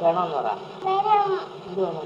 വേണോന്ന് പറ. എന്ത് വേണം?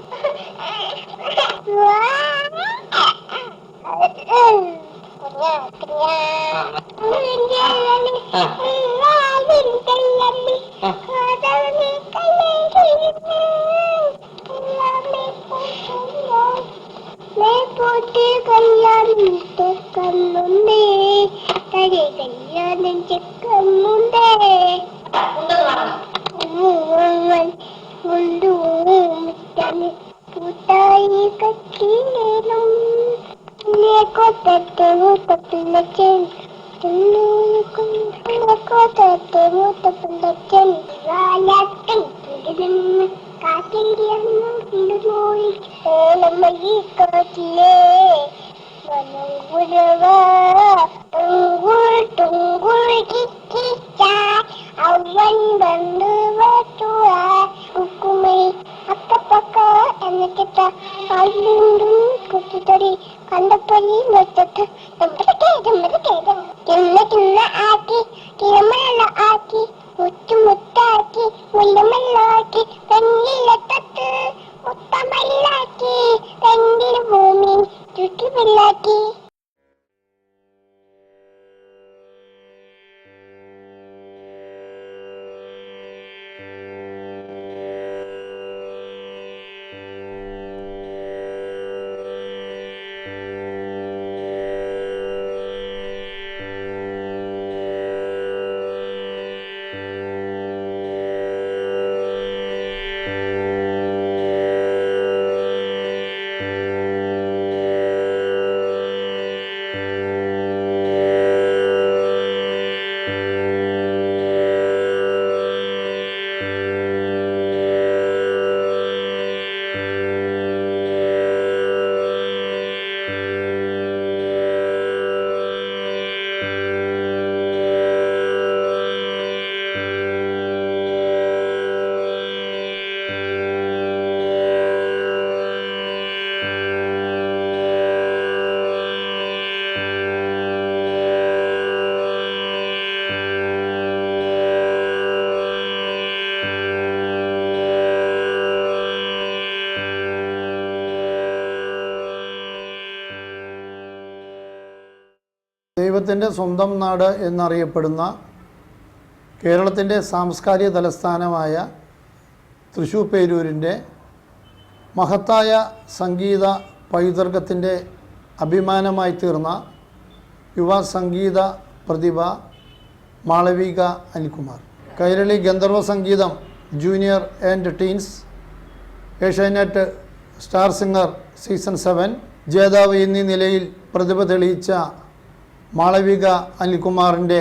ദൈവത്തിൻ്റെ സ്വന്തം നാട് എന്നറിയപ്പെടുന്ന കേരളത്തിൻ്റെ സാംസ്കാരിക തലസ്ഥാനമായ തൃശ്ശൂർ പേരൂരിൻ്റെ മഹത്തായ സംഗീത പൈതൃകത്തിൻ്റെ അഭിമാനമായി തീർന്ന യുവ സംഗീത പ്രതിഭ മാളവിക അനിൽകുമാർ. കൈരളി ഗന്ധർവ സംഗീതം junior and teens, Asianet star singer season 7 ജേതാവ് എന്നീ നിലയിൽ പ്രതിഭ തെളിയിച്ച മാളവിക അനിൽകുമാറിൻ്റെ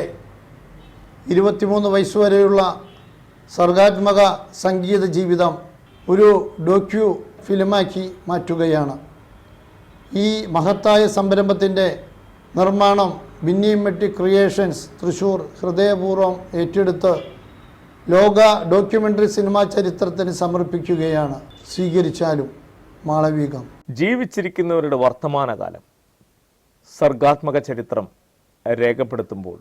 23 വയസ്സുവരെയുള്ള സർഗാത്മക സംഗീത ജീവിതം ഒരു ഡോക്യു ഫിലിമാക്കി മാറ്റുകയാണ്. ഈ മഹത്തായ സംരംഭത്തിൻ്റെ നിർമ്മാണം ബിന്നിമെട്ടി ക്രിയേഷൻസ് തൃശ്ശൂർ ഹൃദയപൂർവ്വം ഏറ്റെടുത്ത് ലോക ഡോക്യുമെൻ്ററി സിനിമാ ചരിത്രത്തിന് സമർപ്പിക്കുകയാണ്. സ്വീകരിച്ചാലും മാളവികം. ജീവിച്ചിരിക്കുന്നവരുടെ വർത്തമാനകാലം സർഗാത്മക ചരിത്രം രേഖപ്പെടുത്തുമ്പോൾ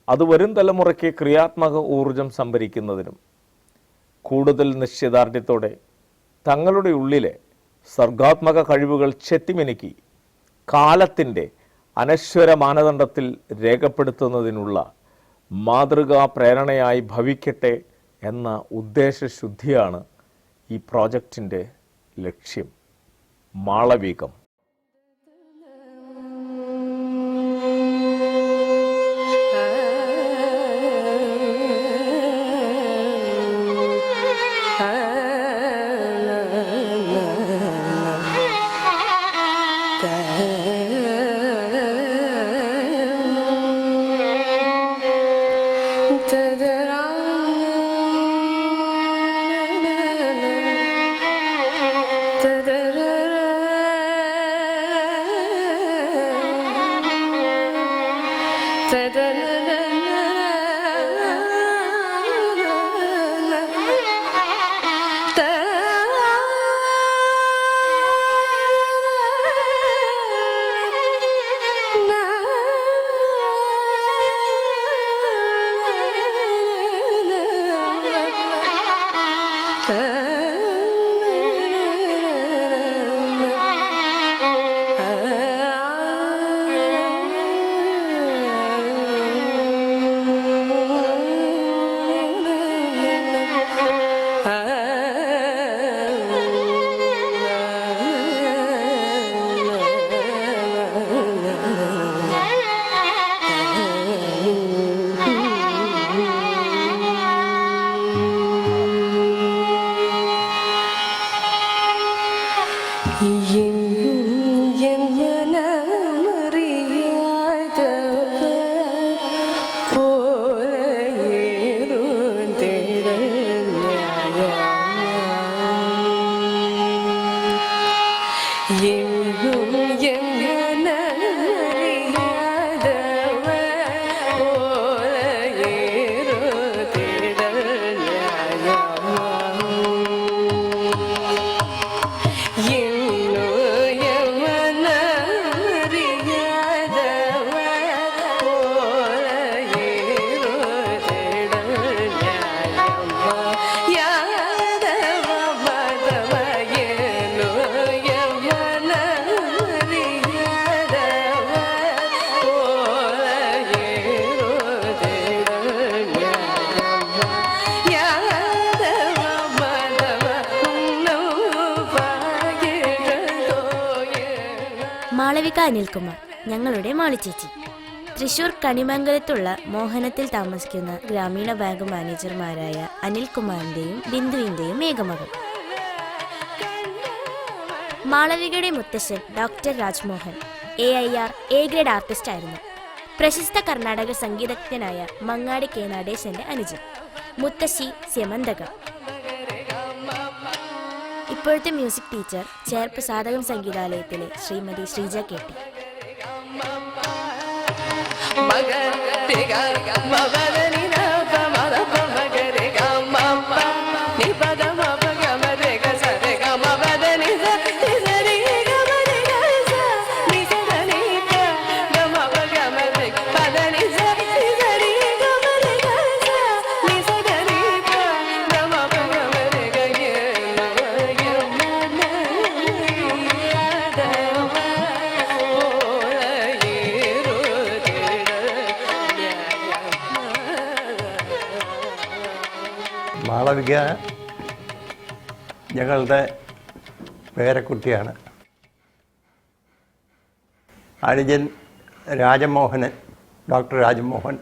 അത് വരും തലമുറയ്ക്ക് ക്രിയാത്മക ഊർജം സംഭരിക്കുന്നതിനും കൂടുതൽ നിശ്ചയദാർഢ്യത്തോടെ തങ്ങളുടെ ഉള്ളിലെ സർഗാത്മക കഴിവുകൾ ചെത്തിമിനുക്കി കാലത്തിൻ്റെ അനശ്വര മാനദണ്ഡത്തിൽ രേഖപ്പെടുത്തുന്നതിനുള്ള മാതൃകാ പ്രേരണയായി ഭവിക്കട്ടെ എന്ന ഉദ്ദേശശുദ്ധിയാണ് ഈ പ്രോജക്റ്റിൻ്റെ ലക്ഷ്യം. മാളവികം. മാളവിക അനിൽകുമാർ, ഞങ്ങളുടെ മാളിച്ചേച്ചി. തൃശൂർ കണിമംഗലത്തുള്ള മോഹനത്തിൽ താമസിക്കുന്ന ഗ്രാമീണ ബാങ്ക് മാനേജർമാരായ അനിൽകുമാറിന്റെയും ബിന്ദുവിന്റെയും ഏകമകൾ. മാളവികയുടെ മുത്തശ്ശൻ doctor Rajmohan AIR A grade artist ആയിരുന്നു. പ്രശസ്ത കർണാടക സംഗീതജ്ഞനായ മങ്ങാടി കെ നടേശന്റെ അനുജൻ. മുത്തശ്ശി സ്യമന്തക. ഇപ്പോഴത്തെ മ്യൂസിക് ടീച്ചർ ചേർപ്പ് സാധകം സംഗീതാലയത്തിലെ ശ്രീമതി ശ്രീജ KT. മാളവിക ഞങ്ങളുടെ പേരക്കുട്ടിയാണ്. അനുജൻ രാജമോഹനൻ, ഡോക്ടർ രാജമോഹൻ,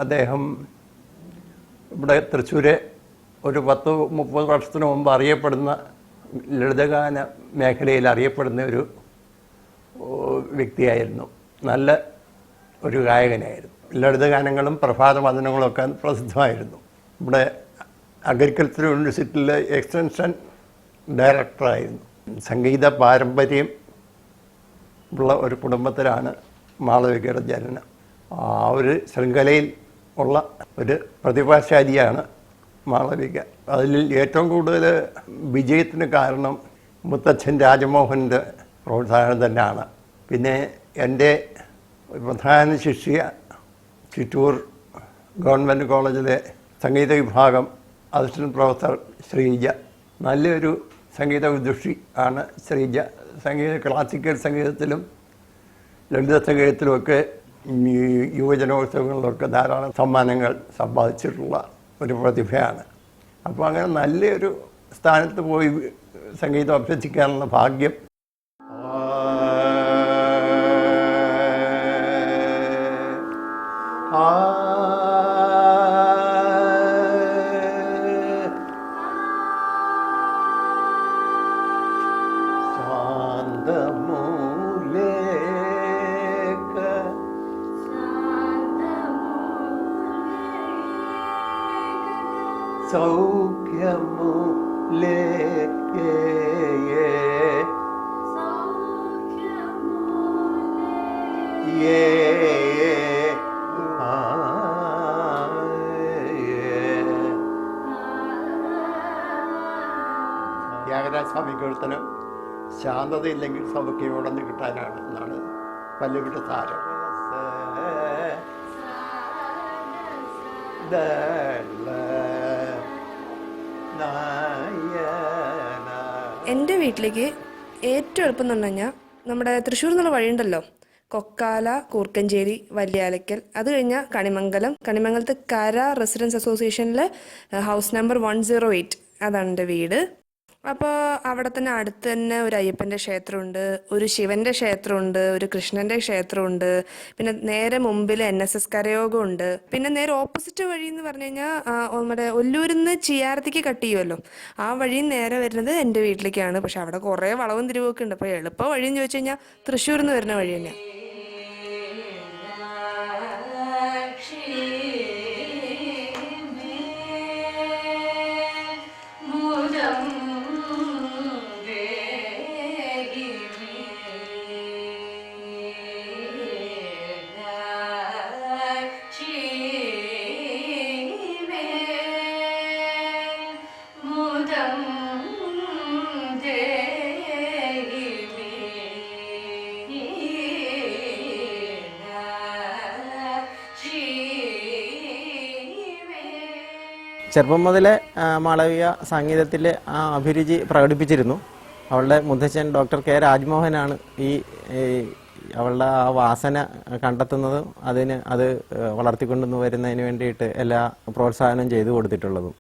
അദ്ദേഹം ഇവിടെ തൃശ്ശൂര് ഒരു 10-30 വർഷത്തിന് മുമ്പ് അറിയപ്പെടുന്ന ലളിതഗാന മേഖലയിൽ അറിയപ്പെടുന്ന ഒരു വ്യക്തിയായിരുന്നു. നല്ല ഒരു ഗായകനായിരുന്നു. ലളിതഗാനങ്ങളും പ്രഭാതവദനങ്ങളൊക്കെ പ്രസിദ്ധമായിരുന്നു. ഇവിടെ അഗ്രികൾച്ചർ യൂണിവേഴ്സിറ്റിയിലെ എക്സ്റ്റൻഷൻ ഡയറക്ടറായിരുന്നു. സംഗീത പാരമ്പര്യം ഉള്ള ഒരു കുടുംബത്തിലാണ് മാളവികയുടെ ജനനം. ആ ഒരു ശൃംഖലയിൽ ഉള്ള ഒരു പ്രതിഭാശാലിയാണ് മാളവിക. അതിൽ ഏറ്റവും കൂടുതൽ വിജയത്തിന് കാരണം മുത്തച്ഛൻ രാജമോഹൻ്റെ പ്രോത്സാഹനം തന്നെയാണ്. പിന്നെ എൻ്റെ പ്രധാന ശിഷ്യ ചിറ്റൂർ ഗവൺമെൻറ് കോളേജിലെ സംഗീത വിഭാഗം അസിസ്റ്റന്റ് പ്രൊഫസർ ശ്രീജ. നല്ലൊരു സംഗീത വിദുഷി ആണ് ശ്രീജ. ക്ലാസിക്കൽ സംഗീതത്തിലും ലളിത സംഗീതത്തിലുമൊക്കെ യുവജനോത്സവങ്ങളിലൊക്കെ ധാരാളം സമ്മാനങ്ങൾ സമ്പാദിച്ചിട്ടുള്ള ഒരു പ്രതിഭയാണ്. അപ്പോൾ അങ്ങനെ നല്ലൊരു സ്ഥാനത്ത് പോയി സംഗീതം അഭ്യസിക്കാനുള്ള ഭാഗ്യം സൗഖ്യമു ത്യാഗരാജസ്വാമി കീർത്തനം ശാന്തതയില്ലെങ്കിൽ സൗഖ്യം ഉടന്ന് കിട്ടാനാണ് എന്നാണ് പല്ലവിയുടെ സാരം. എൻ്റെ വീട്ടിലേക്ക് ഏറ്റവും എളുപ്പം എന്ന് പറഞ്ഞു കഴിഞ്ഞാൽ നമ്മുടെ തൃശ്ശൂർ എന്നുള്ള വഴിയുണ്ടല്ലോ, കൊക്കാല, കൂർക്കഞ്ചേരി, വല്യാലക്കൽ, അത് കഴിഞ്ഞാൽ കണിമംഗലത്ത് കര റെസിഡൻസ് അസോസിയേഷനിൽ ഹൗസ് നമ്പർ 108, അതാണ് എൻ്റെ വീട്. അപ്പോൾ അവിടെ തന്നെ അടുത്ത് തന്നെ ഒരു അയ്യപ്പൻ്റെ ക്ഷേത്രമുണ്ട്, ഒരു ശിവൻ്റെ ക്ഷേത്രമുണ്ട്, ഒരു കൃഷ്ണൻ്റെ ക്ഷേത്രമുണ്ട്, പിന്നെ നേരെ മുമ്പിൽ NSS കരയോഗമുണ്ട്. പിന്നെ നേരെ ഓപ്പോസിറ്റ് വഴി എന്ന് പറഞ്ഞു കഴിഞ്ഞാൽ നമ്മുടെ ഒല്ലൂരിൽ നിന്ന് ചിയാർത്തിക്ക് കട്ട് ചെയ്യുമല്ലോ, ആ വഴി നേരെ വരുന്നത് എൻ്റെ വീട്ടിലേക്കാണ്. പക്ഷെ അവിടെ കുറേ വളവും തിരിവൊക്കെ ഉണ്ട്. അപ്പോൾ എളുപ്പ വഴിയെന്ന് ചോദിച്ചു കഴിഞ്ഞാൽ തൃശ്ശൂരിൽ നിന്ന് വരുന്ന വഴി തന്നെയാണ്. ചെറുപ്പം മുതലേ മാളവിക സംഗീതത്തിൽ അഭിരുചി പ്രകടിപ്പിച്ചിരുന്നു. അവളുടെ മുത്തച്ഛൻ ഡോക്ടർ കെ രാജ്മോഹനാണ് അവളുടെ ആ വാസന കണ്ടെത്തുന്നതും അത് വളർത്തിക്കൊണ്ടു വരുന്നതിന് വേണ്ടിയിട്ട് എല്ലാ പ്രോത്സാഹനം ചെയ്തു കൊടുത്തിട്ടുള്ളതും.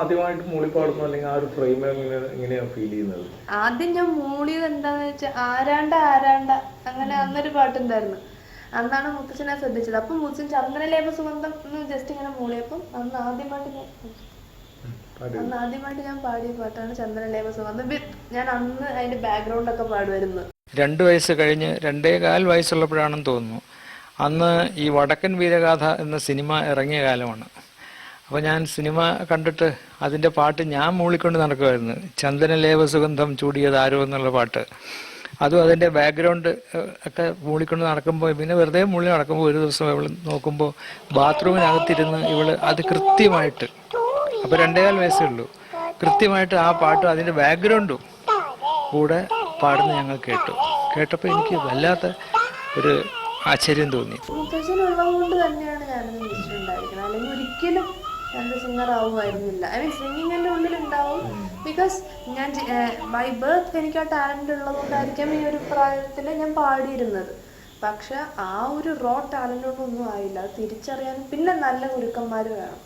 ആദ്യമായിട്ട് മൂളിപ്പാടുന്നു അല്ലെങ്കിൽ ആ ഒരു ഫ്രെയിം എങ്ങനെയാണ് ഫീൽ ചെയ്യുന്നത്? ആദ്യം ഞാൻ മൂളിയത് എന്താന്ന് വെച്ചാൽ ആരാണ്ട അങ്ങനെ അന്നൊരു പാട്ടുണ്ടായിരുന്നു. അന്നാണ് മുത്തച്ഛനെ ശ്രദ്ധിച്ചത്. അപ്പം മുത്തച്ഛൻ ചന്ദനലേപ സുഗന്ധം എന്ന് ജസ്റ്റ് ഇങ്ങനെ മൂളിയപ്പം ആദ്യമായിട്ട് ഞാൻ പാടിയ പാട്ടാണ് ചന്ദനലേപ സുഗന്ധം. ഞാൻ അന്ന് അതിന്റെ ബാക്ക്ഗ്രൗണ്ട് ഒക്കെ പാടുമായിരുന്നു. 2 വയസ്സ് കഴിഞ്ഞ് 2.25 വയസ്സുള്ളപ്പോഴാണെന്ന് തോന്നുന്നു. അന്ന് ഈ വടക്കൻ വീരഗാഥ എന്ന സിനിമ ഇറങ്ങിയ കാലമാണ്. അപ്പോൾ ഞാൻ സിനിമ കണ്ടിട്ട് അതിൻ്റെ പാട്ട് ഞാൻ മൂളിക്കൊണ്ട് നടക്കുമായിരുന്നു. ചന്ദനലേപ സുഗന്ധം ചൂടിയതാരോ എന്നുള്ള പാട്ട്. അതും അതിൻ്റെ ബാക്ക്ഗ്രൗണ്ട് ഒക്കെ മൂളിക്കൊണ്ട് നടക്കുമ്പോൾ, പിന്നെ വെറുതെ മൂളി നടക്കുമ്പോൾ ഒരു ദിവസം ഇവൾ നോക്കുമ്പോൾ ബാത്റൂമിനകത്തിരുന്ന് ഇവൾ അത് കൃത്യമായിട്ട്, അപ്പോൾ 2.25 വയസ്സേ ഉള്ളൂ, കൃത്യമായിട്ട് ആ പാട്ടും അതിൻ്റെ ബാക്ക്ഗ്രൗണ്ടും കൂടെ പാടുന്ന ഞങ്ങൾ കേട്ടപ്പോൾ എനിക്ക് വല്ലാത്ത ഒരു ആശ്ചര്യം തോന്നി. മുത്തച്ഛനുള്ളത് കൊണ്ട് തന്നെയാണ് ഞാനത് വിളിച്ചിട്ടുണ്ടായിരിക്കുന്നത്. അല്ലെങ്കിൽ ഒരിക്കലും ഞാനൊരു സിംഗർ ആവുമായിരുന്നില്ല. ഐ മീൻ സിംഗിങ് എൻ്റെ ഉള്ളിലുണ്ടാവും. ബിക്കോസ് ഞാൻ ബൈ ബർത്ത് എനിക്ക് ആ ടാലന്റ് ഉള്ളതുകൊണ്ടായിരിക്കാം ഈ ഒരു പ്രായത്തിൽ ഞാൻ പാടിയിരുന്നത്. പക്ഷെ ആ ഒരു റോ ടാലന്റ് കൊണ്ടൊന്നും ആയില്ല. അത് തിരിച്ചറിയാൻ പിന്നെ നല്ല ഗുരുക്കന്മാർ വേണം.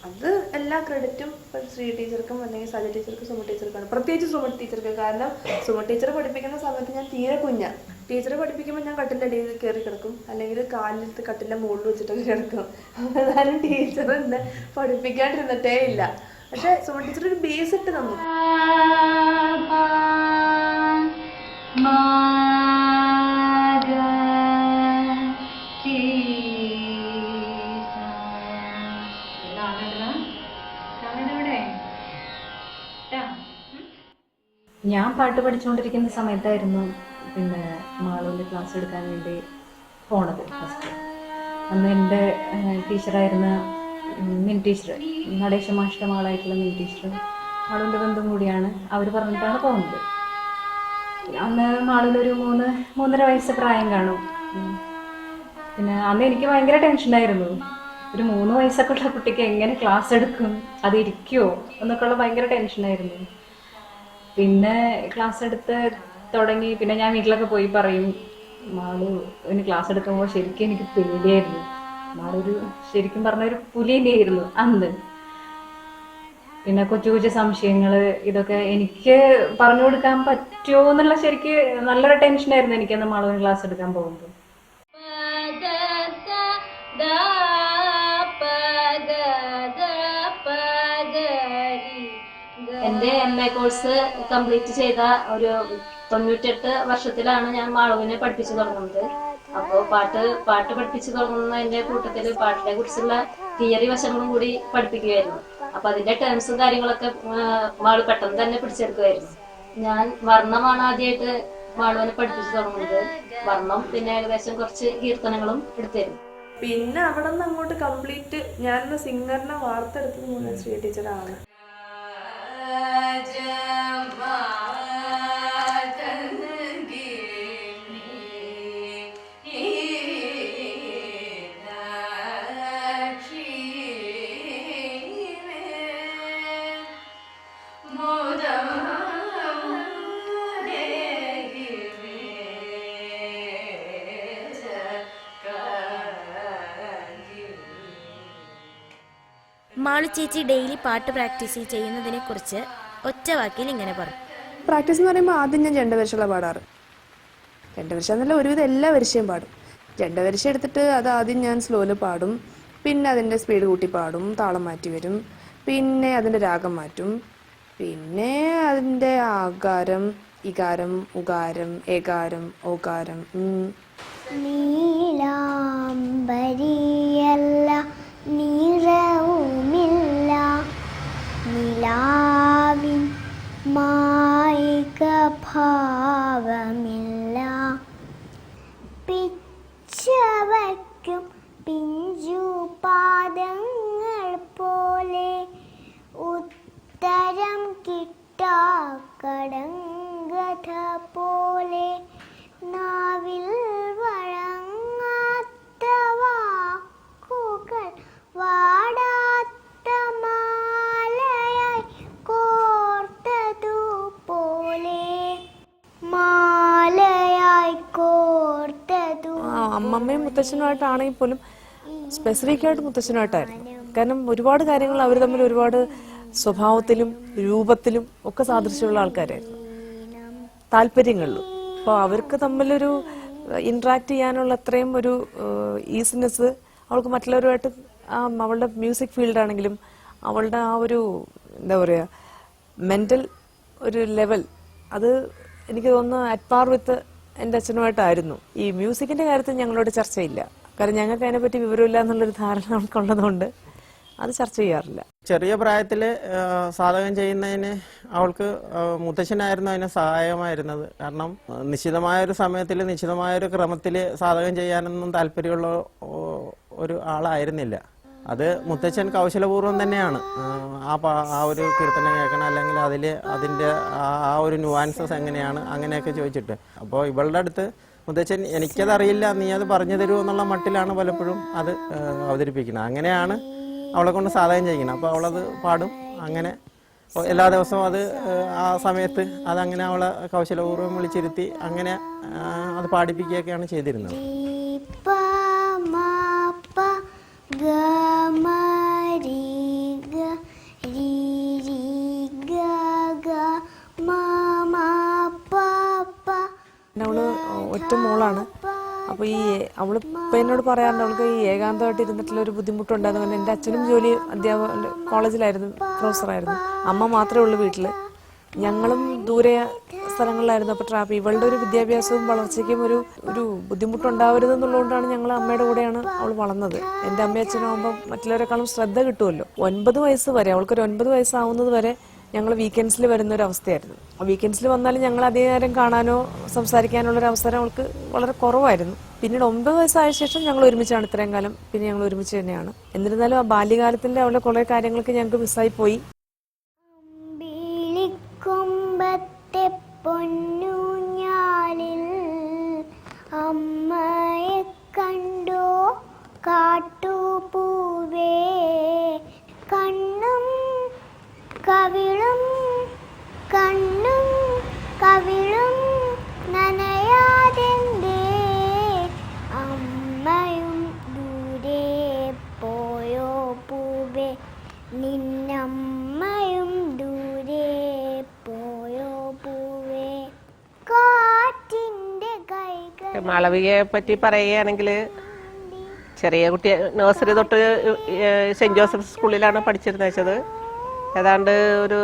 അത് എല്ലാ ക്രെഡിറ്റും ശ്രീ ടീച്ചർക്കും അല്ലെങ്കിൽ സജ ടീച്ചർക്കും സുമ ടീച്ചർക്കാണ്. പ്രത്യേകിച്ച് സുമ ടീച്ചർക്ക്. കാരണം സുമ ടീച്ചർ പഠിപ്പിക്കുന്ന സമയത്ത് ഞാൻ തീരെ കുഞ്ഞാ. ടീച്ചറെ പഠിപ്പിക്കുമ്പോൾ ഞാൻ കട്ടിൻ്റെ അടിയിൽ കയറി കിടക്കും, അല്ലെങ്കിൽ കാലിലത്ത് കട്ടിൻ്റെ മുകളിൽ വെച്ചിട്ടൊക്കെ കിടക്കും. എന്നാലും ടീച്ചർ എന്നെ പഠിപ്പിക്കാണ്ടിരുന്നിട്ടേ ഇല്ല. പക്ഷെ സുമ ടീച്ചർ ഒരു ബേസ് ഇട്ട് തന്നു. ഞാൻ പാട്ട് പഠിച്ചുകൊണ്ടിരിക്കുന്ന സമയത്തായിരുന്നു പിന്നെ മാളൂൻ്റെ ക്ലാസ് എടുക്കാൻ വേണ്ടി പോണത് ഫസ്റ്റ്. അന്ന് എൻ്റെ ടീച്ചറായിരുന്ന മിൻ ടീച്ചർ, നടേശ മാഷ്ട മകളായിട്ടുള്ള മിൻ ടീച്ചർ മാളൂൻ്റെ ബന്ധം കൂടിയാണ്. അവർ പറഞ്ഞിട്ടാണ് പോകുന്നത്. അന്ന് മാളൂനൊരു 3.5 വയസ്സ് പ്രായം കാണും. പിന്നെ അന്ന് എനിക്ക് ഭയങ്കര ടെൻഷനായിരുന്നു. ഒരു 3 വയസ്സൊക്കെ ഉള്ള കുട്ടിക്ക് എങ്ങനെ ക്ലാസ് എടുക്കും, അത് ഇരിക്കുമോ എന്നൊക്കെയുള്ള ഭയങ്കര ടെൻഷനായിരുന്നു. പിന്നെ ക്ലാസ് എടുത്ത് തുടങ്ങി. പിന്നെ ഞാൻ വീട്ടിലൊക്കെ പോയി പറയും, മാളു ഇനി ക്ലാസ് എടുക്കുമ്പോൾ ശരിക്കും എനിക്ക് പേടിയായിരുന്നു. മാളൊരു ശരിക്കും പറഞ്ഞൊരു പുലി തന്നെയായിരുന്നു അന്ന്. പിന്നെ കൊച്ചു കൊച്ചു സംശയങ്ങൾ ഇതൊക്കെ എനിക്ക് പറഞ്ഞു കൊടുക്കാൻ പറ്റുമോ എന്നുള്ള ശരിക്ക് നല്ലൊരു ടെൻഷനായിരുന്നു എനിക്കന്ന് മാളുവിന് ക്ലാസ് എടുക്കാൻ പോകുമ്പോൾ. എൻ്റെ MA കോഴ്സ് കംപ്ലീറ്റ് ചെയ്ത ഒരു 98 വർഷത്തിലാണ് ഞാൻ മാളുവിനെ പഠിപ്പിച്ചു തുടങ്ങുന്നത്. അപ്പോൾ പാട്ട് പഠിപ്പിച്ചു തുടങ്ങുന്നതിൻ്റെ കൂട്ടത്തിൽ പാട്ടിനെ കുറിച്ചുള്ള തിയറി വശങ്ങളും കൂടി പഠിപ്പിക്കുകയായിരുന്നു. അപ്പൊ അതിന്റെ ടേംസും കാര്യങ്ങളൊക്കെ മാളു പെട്ടെന്ന് തന്നെ പിടിച്ചെടുക്കുമായിരുന്നു. ഞാൻ വർണ്ണമാണ് ആദ്യമായിട്ട് മാളുവിനെ പഠിപ്പിച്ചു തുടങ്ങുന്നത്. വർണ്ണം പിന്നെ ഏകദേശം കുറച്ച് കീർത്തനങ്ങളും എടുത്തിരുന്നു. പിന്നെ അവിടെ നിന്ന് അങ്ങോട്ട് കംപ്ലീറ്റ് ഞാനെന്ന സിംഗറിനെ വാർത്തെടുത്തത് മുഴുവൻ ശ്രീ ടീച്ചറാണ്. മാളു ചേച്ചി ഡെയിലി പാട്ട് പ്രാക്ടീസ് ചെയ്യുന്നതിനെക്കുറിച്ച് ഒറ്റ വാക്കിൽ ഇങ്ങനെ പറഞ്ഞു. പ്രാക്ടീസ് എന്ന് പറയുമ്പോൾ ആദ്യം ഞാൻ ജണ്ടവരിശകള പാടാറ്. ജണ്ടവരിശ എന്നല്ല, ഒരുവിധം എല്ലാ വരിശയും പാടും. ജണ്ടവരിശ എടുത്തിട്ട് അത് ആദ്യം ഞാൻ സ്ലോയിൽ പാടും, പിന്നെ അതിൻ്റെ സ്പീഡ് കൂട്ടി പാടും, താളം മാറ്റി വരും, പിന്നെ അതിൻ്റെ രാഗം മാറ്റും, പിന്നെ അതിൻ്റെ ആകാരം, ഇകാരം, ഉകാരം, ഏകാരം, ഓകാരം. നീലാംബരിയല്ല നിറവുമില്ല നിലാവിൻ മായിക ഭാവമില്ല പിച്ചവയ്ക്കും പിഞ്ചു പാദങ്ങൾ പോലെ ഉത്തരം കിട്ടാക്കടങ്കഥ പോലെ നാവിൽ വഴങ്ങാത്ത വാക്കുകൾ വാടാത്ത മാലയായി കോർത്തതു പോലെ മാലയായി കോർത്തതു. അമ്മമ്മയും മുത്തച്ഛനുമായിട്ടാണെങ്കിൽ പോലും സ്പെസിഫിക്കായിട്ട് മുത്തച്ഛനുമായിട്ടായിരുന്നു. കാരണം ഒരുപാട് കാര്യങ്ങൾ അവർ തമ്മിൽ ഒരുപാട് സ്വഭാവത്തിലും രൂപത്തിലും ഒക്കെ സാദൃശ്യമുള്ള ആൾക്കാരായിരുന്നു, താല്പര്യങ്ങളിലും. അപ്പോൾ അവർക്ക് തമ്മിലൊരു ഇന്ററാക്ട് ചെയ്യാനുള്ള അത്രയും ഒരു ഈസിനെസ് അവൾക്ക് മറ്റുള്ളവരുമായിട്ട് അവളുടെ മ്യൂസിക് ഫീൽഡാണെങ്കിലും അവളുടെ ആ ഒരു എന്താ പറയുക മെന്റൽ ഒരു ലെവൽ, അത് എനിക്ക് തോന്നുന്നു അറ്റ് പാർ വിത്ത് എൻ്റെ അച്ഛനുമായിട്ടായിരുന്നു. ഈ മ്യൂസിക്കിന്റെ കാര്യത്തിൽ ഞങ്ങളോട് ചർച്ചയില്ല, കാരണം ഞങ്ങൾക്ക് അതിനെപ്പറ്റി വിവരമില്ല എന്നുള്ളൊരു ധാരണ നമുക്കുള്ളതുകൊണ്ട് അത് ചർച്ച ചെയ്യാറില്ല. ചെറിയ പ്രായത്തിൽ സാധകം ചെയ്യുന്നതിന് അവൾക്ക് മുത്തച്ഛനായിരുന്നു അതിന് സഹായമായിരുന്നത്. കാരണം നിശ്ചിതമായ ഒരു സമയത്തിൽ നിശ്ചിതമായ ഒരു ക്രമത്തിൽ സാധകം ചെയ്യാനൊന്നും താല്പര്യമുള്ള ഒരു ആളായിരുന്നില്ല. അത് മുത്തച്ഛൻ കൗശലപൂർവ്വം തന്നെയാണ് ആ ഒരു കീർത്തനം കേൾക്കണം, അല്ലെങ്കിൽ അതിൻ്റെ ആ ഒരു ന്യൂവാൻസസ് എങ്ങനെയാണ് അങ്ങനെയൊക്കെ ചോദിച്ചിട്ട്. അപ്പോൾ ഇവളുടെ അടുത്ത് മുത്തച്ഛൻ എനിക്കതറിയില്ല, നീ അത് പറഞ്ഞു തരുമോ എന്നുള്ള മട്ടിലാണ് പലപ്പോഴും അത് അവതരിപ്പിക്കുന്നത്. അങ്ങനെയാണ് അവളെ കൊണ്ട് സാധകം ചെയ്യിക്കണം. അപ്പോൾ അവളത് പാടും. അങ്ങനെ എല്ലാ ദിവസവും അത് ആ സമയത്ത് അതങ്ങനെ അവളെ കൗശലപൂർവ്വം വിളിച്ചിരുത്തി അങ്ങനെ അത് പാടിപ്പിക്കുകയൊക്കെയാണ് ചെയ്തിരുന്നത്. അവള് ഒറ്റ മോളാണ്. അപ്പോൾ ഈ അവള് ഇപ്പം എന്നോട് പറയാറുണ്ട് അവൾക്ക് ഈ ഏകാന്തമായിട്ട് ഇരുന്നിട്ടുള്ള ഒരു ബുദ്ധിമുട്ടുണ്ടായിരുന്നു. കാരണം എൻ്റെ അച്ഛനും ജോലി കോളേജിലായിരുന്നു, പ്രൊഫസറായിരുന്നു. അമ്മ മാത്രമേ ഉള്ളൂ വീട്ടിൽ. ഞങ്ങളും ദൂരെ സ്ഥലങ്ങളിലായിരുന്നു. അപ്പോൾ ഇവളുടെ ഒരു വിദ്യാഭ്യാസവും വളർച്ചയ്ക്കും ഒരു ബുദ്ധിമുട്ടുണ്ടാവരുത് എന്നുള്ളതുകൊണ്ടാണ് ഞങ്ങൾ അമ്മയുടെ കൂടെയാണ് അവൾ വളർന്നത്. എൻ്റെ അമ്മയും അച്ഛനാകുമ്പോൾ മറ്റുള്ളവരെക്കാളും ശ്രദ്ധ കിട്ടുമല്ലോ. 9 വയസ്സ് വരെ, അവൾക്കൊരു 9 വയസ്സാവുന്നത് വരെ ഞങ്ങൾ വീക്കെൻഡ്സിൽ വരുന്ന ഒരു അവസ്ഥയായിരുന്നു. വീക്കെൻഡ്സിൽ വന്നാലും ഞങ്ങൾ അധിക നേരം കാണാനോ സംസാരിക്കാനുള്ള ഒരു അവസരം അവൾക്ക് വളരെ കുറവായിരുന്നു. പിന്നീട് 9 വയസ്സായ ശേഷം ഞങ്ങൾ ഒരുമിച്ചാണ് ഇത്രയും കാലം. പിന്നെ ഞങ്ങൾ ഒരുമിച്ച് തന്നെയാണ്. എന്നിരുന്നാലും ആ ബാല്യകാലത്തിന്റെ അവളുടെ കുറെ കാര്യങ്ങൾക്ക് ഞങ്ങൾക്ക് മിസ്സായി പോയി. അമ്മയെ കണ്ടോ കാട്ടുപൂവേ, കണ്ണും കവിളും കണ്ണും കവിളും നനയാതെന്തേ അമ്മയും ദൂരെ പോയോ പൂവേ, നിന്നമ്മയും ദൂരെ പോയോ പൂവേ. കാറ്റിന്റെ കൈകൾ. മാളവികയെ പറ്റി പറയുകയാണെങ്കിൽ ചെറിയ കുട്ടി നഴ്സറി തൊട്ട് സെന്റ് ജോസഫ് സ്കൂളിലാണ് പഠിച്ചിരുന്നത്. ഏതാണ്ട് ഒരു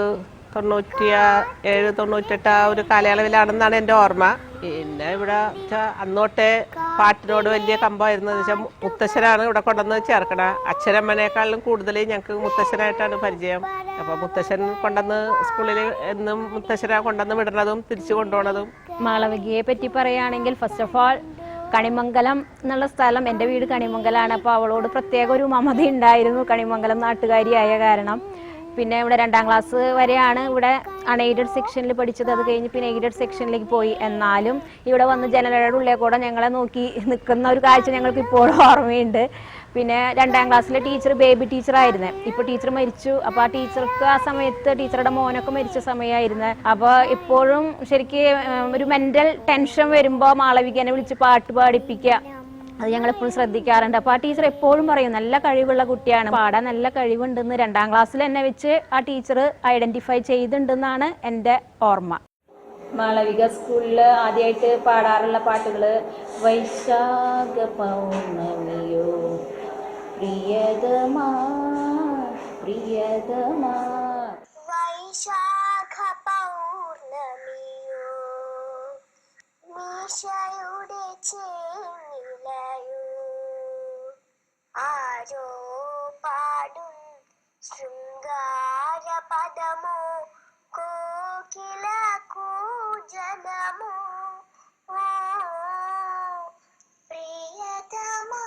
97, 98 ആ ഒരു കാലയളവിലാണെന്നാണ് എൻ്റെ ഓർമ്മ. പിന്നെ ഇവിടെ അന്നോട്ടെ പാട്ടിനോട് വലിയ കമ്പമായിരുന്നെന്ന് വെച്ചാൽ മുത്തശ്ശനാണ് ഇവിടെ കൊണ്ടുവന്ന് ചേർക്കണ. അച്ഛനമ്മനേക്കാളും കൂടുതൽ ഞങ്ങൾക്ക് മുത്തശ്ശനായിട്ടാണ് പരിചയം. അപ്പോൾ മുത്തശ്ശൻ കൊണ്ടുവന്ന് സ്കൂളിൽ എന്നും മുത്തശ്ശനാ കൊണ്ടുവന്ന് വിടുന്നതും തിരിച്ചു കൊണ്ടുപോകുന്നതും. മാളവികയെ പറ്റി പറയുകയാണെങ്കിൽ ഫസ്റ്റ് ഓഫ് ഓൾ കണിമംഗലം എന്നുള്ള സ്ഥലം, എൻ്റെ വീട് കണിമംഗലാണ്. അപ്പോൾ അവളോട് പ്രത്യേക ഒരു മമത ഉണ്ടായിരുന്നു, കണിമംഗലം നാട്ടുകാരിയായ കാരണം. പിന്നെ ഇവിടെ 2ാം ക്ലാസ് വരെയാണ് ഇവിടെ അൺഎയ്ഡഡ് സെക്ഷനിൽ പഠിച്ചത്. അത് കഴിഞ്ഞ് പിന്നെ എയ്ഡഡ് സെക്ഷനിലേക്ക് പോയി. എന്നാലും ഇവിടെ വന്ന് ജനലയുടെ ഉള്ളിൽ കൂടെ ഞങ്ങളെ നോക്കി നിൽക്കുന്ന ഒരു കാഴ്ച ഞങ്ങൾക്ക് ഇപ്പോഴും ഓർമ്മയുണ്ട്. പിന്നെ 2ാം ക്ലാസ്സിലെ ടീച്ചർ ബേബി ടീച്ചറായിരുന്നേ. ഇപ്പോൾ ടീച്ചർ മരിച്ചു. അപ്പോൾ ആ ടീച്ചർക്ക് ആ സമയത്ത് ടീച്ചറുടെ മോനൊക്കെ മരിച്ച സമയമായിരുന്നു. അപ്പോൾ ഇപ്പോഴും ശരിക്കും ഒരു മെൻ്റൽ ടെൻഷൻ വരുമ്പോൾ മാളവികനെ വിളിച്ച് പാട്ട് പാടിപ്പിക്കുക, അത് ഞങ്ങളെപ്പോഴും ശ്രദ്ധിക്കാറുണ്ട്. അപ്പോൾ ആ ടീച്ചർ എപ്പോഴും പറയും നല്ല കഴിവുള്ള കുട്ടിയാണ്, പാടാൻ നല്ല കഴിവുണ്ടെന്ന് 2ാം ക്ലാസ്സിൽ എന്നെ വെച്ച് ആ ടീച്ചർ ഐഡൻറ്റിഫൈ ചെയ്തിട്ടുണ്ടെന്നാണ് എൻ്റെ ഓർമ്മ. മാളവിക സ്കൂളിൽ ആദ്യമായിട്ട് പാടാറുള്ള പാട്ടുകൾ വൈശാഖ പൗർണമിയോ പ്രിയതമാ പ്രിയതമാ, വൈശാഖ പൗർണമിയോ നിശയുടെ ചേനിലയോ ആരോ പാടും ശൃംഗാര പദമോ കോകില കൂജനമോ പ്രിയതമാ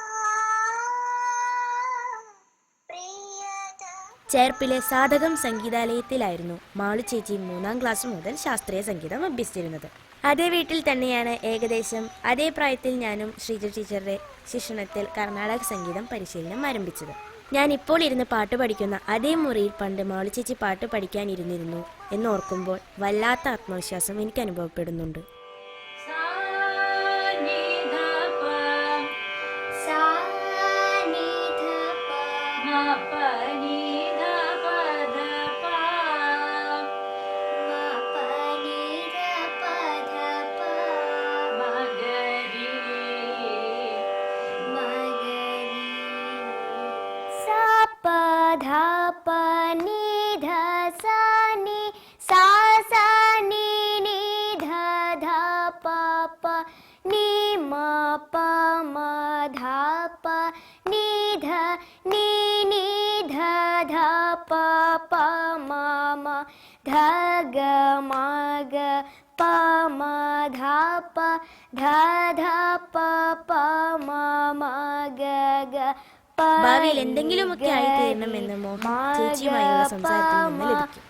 ചേർപ്പിലെ സാധകം സംഗീതാലയത്തിലായിരുന്നു മാളു ചേച്ചി 3ാം ക്ലാസ് മുതൽ ശാസ്ത്രീയ സംഗീതം അഭ്യസിച്ചിരുന്നത്. അതേ വീട്ടിൽ തന്നെയാണ് ഏകദേശം അതേ പ്രായത്തിൽ ഞാനും ശ്രീജ ടീച്ചറുടെ ശിക്ഷണത്തിൽ കർണാടക സംഗീതം പരിശീലനം ആരംഭിച്ചത്. ഞാൻ ഇപ്പോൾ ഇരുന്ന് പാട്ട് പഠിക്കുന്ന അതേ മുറിയിൽ പണ്ട് മാളു ചേച്ചി പാട്ട് പഠിക്കാനിരുന്നിരുന്നു എന്നോർക്കുമ്പോൾ വല്ലാത്ത ആത്മവിശ്വാസം എനിക്ക് അനുഭവപ്പെടുന്നുണ്ട്. ഭാവിയിൽ എന്തെങ്കിലുമൊക്കെ ആയി തീരണമെന്ന് മോഹൻ ചേച്ചിയുമായുള്ള സംസാരത്തിൽ നിന്ന് ലഭിക്കും.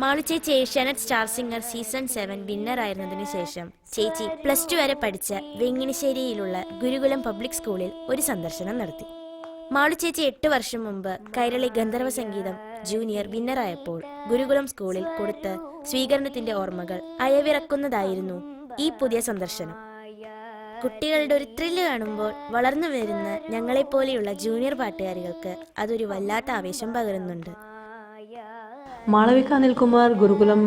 മാളു ചേച്ചി Asianet star singer season 7 winner ആയിരുന്നതിനു ശേഷം ചേച്ചി +2 വരെ പഠിച്ച വെങ്ങിണിശ്ശേരിയിലുള്ള ഗുരുകുലം പബ്ലിക് സ്കൂളിൽ ഒരു സന്ദർശനം നടത്തി. മാളു ചേച്ചി 8 വർഷം മുമ്പ് കൈരളി ഗന്ധർവ സംഗീതം ജൂനിയർ വിന്നറായപ്പോൾ ഗുരുകുലം സ്കൂളിൽ കൊടുത്ത സ്വീകരണത്തിന്റെ ഓർമ്മകൾ അയവിറക്കുന്നതായിരുന്നു ഈ പുതിയ സന്ദർശനം. കുട്ടികളുടെ ഒരു ത്രില്ല് കാണുമ്പോൾ വളർന്നു വരുന്ന ഞങ്ങളെപ്പോലെയുള്ള ജൂനിയർ പാട്ടുകാരികൾക്ക് അതൊരു വല്ലാത്ത ആവേശം പകരുന്നുണ്ട്. മാളവിക അനിൽകുമാർ ഗുരുകുലം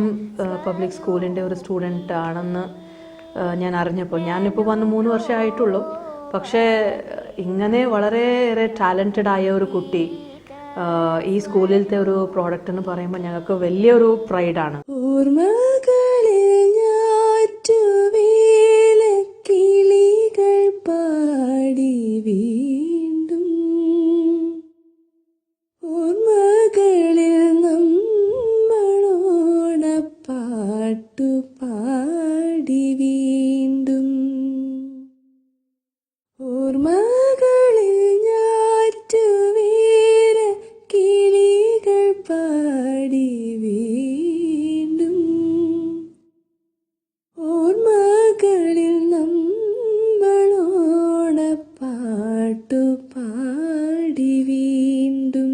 പബ്ലിക് സ്കൂളിൻ്റെ ഒരു സ്റ്റുഡൻ്റ് ആണെന്ന് ഞാൻ അറിഞ്ഞപ്പോൾ, ഞാനിപ്പോൾ വന്ന് 3 വർഷമായിട്ടുള്ളൂ, പക്ഷേ ഇങ്ങനെ വളരെയേറെ ടാലൻറ്റഡ് ആയ ഒരു കുട്ടി ഈ സ്കൂളിലത്തെ ഒരു പ്രോഡക്റ്റ് എന്ന് പറയുമ്പോൾ ഞങ്ങൾക്ക് വലിയൊരു പ്രൈഡാണ്. കിളികൾ പാടി വീണ്ടും ഓർമ്മകളിൽ നമ്മളോണ പാട്ടു പാടി വീണ്ടും ഓർമ്മകളിൽ ഞാറ്റുവേല കിളികൾ പാടി വീണ്ടും ഓർമ്മകളിൽ നമ്മളോണ പാട്ടു പാടി വീണ്ടും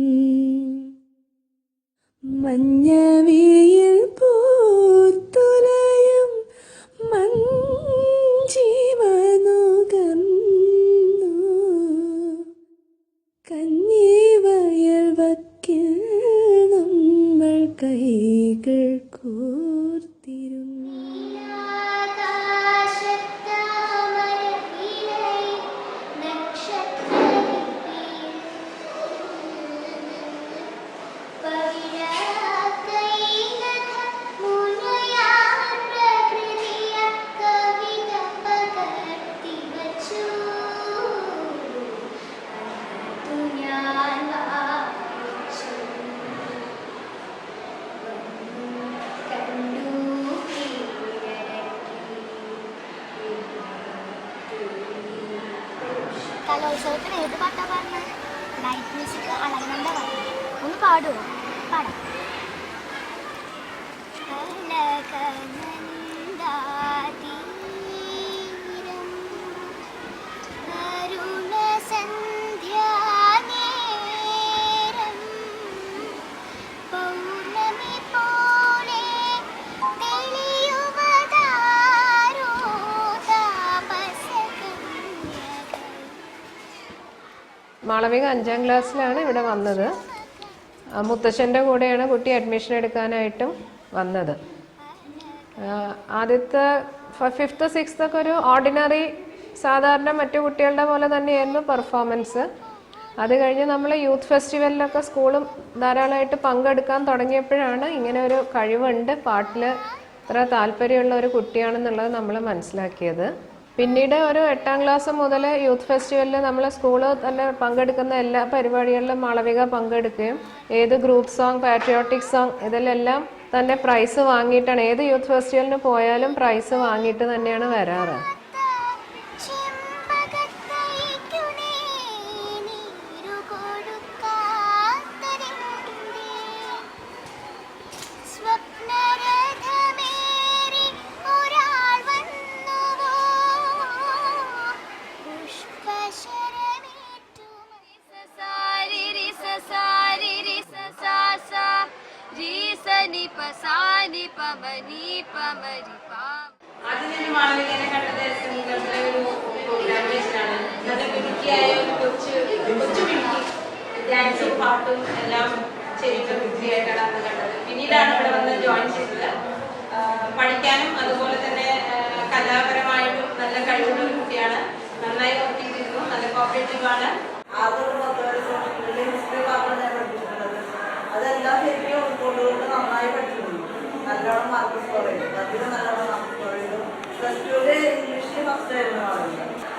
മഞ്ഞവെയിൽ പൂത്തുലയും മഞ്ജീവനുകർന്നു കന്നിവയൽ വക്കിൽ നമ്മൾ കൈകൾ കോർത്തിരുന്നു. കലോത്സവത്തിന് ഏത് പാട്ടാ പറഞ്ഞത്? ലൈറ്റ് മ്യൂസിക് അളകനന്ദ പറഞ്ഞു. ഒന്ന് പാടുമോ? പാടാം. മാളവിക 5ാം ക്ലാസ്സിലാണ് ഇവിടെ വന്നത്. മുത്തശ്ശൻ്റെ കൂടെയാണ് കുട്ടി അഡ്മിഷൻ എടുക്കാനായിട്ടും വന്നത്. ആദ്യത്തെ 5th 6th ഒക്കെ ഒരു ഓർഡിനറി സാധാരണ മറ്റു കുട്ടികളുടെ പോലെ തന്നെയായിരുന്നു പെർഫോമൻസ്. അത് കഴിഞ്ഞ് നമ്മൾ യൂത്ത് ഫെസ്റ്റിവലിലൊക്കെ സ്കൂളും ധാരാളമായിട്ട് പങ്കെടുക്കാൻ തുടങ്ങിയപ്പോഴാണ് ഇങ്ങനെ ഒരു കഴിവുണ്ട്, പാട്ടിൽ ഇത്ര താല്പര്യമുള്ള ഒരു കുട്ടിയാണെന്നുള്ളത് നമ്മൾ മനസ്സിലാക്കിയത്. പിന്നീട് ഒരു 8ാം ക്ലാസ് മുതൽ യൂത്ത് ഫെസ്റ്റിവലിൽ നമ്മൾ സ്കൂള് തന്നെ പങ്കെടുക്കുന്ന എല്ലാ പരിപാടികളിലും മാളവിക പങ്കെടുക്കുകയും ഏത് ഗ്രൂപ്പ് സോങ്, പാട്രിയോട്ടിക് സോങ് ഇതിലെല്ലാം തന്നെ പ്രൈസ് വാങ്ങിയിട്ടാണ്, ഏത് യൂത്ത് ഫെസ്റ്റിവലിന് പോയാലും പ്രൈസ് വാങ്ങിയിട്ട് തന്നെയാണ് വരാറ്. ഡാൻസും പാട്ടും എല്ലാം ചെയ്യുന്ന കുട്ടിയായിട്ടാണ് അന്ന് കണ്ടത്. പിന്നീടാണ് ഇവിടെ വന്ന് ജോയിൻ ചെയ്തത്. പഠിക്കാനും അതുപോലെ തന്നെ കലാപരമായിട്ടും നല്ല കഴിവുള്ള ഒരു കുട്ടിയാണ്. നന്നായി വർക്ക് ചെയ്തിരുന്നു, നല്ല കോപ്പറേറ്റീവ് ആണ്. ഹിസ്റ്ററി മാത്രമാണ് ഞാൻ പഠിപ്പിച്ചിട്ടുള്ളത്. അതെല്ലാം ശരിക്കും ഉൾക്കൊണ്ടുകൊണ്ട് നന്നായി പഠിച്ചിട്ടുണ്ട്. നല്ലോണം മാർക്ക് സ്കോർ ചെയ്തു, അതിന് നല്ലോണം മാർക്ക് സ്കോർ ചെയ്തു. +2 ഇംഗ്ലീഷിൽ ഫസ്റ്റ് ആയിരുന്നു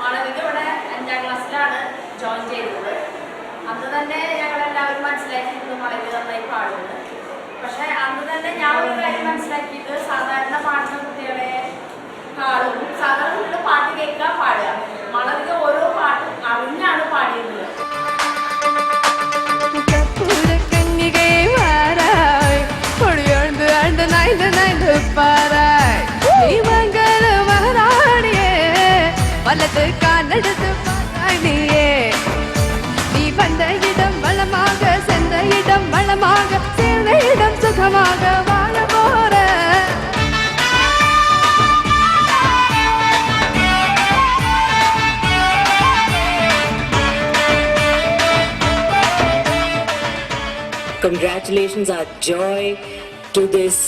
മാളവിക. ഇവിടെ 5ാം ക്ലാസ്സിലാണ് ജോയിൻ ചെയ്തത്. അന്ന് തന്നെ ഞങ്ങളെല്ലാവരും മനസ്സിലാക്കിയിരുന്നു മാളവിക നന്നായി പാടുന്നത്. പക്ഷെ അന്ന് തന്നെ ഞാൻ ഒരു കാര്യം മനസ്സിലാക്കിയത്, സാധാരണ പാടുന്ന കുട്ടികളെ കാളും സാധാരണ കുട്ടികളുടെ പാട്ട് കേൾക്കാൻ പാടുക, മാളവിക ഓരോ പാട്ടും അറിഞ്ഞാണ് പാടിയിരുന്നത്. வலது காலெடுத்து பாடியே நீ வந்த இடம் வளமாக, சென்ற இடம் வளமாக, சேர்ந்த இடம் சுகமாக வாழ போற. Congratulations are joy to this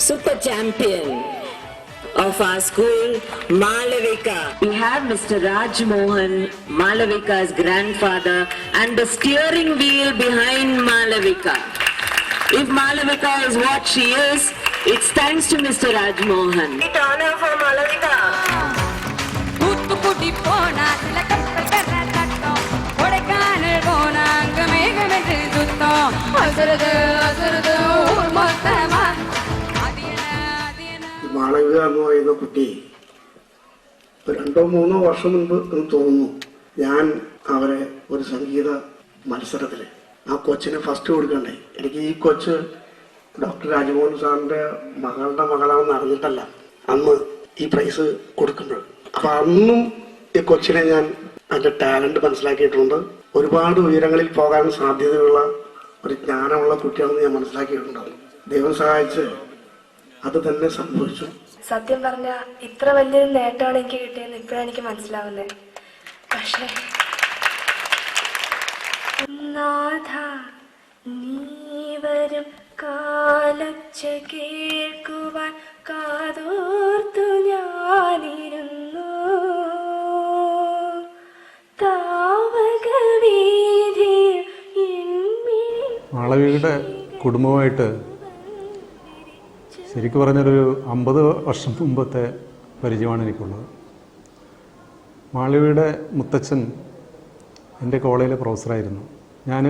super champion of our school, Malavika. We have Mr. Raj Mohan, Malavika's grandfather, and the steering wheel behind Malavika. If Malavika is what she is, it's thanks to Mr. Raj Mohan. It's honor for Malavika. Kuttukudi pona sila kappal karra tatto, Kodaikanal pona anga megamendru sutto, asaradu asaradu oor mottama. Malavika എന്ന് പറയുന്ന കുട്ടി 2-3 വർഷം മുൻപ് എന്ന് തോന്നുന്നു, ഞാൻ അവരെ ഒരു സംഗീത മത്സരത്തിൽ ആ കൊച്ചിന് ഫസ്റ്റ് കൊടുക്കണ്ടേ. എനിക്ക് ഈ കൊച്ച് ഡോക്ടർ രാജ്മോഹൻ സാറിൻ്റെ മകളുടെ മകളാണെന്ന് അറിഞ്ഞിട്ടല്ല അന്ന് ഈ പ്രൈസ് കൊടുക്കുമ്പോൾ. അപ്പം അന്നും ഈ കൊച്ചിനെ ഞാൻ അതിൻ്റെ ടാലൻറ്റ് മനസ്സിലാക്കിയിട്ടുണ്ട്. ഒരുപാട് ഉയരങ്ങളിൽ പോകാൻ സാധ്യതയുള്ള ഒരു ജ്ഞാനമുള്ള കുട്ടിയാണെന്ന് ഞാൻ മനസ്സിലാക്കിയിട്ടുണ്ട്. ദൈവം സഹായിച്ച് അത് തന്നെ സംഭവിച്ചു. സത്യം പറഞ്ഞ ഇത്ര വലിയൊരു നേട്ടമാണ് എനിക്ക് കിട്ടിയെന്ന് ഇപ്പോഴാണ് എനിക്ക് മനസ്സിലാവുന്നത്. പക്ഷേ നാഥ നീ വരും കാലൊച്ച കേൾക്കുവാൻ കാതോർത്തു ഞാനിരുന്നു. മാളവികയുടെ കുടുംബമായിട്ട് ശരിക്കും പറഞ്ഞൊരു 50 വർഷം മുമ്പത്തെ പരിചയമാണ് എനിക്കുള്ളത്. മാളവികയുടെ മുത്തച്ഛൻ എൻ്റെ കോളേജിലെ പ്രൊഫസറായിരുന്നു. ഞാൻ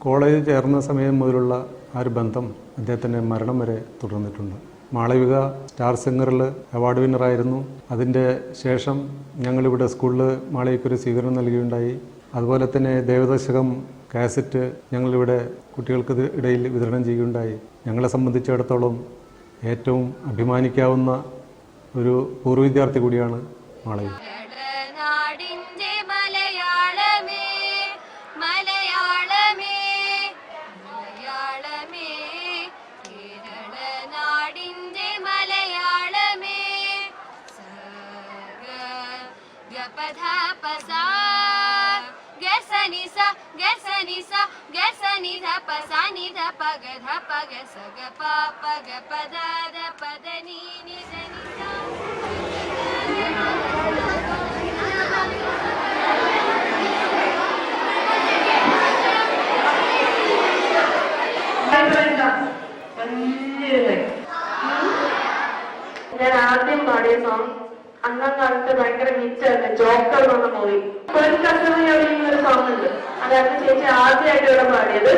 കോളേജിൽ ചേർന്ന സമയം മുതലുള്ള ആ ഒരു ബന്ധം അദ്ദേഹത്തിൻ്റെ മരണം വരെ തുടർന്നിട്ടുണ്ട്. മാളവിക സ്റ്റാർ സിംഗറിൽ അവാർഡ് വിന്നറായിരുന്നു. അതിൻ്റെ ശേഷം ഞങ്ങളിവിടെ സ്കൂളിൽ മാളവികയ്ക്കൊരു സ്വീകരണം നൽകുകയുണ്ടായി. അതുപോലെ തന്നെ ദേവദശകം കാസറ്റ് ഞങ്ങളിവിടെ കുട്ടികൾക്ക് ഇടയിൽ വിതരണം ചെയ്യുകയുണ്ടായി. ഞങ്ങളെ സംബന്ധിച്ചിടത്തോളം ഏറ്റവും അഭിമാനിക്കാവുന്ന ഒരു പൂർവ്വ വിദ്യാർത്ഥി കൂടിയാണ് Malavika. Yes, sani sa ga sani sa ga sani dha pa sani dha pa ga sa ga pa da pa da ni ni da ni sa. ഞാൻ ആദ്യം പാടിയ സോങ് അന്നാം കാലത്ത് ഭയങ്കര മിച്ചായിരുന്നു, ജോക്കർ എന്ന മൂവി. ഒരു കസ്റ്റമർ ഒരു സോങ് ഉണ്ട്, അതാണ് ചേച്ചി ആദ്യമായിട്ട് ഇവിടെ പാടിയത്.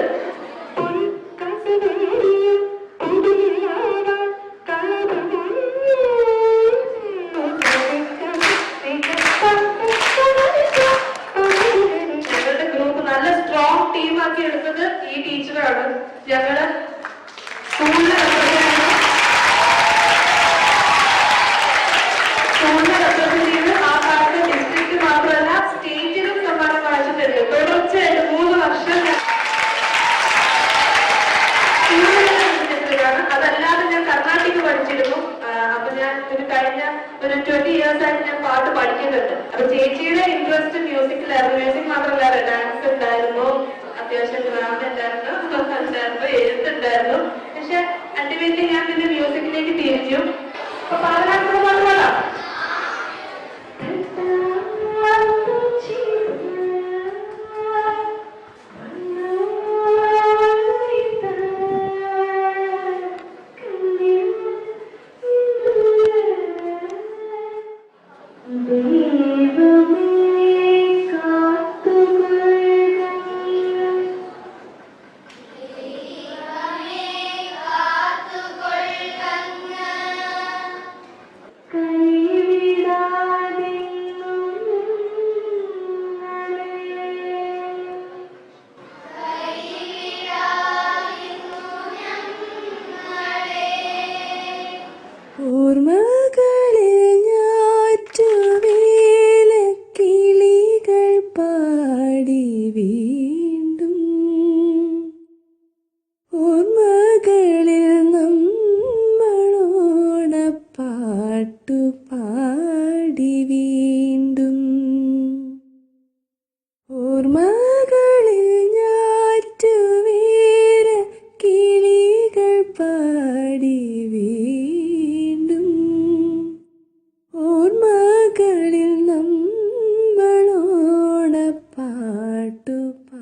ഞങ്ങളുടെ ഗ്രൂപ്പ് നല്ല സ്ട്രോങ് ടീമാക്കി എടുത്തത് ഈ ടീച്ചറാണ്. ഞങ്ങള് സ്കൂളിൽ ആ പാട്ട് ഡിസ്ട്രിക്ട് മാത്രമല്ല സ്റ്റേറ്റിലും സമ്മാനം വാങ്ങിച്ചിട്ടുണ്ട്. തുടർച്ചയായിട്ട് 3 വർഷം അതല്ലാതെ ഞാൻ കർണാട്ടിക് പഠിച്ചിരുന്നു. അപ്പൊ ഞാൻ കഴിഞ്ഞ 20 years ആയിട്ട് ഞാൻ പാട്ട് പഠിക്കുന്നുണ്ട്. അപ്പൊ ചേച്ചിയുടെ ഇൻട്രസ്റ്റ് മ്യൂസിക്കിലായിരുന്നു. മ്യൂസിക് മാത്രമല്ല, ഡാൻസ് ഉണ്ടായിരുന്നു, അത്യാവശ്യം ഡ്രാമ ഉണ്ടായിരുന്നു, എഴുത്തുണ്ടായിരുന്നു. പക്ഷെ അൾട്ടിമേറ്റ്ലി ഞാൻ പിന്നെ മ്യൂസിക്കിലേക്ക് തിരിച്ചു. അപ്പൊ പാടാനുള്ള പാട്ട് പാടാം.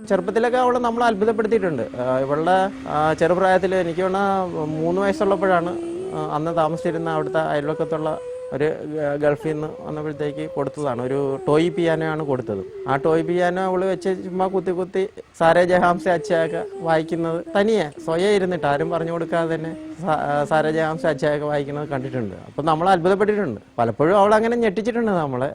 ചെറുപ്പത്തിലൊക്കെ അവൾ നമ്മളെ അത്ഭുതപ്പെടുത്തിയിട്ടുണ്ട്. ഇവളുടെ ചെറുപ്രായത്തിൽ എനിക്ക് തോന്നുന്ന 3 വയസ്സുള്ളപ്പോഴാണ് അന്ന് താമസിച്ചിരുന്ന അവിടുത്തെ അയൽവക്കത്തുള്ള ഒരു ഗൾഫിൽ നിന്ന് വന്നപ്പോഴത്തേക്ക് കൊടുത്തതാണ്. ഒരു ടോയ് പിയാനോയാണ് കൊടുത്തത്. ആ ടോയ് പിയാനോ അവൾ വെച്ച് ചുമ്മാ കുത്തി കുത്തി സാരേ ജഹാംസെ അച്ഛയൊക്കെ വായിക്കുന്നത് തനിയെ സ്വയം ഇരുന്നിട്ട് ആരും പറഞ്ഞു കൊടുക്കാതെ തന്നെ സാരേ ജഹാംസെ അച്ഛയൊക്കെ വായിക്കുന്നത് കണ്ടിട്ടുണ്ട്. അപ്പം നമ്മൾ അത്ഭുതപ്പെട്ടിട്ടുണ്ട്. പലപ്പോഴും അവൾ അങ്ങനെ ഞെട്ടിച്ചിട്ടുണ്ട് നമ്മളെ.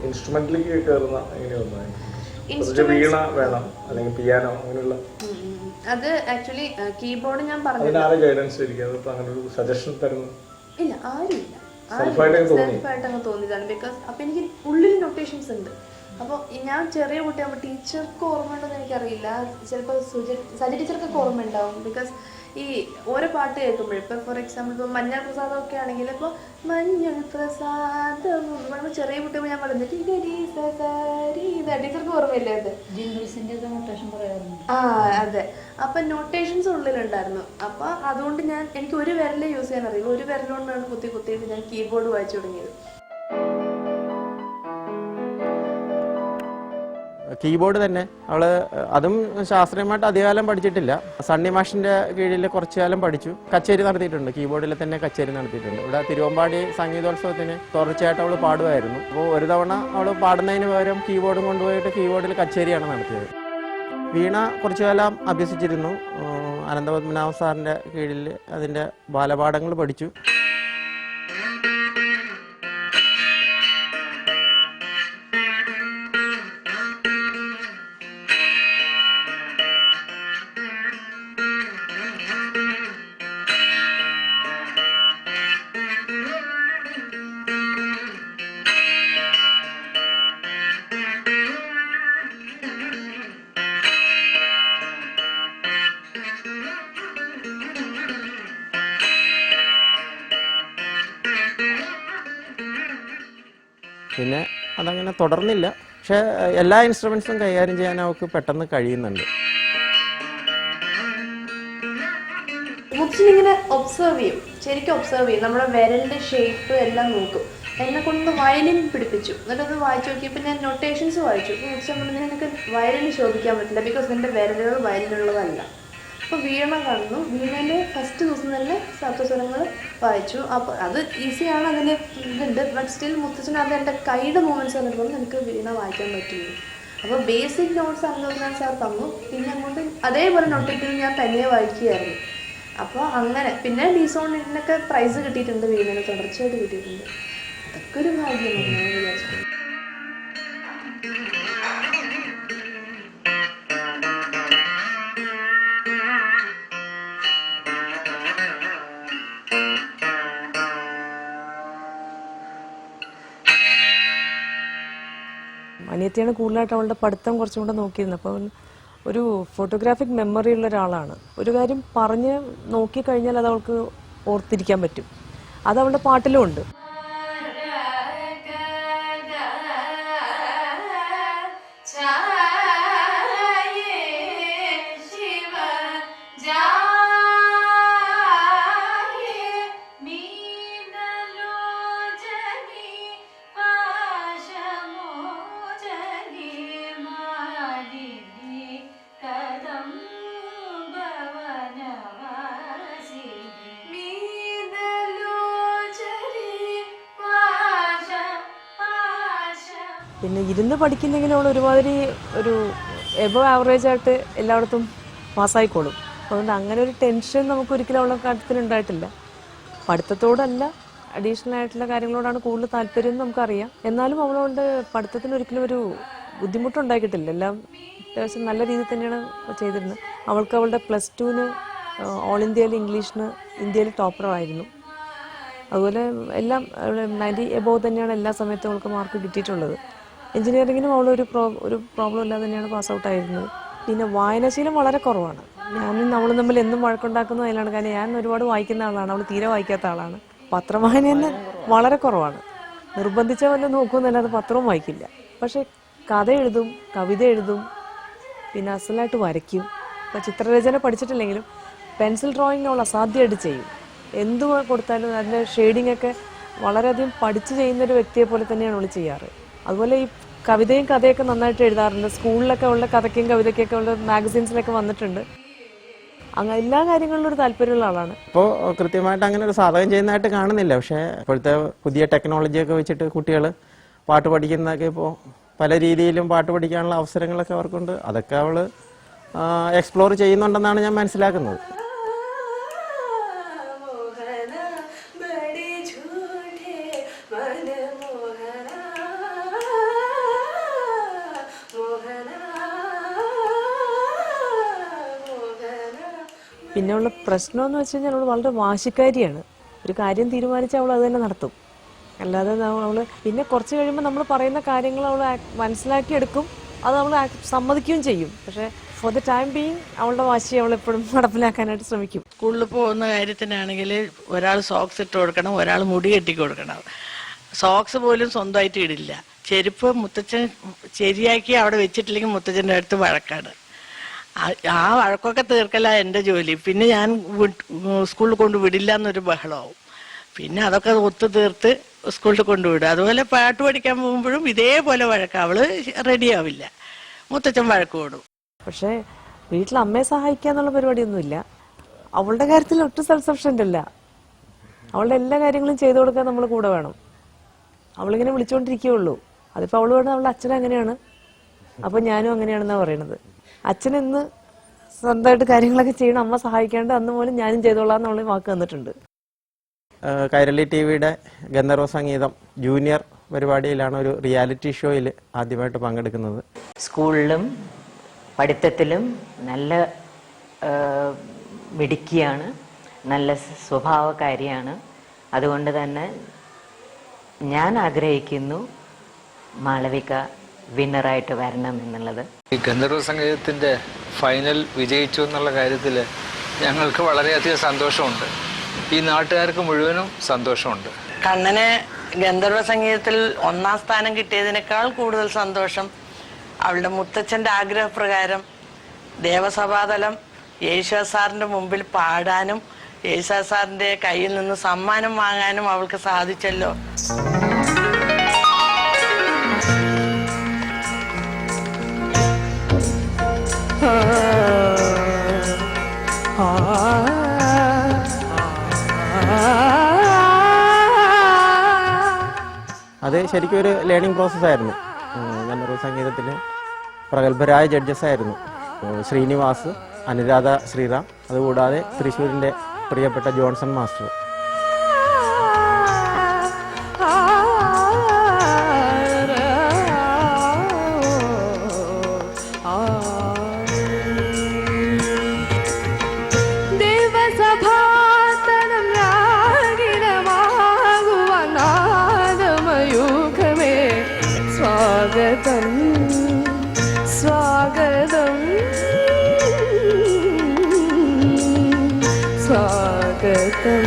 ഇൻസ്ട്രുമെന്റിലേക്ക് കയറുന്ന വീണ വേണം അല്ലെങ്കിൽ പിയാനോ അങ്ങനെയുള്ള അത് ആക്ച്വലി കീബോർഡ് ഞാൻ പറഞ്ഞു അതിനാരെ ഗൈഡൻസ് അങ്ങനെ ഒരു സജഷൻ തരുന്നു ഇല്ല, ആരുമില്ല. സെൽഫായിട്ടങ്ങ് തോന്നിയതാണ്. ബിക്കോസ് അപ്പൊ എനിക്ക് ഉള്ളിൽ നൊട്ടേഷൻസ് ഉണ്ട്. അപ്പോൾ ഞാൻ ചെറിയ കുട്ടിയാകുമ്പോൾ ടീച്ചർക്ക് ഓർമ്മ ഉണ്ടെന്ന് എനിക്കറിയില്ല. ചിലപ്പോൾ സജി ടീച്ചർക്കൊക്കെ ഓർമ്മ ഉണ്ടാവും. ബിക്കോസ് ഈ ഓരോ പാട്ട് കേൾക്കുമ്പോഴും ഇപ്പോൾ ഫോർ എക്സാമ്പിൾ ഇപ്പോൾ മഞ്ഞൾ പ്രസാദം ഒക്കെ ആണെങ്കിൽ ഇപ്പോൾ മഞ്ഞൾ പ്രസാദം നമ്മൾ ചെറിയ കുട്ടിയാകുമ്പോൾ ഞാൻ പറഞ്ഞിട്ട് ടീച്ചർക്ക് ഓർമ്മയില്ലേ അത്? അതെ. അപ്പം നൊട്ടേഷൻസ് ഉള്ളിലുണ്ടായിരുന്നു. അപ്പം അതുകൊണ്ട് എനിക്ക് ഒരു വിരലേ യൂസ് ചെയ്യാൻ അറിയില്ല. ഒരു വിരലുകൊണ്ടാണ് കുത്തിയിട്ട് ഞാൻ കീബോർഡ് വായിച്ചു തുടങ്ങിയത്. കീബോർഡ് തന്നെ അവൾ അതും ശാസ്ത്രീയമായിട്ട് അധികകാലം പഠിച്ചിട്ടില്ല. സണ്ണി മാഷിൻ്റെ കീഴിൽ കുറച്ചു കാലം പഠിച്ചു. കച്ചേരി നടത്തിയിട്ടുണ്ട്, കീബോർഡിൽ തന്നെ കച്ചേരി നടത്തിയിട്ടുണ്ട്. ഇവിടെ തിരുവമ്പാടി സംഗീതോത്സവത്തിന് തുടർച്ചയായിട്ട് അവൾ പാടുമായിരുന്നു. അപ്പോൾ ഒരു തവണ അവൾ പാടുന്നതിന് പകരം കീബോർഡും കൊണ്ടുപോയിട്ട് കീബോർഡിൽ കച്ചേരിയാണ് നടത്തിയത്. വീണ കുറച്ചു കാലം അഭ്യസിച്ചിരുന്നു. അനന്തപത്മനാഭ സാറിൻ്റെ കീഴിൽ അതിൻ്റെ ബാലപാഠങ്ങൾ പഠിച്ചു. പിന്നെ അതങ്ങനെ തുടർന്നില്ല. പക്ഷേ എല്ലാ ഇൻസ്ട്രുമെൻസും കൈകാര്യം ചെയ്യാൻ അവൾക്ക് പെട്ടെന്ന് കഴിയുന്നുണ്ട്. മുത്തച്ഛനിങ്ങനെ ഒബ്സർവ് ചെയ്യും, ശരിക്കും ഒബ്സർവ് ചെയ്യും. നമ്മുടെ വിരലിൻ്റെ ഷേപ്പ് എല്ലാം നോക്കും. എന്നെ കൊണ്ട് വയലിൻ പിടിപ്പിച്ചു. എന്നിട്ടത് വായിച്ചു നോക്കിയപ്പോൾ ഞാൻ നൊട്ടേഷൻസ് വായിച്ചു. മുത്തച്ഛൻ പറഞ്ഞു നിനക്ക് വയലിൻ ശോഭിക്കാൻ പറ്റില്ല, ബിക്കോസ് നിൻ്റെ വിരലുകൾ വയലിനുള്ളതല്ല. അപ്പോൾ വീണ കാണുന്നു. വീണയിൽ ഫസ്റ്റ് ദിവസം തന്നെ സപ്തസ്വരങ്ങൾ വായിച്ചു. അപ്പോൾ അത് ഈസിയാണ്, അതിന് ഇതുണ്ട്. ബട്ട് സ്റ്റിൽ മുത്തച്ഛൻ അത് എൻ്റെ കൈയുടെ മൂവ്മെൻറ്റ്സ് കണ്ടിട്ട് എനിക്ക് വീണ വായിക്കാൻ പറ്റുന്നു. അപ്പോൾ ബേസിക് നോട്ട്സ് അന്തോന്നാൻ സാർ തന്നു. പിന്നെ അങ്ങോട്ട് അതേപോലെ നോട്ടിട്ട് ഞാൻ തനിയെ വായിക്കുകയായിരുന്നു. അപ്പോൾ അങ്ങനെ പിന്നെ ഡിസോണിനൊക്കെ പ്രൈസ് കിട്ടിയിട്ടുണ്ട്, വീടിന് തുടർച്ചയായിട്ട് കിട്ടിയിട്ടുണ്ട്. അതൊക്കെ ഒരു ഭാഗ്യമാണ് ഞാൻ വിചാരിച്ചിട്ടുണ്ട്. അനിയത്തിയാണ് കൂടുതലായിട്ട് അവളുടെ പഠിത്തം കുറച്ചും കൂടെ നോക്കിയിരുന്നത്. അപ്പോൾ ഒരു ഫോട്ടോഗ്രാഫിക് മെമ്മറി ഉള്ള ഒരാളാണ്. ഒരു കാര്യം പറഞ്ഞ് നോക്കിക്കഴിഞ്ഞാൽ അത് അവൾക്ക് ഓർത്തിരിക്കാൻ പറ്റും. അത് അവളുടെ പാട്ടിലും ഉണ്ട്. പിന്നെ ഇരുന്ന് പഠിക്കുന്നെങ്കിലും അവൾ ഒരുമാതിരി ഒരു എബോ ആവറേജ് ആയിട്ട് എല്ലായിടത്തും പാസ്സായിക്കോളും. അതുകൊണ്ട് അങ്ങനെ ഒരു ടെൻഷൻ നമുക്ക് ഒരിക്കലും അവളുടെ കാര്യത്തിലുണ്ടായിട്ടില്ല. പഠിത്തത്തോടല്ല, അഡീഷണൽ ആയിട്ടുള്ള കാര്യങ്ങളോടാണ് കൂടുതൽ താല്പര്യം എന്ന് നമുക്കറിയാം. എന്നാലും അവളോട് പഠിത്തത്തിന് ഒരിക്കലും ഒരു ബുദ്ധിമുട്ടുണ്ടാക്കിയിട്ടില്ല. എല്ലാം അത്യാവശ്യം നല്ല രീതിയിൽ തന്നെയാണ് ചെയ്തിരുന്നത്. അവൾക്ക് അവളുടെ +2 ഓൾ ഇന്ത്യയിൽ ഇംഗ്ലീഷിന് ഇന്ത്യയിൽ ടോപ്പറായിരുന്നു. അതുപോലെ എല്ലാം 90 എബോവ് തന്നെയാണ് എല്ലാ സമയത്തും അവൾക്ക് മാർക്ക് കിട്ടിയിട്ടുള്ളത്. എഞ്ചിനീയറിങ്ങിനും അവൾ ഒരു പ്രോബ്ലം ഇല്ലാതെ തന്നെയാണ് പാസ് ഔട്ട് ആയിരുന്നത്. പിന്നെ വായനാശീലം വളരെ കുറവാണ്. ഞാനും അവളും തമ്മിൽ എന്നും വഴക്കുണ്ടാക്കുന്നത് അതിലാണ്. കാരണം ഞാൻ ഒരുപാട് വായിക്കുന്ന ആളാണ്, അവൾ തീരെ വായിക്കാത്ത ആളാണ്. പത്രം വായന തന്നെ വളരെ കുറവാണ്. നിർബന്ധിച്ച വല്ലതും നോക്കുമെന്നല്ലാതെ പത്രവും വായിക്കില്ല. പക്ഷേ കഥ എഴുതും, കവിത എഴുതും, പിന്നെ അസലായിട്ട് വരയ്ക്കും. ഇപ്പോൾ ചിത്രരചന പഠിച്ചിട്ടില്ലെങ്കിലും പെൻസിൽ ഡ്രോയിങ് അവൾ അസാധ്യമായിട്ട് ചെയ്യും. എന്ത് കൊടുത്താലും അതിൻ്റെ ഷെയ്ഡിങ് ഒക്കെ വളരെയധികം പഠിച്ച് ചെയ്യുന്നൊരു വ്യക്തിയെ പോലെ തന്നെയാണ് അവൾ ചെയ്യാറ്. അതുപോലെ ഈ കവിതയും കഥയൊക്കെ നന്നായിട്ട് എഴുതാറുണ്ട്. സ്കൂളിലൊക്കെ ഉള്ള കഥയ്ക്കും കവിതയ്ക്കൊക്കെ ഉള്ള മാഗസീൻസിലൊക്കെ വന്നിട്ടുണ്ട്. അങ്ങനെ എല്ലാ കാര്യങ്ങളിലും ഒരു താല്പര്യമുള്ള ആളാണ്. ഇപ്പോൾ കൃത്യമായിട്ട് അങ്ങനെ ഒരു സാധകം ചെയ്യുന്നതായിട്ട് കാണുന്നില്ല. പക്ഷേ ഇപ്പോഴത്തെ പുതിയ ടെക്നോളജിയൊക്കെ വെച്ചിട്ട് കുട്ടികൾ പാട്ട് പഠിക്കുന്നതൊക്കെ ഇപ്പോൾ പല രീതിയിലും പാട്ട് പഠിക്കാനുള്ള അവസരങ്ങളൊക്കെ അവർക്കുണ്ട്. അതൊക്കെ അവൾ എക്സ്പ്ലോർ ചെയ്യുന്നുണ്ടെന്നാണ് ഞാൻ മനസ്സിലാക്കുന്നത്. പിന്നെ ഉള്ള പ്രശ്നമെന്ന് വെച്ച് കഴിഞ്ഞാൽ അവൾ വളരെ വാശിക്കാരിയാണ്. ഒരു കാര്യം തീരുമാനിച്ചാൽ അവൾ അത് തന്നെ നടത്തും. അല്ലാതെ അവൾ പിന്നെ കുറച്ച് കഴിയുമ്പോൾ നമ്മൾ പറയുന്ന കാര്യങ്ങൾ അവൾ മനസ്സിലാക്കിയെടുക്കും. അത് അവൾ സമ്മതിക്കുകയും ചെയ്യും. പക്ഷേ ഫോർ ദ ടൈം ബീയിങ് അവളുടെ വാശി അവൾ എപ്പോഴും നടപ്പിലാക്കാനായിട്ട് ശ്രമിക്കും. സ്കൂളിൽ പോകുന്ന കാര്യത്തിനാണെങ്കിൽ ഒരാൾ സോക്സ് ഇട്ട് കൊടുക്കണം, ഒരാൾ മുടി കെട്ടി കൊടുക്കണം. സോക്സ് പോലും സ്വന്തമായിട്ട് ഇടില്ല. ചെരുപ്പ് മുത്തച്ഛൻ ശരിയാക്കി അവിടെ വെച്ചിട്ടില്ലെങ്കിൽ മുത്തച്ഛൻ്റെ അടുത്ത് വഴക്കാണ്. ആ വഴക്കൊക്കെ തീർക്കല എൻ്റെ ജോലി. പിന്നെ ഞാൻ സ്കൂളിൽ കൊണ്ട് വിടില്ല എന്നൊരു ബഹളമാവും. പിന്നെ അതൊക്കെ ഒത്തുതീർത്ത് സ്കൂളിൽ കൊണ്ടുവിടും. അതുപോലെ പാട്ട് പഠിക്കാൻ പോകുമ്പോഴും ഇതേപോലെ വഴക്ക്. അവള് റെഡിയാവില്ല, മുത്തച്ഛൻ വഴക്ക് കൂടും. പക്ഷേ വീട്ടിൽ അമ്മയെ സഹായിക്കുക എന്നുള്ള പരിപാടിയൊന്നുമില്ല. അവളുടെ കാര്യത്തിൽ ഒട്ടും സെൽഫ് സഫിഷ്യൻ്റ് അല്ല. അവളുടെ എല്ലാ കാര്യങ്ങളും ചെയ്തു കൊടുക്കാൻ നമ്മൾ കൂടെ വേണം. അവളിങ്ങനെ വിളിച്ചുകൊണ്ടിരിക്കുകയുള്ളൂ. അതിപ്പോൾ അവൾ വേണം അവളുടെ അച്ഛൻ അങ്ങനെയാണ്, അപ്പം ഞാനും അങ്ങനെയാണെന്നാണ് പറയണത്. അച്ഛനെന്ന് സ്വന്തമായിട്ട് കാര്യങ്ങളൊക്കെ ചെയ്യണം, അമ്മ സഹായിക്കാണ്ട് അന്ന് പോലും ഞാനും ചെയ്തോളാം എന്നുള്ള വാക്ക് തന്നിട്ടുണ്ട്. കൈരളി TV-യുടെ ഗന്ധർവ സംഗീതം ജൂനിയർ പരിപാടിയിലാണ് ഒരു റിയാലിറ്റി ഷോയിൽ ആദ്യമായിട്ട് പങ്കെടുക്കുന്നത്. സ്കൂളിലും പഠിത്തത്തിലും നല്ല മിടുക്കിയാണ്, നല്ല സ്വഭാവക്കാരിയാണ്. അതുകൊണ്ട് തന്നെ ഞാൻ ആഗ്രഹിക്കുന്നു മാളവിക വിന്നറായിട്ട് വരണം എന്നുള്ളത്. ഈ ഗന്ധർവ സംഗീതത്തിൻ്റെ ഫൈനൽ വിജയിച്ചു എന്നുള്ള കാര്യത്തിൽ ഞങ്ങൾക്ക് വളരെയധികം സന്തോഷമുണ്ട്. ഈ നാട്ടുകാർക്ക് മുഴുവനും സന്തോഷമുണ്ട്. കണ്ണനെ ഗന്ധർവ സംഗീതത്തിൽ 1ാം സ്ഥാനം കിട്ടിയതിനേക്കാൾ കൂടുതൽ സന്തോഷം അവളുടെ മുത്തച്ഛൻ്റെ ആഗ്രഹപ്രകാരം ദേവസഭാതലം യേശുദാസ് സാറിൻ്റെ മുമ്പിൽ പാടാനും യേശുദാസ് സാറിൻ്റെ കയ്യിൽ നിന്ന് സമ്മാനം വാങ്ങാനും അവൾക്ക് സാധിച്ചല്ലോ. അത് ശരിക്കും ഒരു ലേണിംഗ് പ്രോസസ്സായിരുന്നു. ഗന്ധർവ സംഗീതത്തിൽ പ്രഗത്ഭരായ ജഡ്ജസ് ആയിരുന്നു ശ്രീനിവാസ്, അനുരാധ ശ്രീറാം, അതുകൂടാതെ തൃശ്ശൂരിൻ്റെ പ്രിയപ്പെട്ട ജോൺസൺ മാസ്റ്റർ. സ്വാഗതം സ്വാഗതം.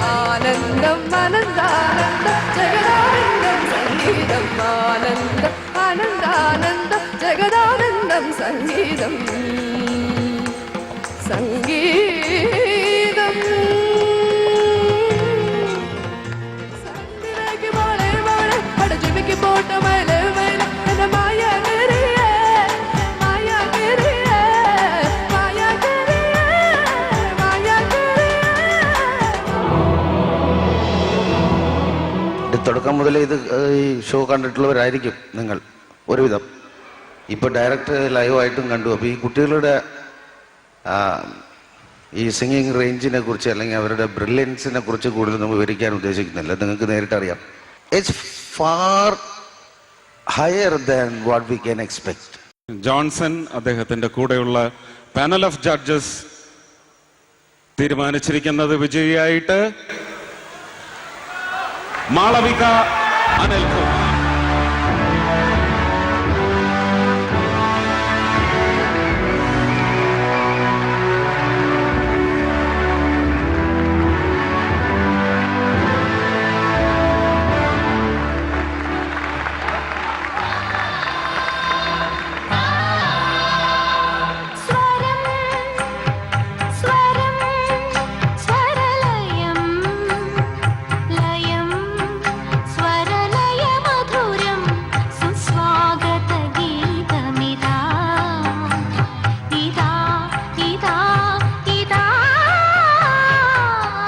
ആനന്ദം ആനന്ദാനന്ദ ജഗദാനന്ദം സംഗീതം ആനന്ദം ആനന്ദാനന്ദ ജഗദാനന്ദം സംഗീതം സംഗീതം. പോട്ട് മല മല മായ തുടക്കം മുതലേ ഇത് ഈ ഷോ കണ്ടിട്ടുള്ളവരായിരിക്കും നിങ്ങൾ ഒരുവിധം. ഇപ്പോൾ ഡയറക്റ്റ് ലൈവായിട്ടും കണ്ടു. അപ്പോൾ ഈ കുട്ടികളുടെ ഈ സിംഗിങ് റേഞ്ചിനെ കുറിച്ച് അല്ലെങ്കിൽ അവരുടെ ബ്രില്യൻസിനെ കുറിച്ച് കൂടുതൽ നമ്മൾ വിവരിക്കാൻ ഉദ്ദേശിക്കുന്നില്ല. നിങ്ങൾക്ക് നേരിട്ടറിയാം. It's far higher than what we can expect. Johnson അദ്ദേഹത്തിൻ്റെ കൂടെയുള്ള പാനൽ ഓഫ് ജഡ്ജസ് തീരുമാനിച്ചിരിക്കുന്നത് വിജയിയായിട്ട് മാളവിക അനിൽകുമാർ.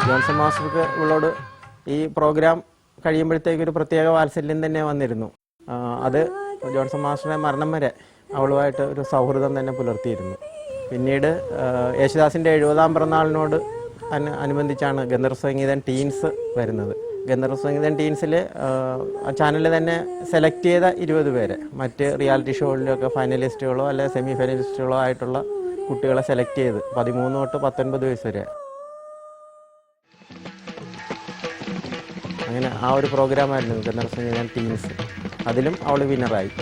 ജോൺസൺ മാസ്റ്റർക്ക് ഇവളോട് ഈ പ്രോഗ്രാം കഴിയുമ്പോഴത്തേക്ക് ഒരു പ്രത്യേക വാത്സല്യം തന്നെ വന്നിരുന്നു. അത് ജോൺസൺ മാസ്റ്ററുടെ മരണം വരെ അവളുമായിട്ട് ഒരു സൗഹൃദം തന്നെ പുലർത്തിയിരുന്നു. പിന്നീട് യേശുദാസിൻ്റെ 70ാം പിറന്നാളിനോട് അനുബന്ധിച്ചാണ് ഗന്ധർവ സംഗീതം ടീൻസ് വരുന്നത്. ഗന്ധർവ സംഗീതം ടീൻസിൽ ചാനലിൽ തന്നെ സെലക്ട് ചെയ്ത 20 പേരെ മറ്റ് റിയാലിറ്റി ഷോകളിലൊക്കെ ഫൈനലിസ്റ്റുകളോ അല്ലെ സെമി ഫൈനലിസ്റ്റുകളോ ആയിട്ടുള്ള കുട്ടികളെ സെലക്ട് ചെയ്ത് 13 തൊട്ട് 19 വയസ്സ് വരെ അങ്ങനെ ആ ഒരു പ്രോഗ്രാമായിരുന്നു ഗന്ധർവ സംഗീതം ടീൻസ്. അതിലും അവൾ വിന്നറായി.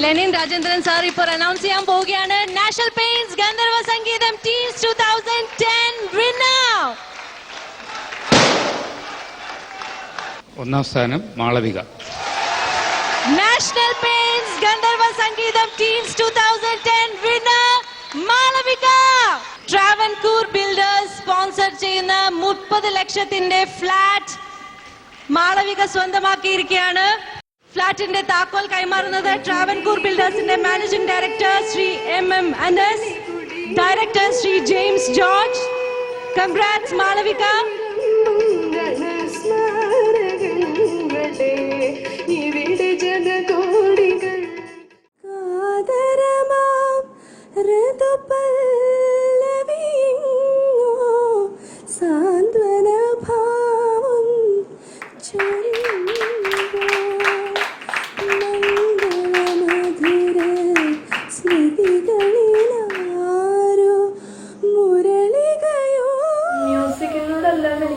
ലെനിൻ രാജേന്ദ്രൻ സാർ ഇപ്പോൾ അനൗൺസ് ചെയ്യാൻ പോവുകയാണ്. National paints Gandharva Sangeetham teams 2010 winner. 1ാം സ്ഥാനം Malavika. National paints Gandharva Sangeetham teams 2010 winner Malavika. Travancore builders sponsor ചെയ്യുന്ന 30 ലക്ഷത്തിന്റെ ഫ്ലാറ്റ് മാളവിക സ്വന്തമാക്കിയിരിക്കുകയാണ്. ഫ്ലാറ്റിന്റെ താക്കോൽ കൈമാറുന്നത് ട്രാവൻകൂർ ബിൽഡേഴ്സിന്റെ managing director Shri MM Anas, director Shri James George. Congrats Malavika.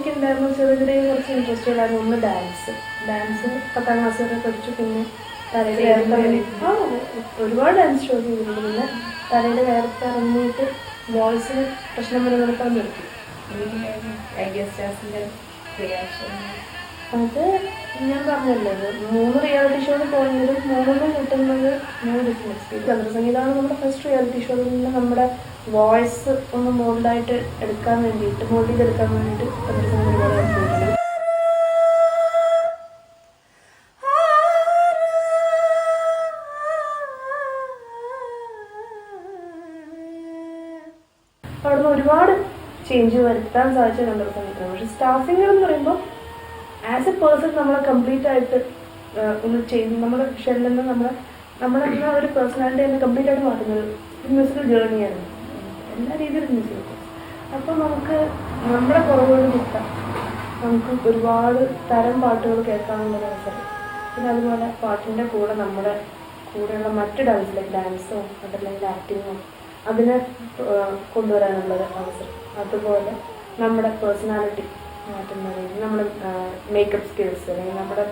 എനിക്കുണ്ടായിരുന്നു ചെറിയ ചെറിയ കുറച്ച് ഇൻട്രസ്റ്റ് ഉണ്ടായിരുന്നു. ഒന്ന് ഡാൻസ് 10ാം ക്ലാസ് വരെ പഠിച്ചു. പിന്നെ തലയിൽ ഒരുപാട് ഡാൻസ് ഷോ ചെയ്തിട്ടുണ്ട്. പിന്നെ തലയിൽ വേർത്ത് ഇറങ്ങിയിട്ട് വോയിസിന് പ്രശ്നം വരുന്നപ്പോൾ നിർത്തി. അത് ഞാൻ പറഞ്ഞല്ലോ, 3 റിയാലിറ്റി ഷോയിൽ പോയെങ്കിലും 3 കിട്ടുന്നത് 3 ഡിഫറെൻറ്റ് എക്സ്പീരിയൻസ്. ചന്ദ്രസംഗീതമാണ് നമ്മുടെ ഫസ്റ്റ് റിയാലിറ്റി ഷോയിൽ നിന്ന് നമ്മുടെ വോയിസ് ഒന്ന് മോൾഡായിട്ട് എടുക്കാൻ വേണ്ടിയിട്ട് മോൾഡ് ചെയ്തെടുക്കാൻ വേണ്ടിയിട്ട് ചന്ദ്രസംഗീതം ഒരുപാട് ഹെൽപ്പ് ചെയ്തിട്ടുണ്ട്. അവിടുന്ന് ഒരുപാട് ചേഞ്ച് വരുത്താൻ സാധിച്ച ചന്ദ്രസംഗീതമാണ്. പക്ഷെ സ്റ്റാഫിംഗ് എന്ന് പറയുമ്പോൾ ആസ് എ പേഴ്സൺ നമ്മളെ കംപ്ലീറ്റ് ആയിട്ട് ഒന്ന് ചെയ്ത് നമ്മുടെ ഷെല്ലിൽ നിന്ന് നമ്മളെ ഒരു പേഴ്സണാലിറ്റി തന്നെ കംപ്ലീറ്റ് ആയിട്ട് മാറ്റുന്നത് ഒരു മ്യൂസിക്കൽ ജേർണിയാണ് എല്ലാ രീതിയിലും മ്യൂസിക്. അപ്പോൾ നമുക്ക് നമ്മുടെ കുറവുകൾ കിട്ടാം, നമുക്ക് ഒരുപാട് തരം പാട്ടുകൾ കേൾക്കാനുള്ളൊരു അവസരം. പിന്നെ അതുപോലെ പാട്ടിൻ്റെ കൂടെ നമ്മുടെ കൂടെയുള്ള മറ്റ് ഡാൻസോ അതല്ലെങ്കിൽ ആക്ടിങ്ങോ അതിനെ കൊണ്ടുവരാനുള്ളൊരു അവസരം. അതുപോലെ നമ്മുടെ പേഴ്സണാലിറ്റി മാറ്റുന്ന രീതി, നമ്മുടെ മേക്കപ്പ് സ്കിൽസ് അല്ലെങ്കിൽ നമ്മുടെ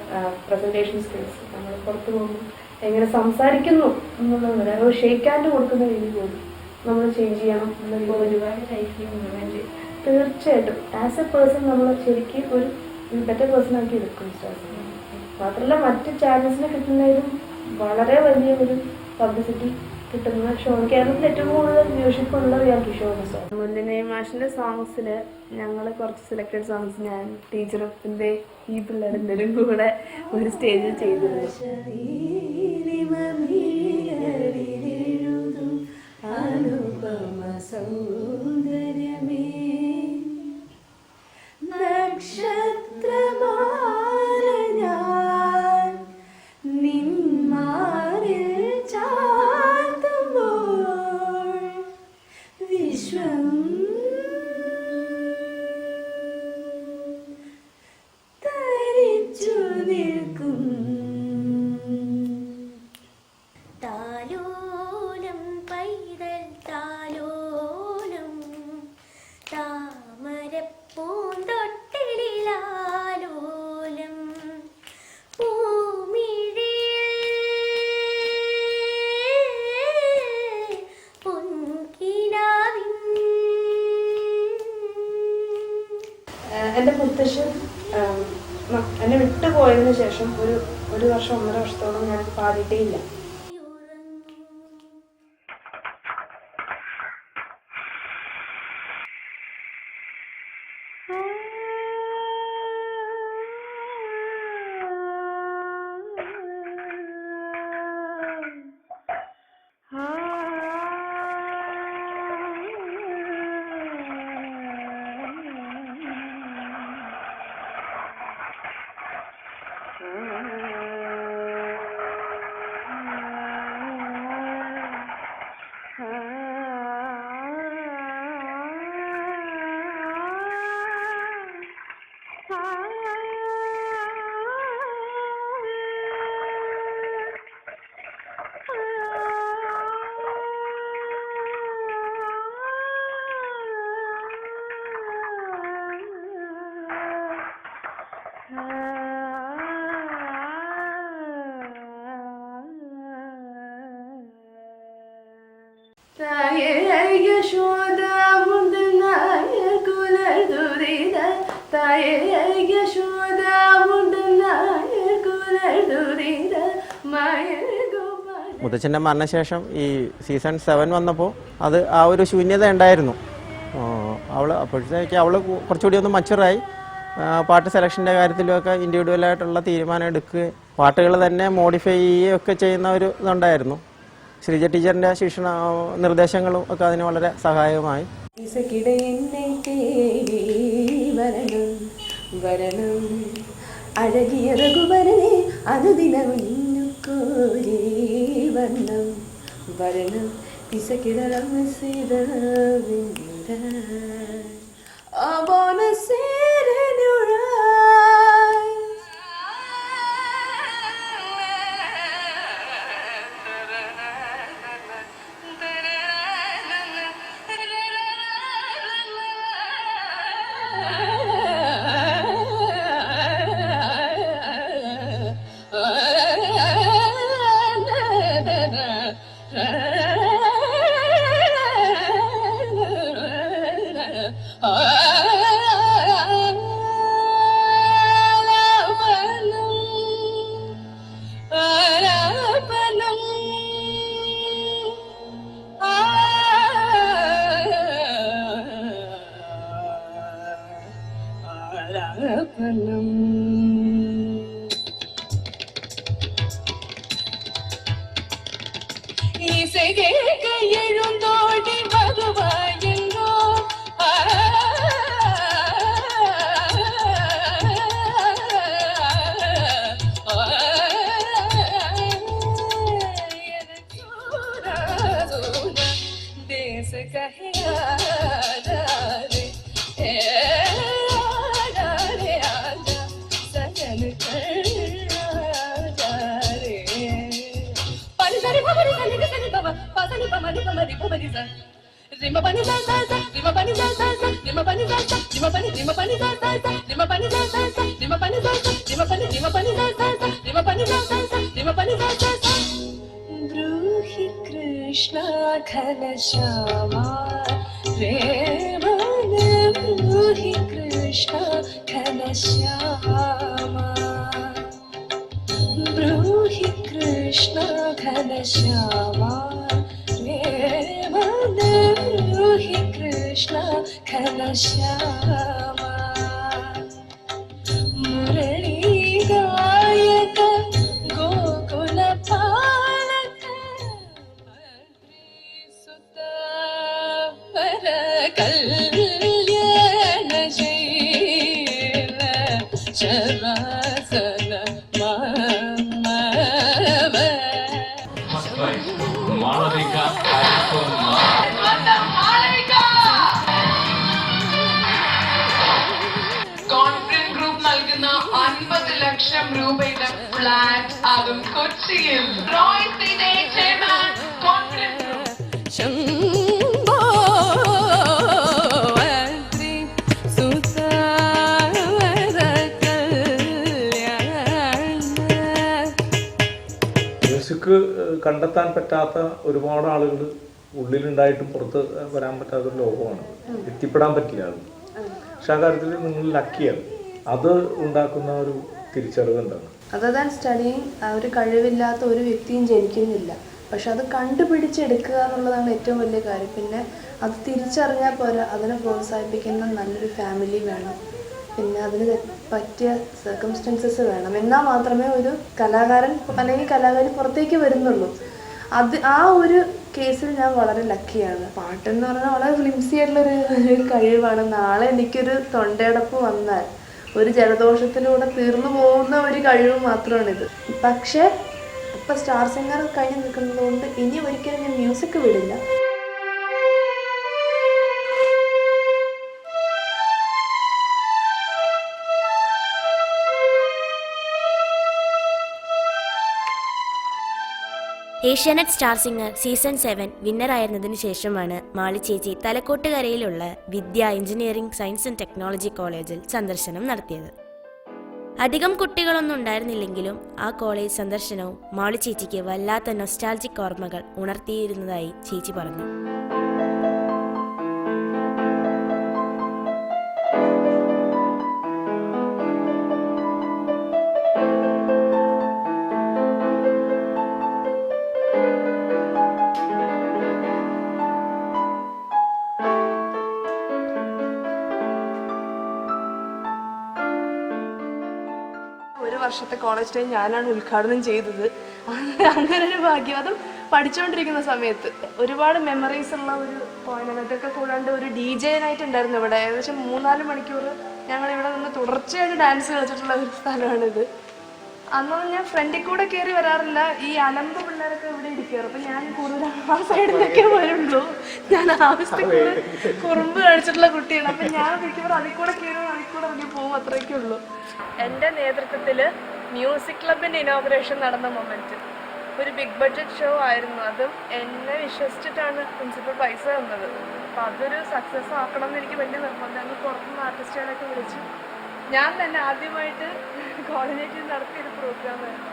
പ്രസൻറ്റേഷൻ സ്കിൽസ്, നമ്മൾ പുറത്ത് പോകുമ്പോൾ എങ്ങനെ സംസാരിക്കുന്നു എന്നുള്ളത് വരെ ഒരു ഷേക്ക് ഹാൻഡ് കൊടുക്കുന്ന രീതി പോലും നമ്മൾ ചേഞ്ച് ചെയ്യണം എന്നുള്ള ഒരുപാട് തീർച്ചയായിട്ടും ആസ് എ പേഴ്സൺ നമ്മൾ ശരിക്കും ഒരു ബെറ്റർ പേഴ്സൺ ആക്കി എടുക്കും. മാത്രമല്ല മറ്റ് ചാനൽസിന് കിട്ടുന്നതിലും വളരെ വലിയ ഒരു പബ്ലിസിറ്റി കിട്ടുന്ന ഷോ. കേരളത്തിൽ ഏറ്റവും കൂടുതൽ വ്യൂഷിപ്പ് ഉള്ള റിയാലിറ്റി ഷോ ആണ് സോങ്. മുന്നേ മാഷിൻ്റെ സോങ്സിൽ ഞങ്ങൾ കുറച്ച് സെലക്റ്റഡ് സോങ്സ് ഞാൻ ടീച്ചറപ്പിൻ്റെ ഈ പിള്ളേരെല്ലാവരും കൂടെ ഒരു സ്റ്റേജിൽ ചെയ്തിരുന്നു. എൻ്റെ മുത്തശ്ശൻ എന്നെ വിട്ടുപോയതിനു ശേഷം ഒരു വർഷം 1.5 വർഷത്തോളം ഞാൻ പാടിയിട്ടേ ഇല്ല. മുത്തച്ഛൻ്റെ മരണശേഷം ഈ സീസൺ 7 വന്നപ്പോൾ അത് ആ ഒരു ശൂന്യത ഉണ്ടായിരുന്നു. അപ്പോഴത്തേക്ക് അവൾ കുറച്ചുകൂടി ഒന്ന് മച്ചുറായി. പാട്ട് സെലക്ഷൻ്റെ കാര്യത്തിലുമൊക്കെ ഇൻഡിവിജ്വലായിട്ടുള്ള തീരുമാനം എടുക്കുകയും പാട്ടുകൾ തന്നെ മോഡിഫൈ ചെയ്യുകയൊക്കെ ചെയ്യുന്ന ഒരു ഇതുണ്ടായിരുന്നു. ശ്രീജ ടീച്ചറിൻ്റെ ശിക്ഷണ നിർദ്ദേശങ്ങളും ഒക്കെ അതിന് വളരെ സഹായകമായി. അഴകിയ രഘുവരനെ അനുദിനവും കോരി വണ്ണം വരണം പിസക്കിടം സമർപ്പണം. இசை கேட்க எழுந்தோடி வருவாயெங்கோ தேச கஹியாரே ஏரே ஆஜா சஜன் கர்ரே பனிசரி பமரி சனி சனி பம பசனி பமரி பமரி பமரி ச ரிம பனி ச ச ச ரிம பனி ச ச ச ரிம பனி ச ச ரிம பனி ச ச ச ரிம பனி ச ச ச ரிம பனி ச ச ரிம பனி ச ச ச ரிம பனி ச ச ச ரிம பனி ச ச ச ब्रूहि कृष्ण घनश्यामा रे मन ब्रूहि कृष्ण घनश्यामा ब्रूहि कृष्ण घनश्यामा रे मन ब्रूहि कृष्ण घनश्यामा मुरली गायक गोकुल पालक पर कल्याण जैन शवासन കോൺഫിഡൻസ് ഗ്രൂപ്പ് നൽകുന്ന 50 ലക്ഷം രൂപയുടെ ഫ്ലാറ്റ് ആകും കൊച്ചിയിൽ. റോയ് സീതേ ചെയർമാൻ കോൺഫിഡൻസ് ഗ്രൂപ്പ്. ശംഭോ അത്രി സുതവര കല്യാണ. മ്യൂസിക് കണ്ടെത്താൻ പറ്റാത്ത ഒരുപാട് ആളുകൾ ഉള്ളിലുണ്ടായിട്ടും പുറത്ത് വരാൻ പറ്റാത്തൊരു ലോകമാണ്. എത്തിപ്പെടാൻ പറ്റില്ല അത്. പക്ഷെ ആ കാര്യത്തിൽ നിങ്ങൾ ലക്കിയാണ്. അത് ഉണ്ടാക്കുന്ന ഒരു തിരിച്ചറിവ് എന്താണ്? അതർ ദാൻ സ്റ്റഡിങ് ഒരു കഴിവില്ലാത്ത ഒരു വ്യക്തിയും ജനിക്കുന്നില്ല. പക്ഷെ അത് കണ്ടുപിടിച്ചെടുക്കുക എന്നുള്ളതാണ് ഏറ്റവും വലിയ കാര്യം. പിന്നെ അത് തിരിച്ചറിഞ്ഞാൽ പോരാ, അതിനെ പ്രോത്സാഹിപ്പിക്കുന്ന നല്ലൊരു ഫാമിലി വേണം. പിന്നെ അതിന് പറ്റിയ സർക്കംസ്റ്റൻസസ് വേണം. എന്നാൽ മാത്രമേ ഒരു കലാകാരൻ അല്ലെങ്കിൽ കലാകാരി പുറത്തേക്ക് വരുന്നുള്ളൂ. അത് ആ ഒരു കേസിൽ ഞാൻ വളരെ ലക്കിയാണ്. പാട്ടെന്ന് പറഞ്ഞാൽ വളരെ ഫ്ലിംസി ആയിട്ടുള്ളൊരു കഴിവാണ്. നാളെ എനിക്കൊരു തൊണ്ടയടപ്പ് വന്നാൽ ഒരു ജലദോഷത്തിലൂടെ തീർന്നു പോകുന്ന ഒരു കഴിവ് മാത്രമാണിത്. പക്ഷേ ഇപ്പം സ്റ്റാർ സിംഗർ കഴിഞ്ഞ് നിൽക്കുന്നത് കൊണ്ട് ഇനി ഒരിക്കലും ഞാൻ മ്യൂസിക് വിടില്ല. ഏഷ്യാനെറ്റ് സ്റ്റാർ സിംഗർ സീസൺ 7 വിന്നറായിരുന്നതിനു ശേഷമാണ് മാളി ചേച്ചി തലക്കോട്ടുകരയിലുള്ള വിദ്യ എഞ്ചിനീയറിംഗ് സയൻസ് ആൻഡ് ടെക്നോളജി കോളേജിൽ സന്ദർശനം നടത്തിയത്. അധികം കുട്ടികളൊന്നും ഉണ്ടായിരുന്നില്ലെങ്കിലും ആ കോളേജ് സന്ദർശനവും മാളി ചേച്ചിക്ക് വല്ലാത്ത നൊസ്റ്റാൾജിക് ഓർമ്മകൾ ഉണർത്തിയിരുന്നതായി ചേച്ചി പറഞ്ഞു. വർഷത്തെ കോളേജ് ടൈം ഞാനാണ് ഉദ്ഘാടനം ചെയ്തത്. അങ്ങനെ ഒരു ഭാഗ്യം, അതും പഠിച്ചുകൊണ്ടിരിക്കുന്ന സമയത്ത്. ഒരുപാട് മെമ്മറീസ് ഉള്ള ഒരു പോയിന്റ്. ഇതൊക്കെ കൂടാണ്ട് ഒരു DJ നൈറ്റ് ഉണ്ടായിരുന്നു ഇവിടെ. ഏകദേശം 3-4 മണിക്കൂർ ഞങ്ങൾ ഇവിടെ നിന്ന് തുടർച്ചയായിട്ട് ഡാൻസ് കളിച്ചിട്ടുള്ള ഒരു സ്ഥലമാണിത്. അന്നൊന്നും ഞാൻ ഫ്രണ്ടിൽ കൂടെ കയറി വരാറില്ല. ഈ അലമ്പ് പിള്ളേരൊക്കെ ഇവിടെ ഇരിക്കാറ്. അപ്പം ഞാൻ കൂടുതൽ ആ സൈഡിലൊക്കെ വരുള്ളൂ. ഞാൻ ആവശ്യത്തിൽ കുറുമ്പ് കഴിച്ചിട്ടുള്ള കുട്ടിയാണ്. അപ്പം ഞാൻ മിക്കവാറും അതിൽ കൂടെ കയറും അതിൽ കൂടെ ഇറങ്ങി പോകും, അത്രയൊക്കെ ഉള്ളൂ. എൻ്റെ നേതൃത്വത്തിൽ മ്യൂസിക് ക്ലബിൻ്റെ ഇനോഗ്രേഷൻ നടന്ന മൊമെൻറ്റ് ഒരു ബിഗ് ബഡ്ജറ്റ് ഷോ ആയിരുന്നു. അതും എന്നെ വിശ്വസിച്ചിട്ടാണ് പ്രിൻസിപ്പൽ പൈസ തന്നത്. അപ്പോൾ അതൊരു സക്സസ് ആക്കണം എന്ന് എനിക്ക് വലിയ നിർബന്ധമാണ്. പുറത്തുനിന്ന് ആർട്ടിസ്റ്റുകളൊക്കെ വിളിച്ച് ഞാൻ തന്നെ ആദ്യമായിട്ട് കോർഡിനേറ്റ് ചെയ്ത് നടത്തിയൊരു പ്രോഗ്രാമായിരുന്നു.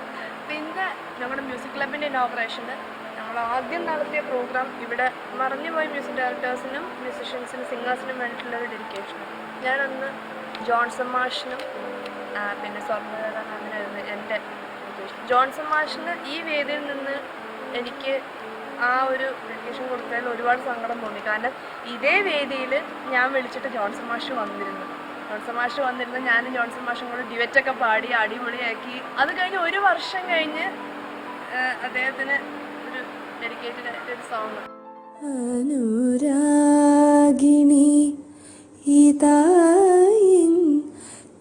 പിന്നെ നമ്മുടെ മ്യൂസിക് ക്ലബിൻ്റെ ഇനോഗ്രേഷന് ഞങ്ങൾ ആദ്യം നടത്തിയ പ്രോഗ്രാം ഇവിടെ മറഞ്ഞുപോയ മ്യൂസിക് ഡയറക്ടേഴ്സിനും മ്യൂസിഷ്യൻസിനും സിംഗേഴ്സിനും വേണ്ടിയിട്ടുള്ള ഒരു ഡെഡിക്കേഷൻ. ഞാനന്ന് ജോൺസൺ മാഷിനും പിന്നെ സ്വർണ്ണലത മാമിനായിരുന്നു എൻ്റെ ഉദ്ദേശം. ജോൺസൺ മാഷിന് ഈ വേദിയിൽ നിന്ന് എനിക്ക് ആ ഒരു ഡെഡിക്കേഷൻ കൊടുത്തതിൽ ഒരുപാട് സങ്കടം തോന്നി. കാരണം ഇതേ വേദിയിൽ ഞാൻ വിളിച്ചിട്ട് ജോൺസൺ മാഷ് വന്നിരുന്നു. ജോൺസൺ മാഷ് വന്നിരുന്ന ഞാനും ജോൺസൺ മാഷും കൂടെ ഡ്യുവറ്റൊക്കെ പാടി അടിപൊളിയാക്കി. അത് കഴിഞ്ഞ് 1 വർഷം കഴിഞ്ഞ് അദ്ദേഹത്തിന് ഒരു ഡെഡിക്കേറ്റഡ് ആയിട്ട് ഒരു സോങ്. അനുരാഗിണി ഇതായിൻ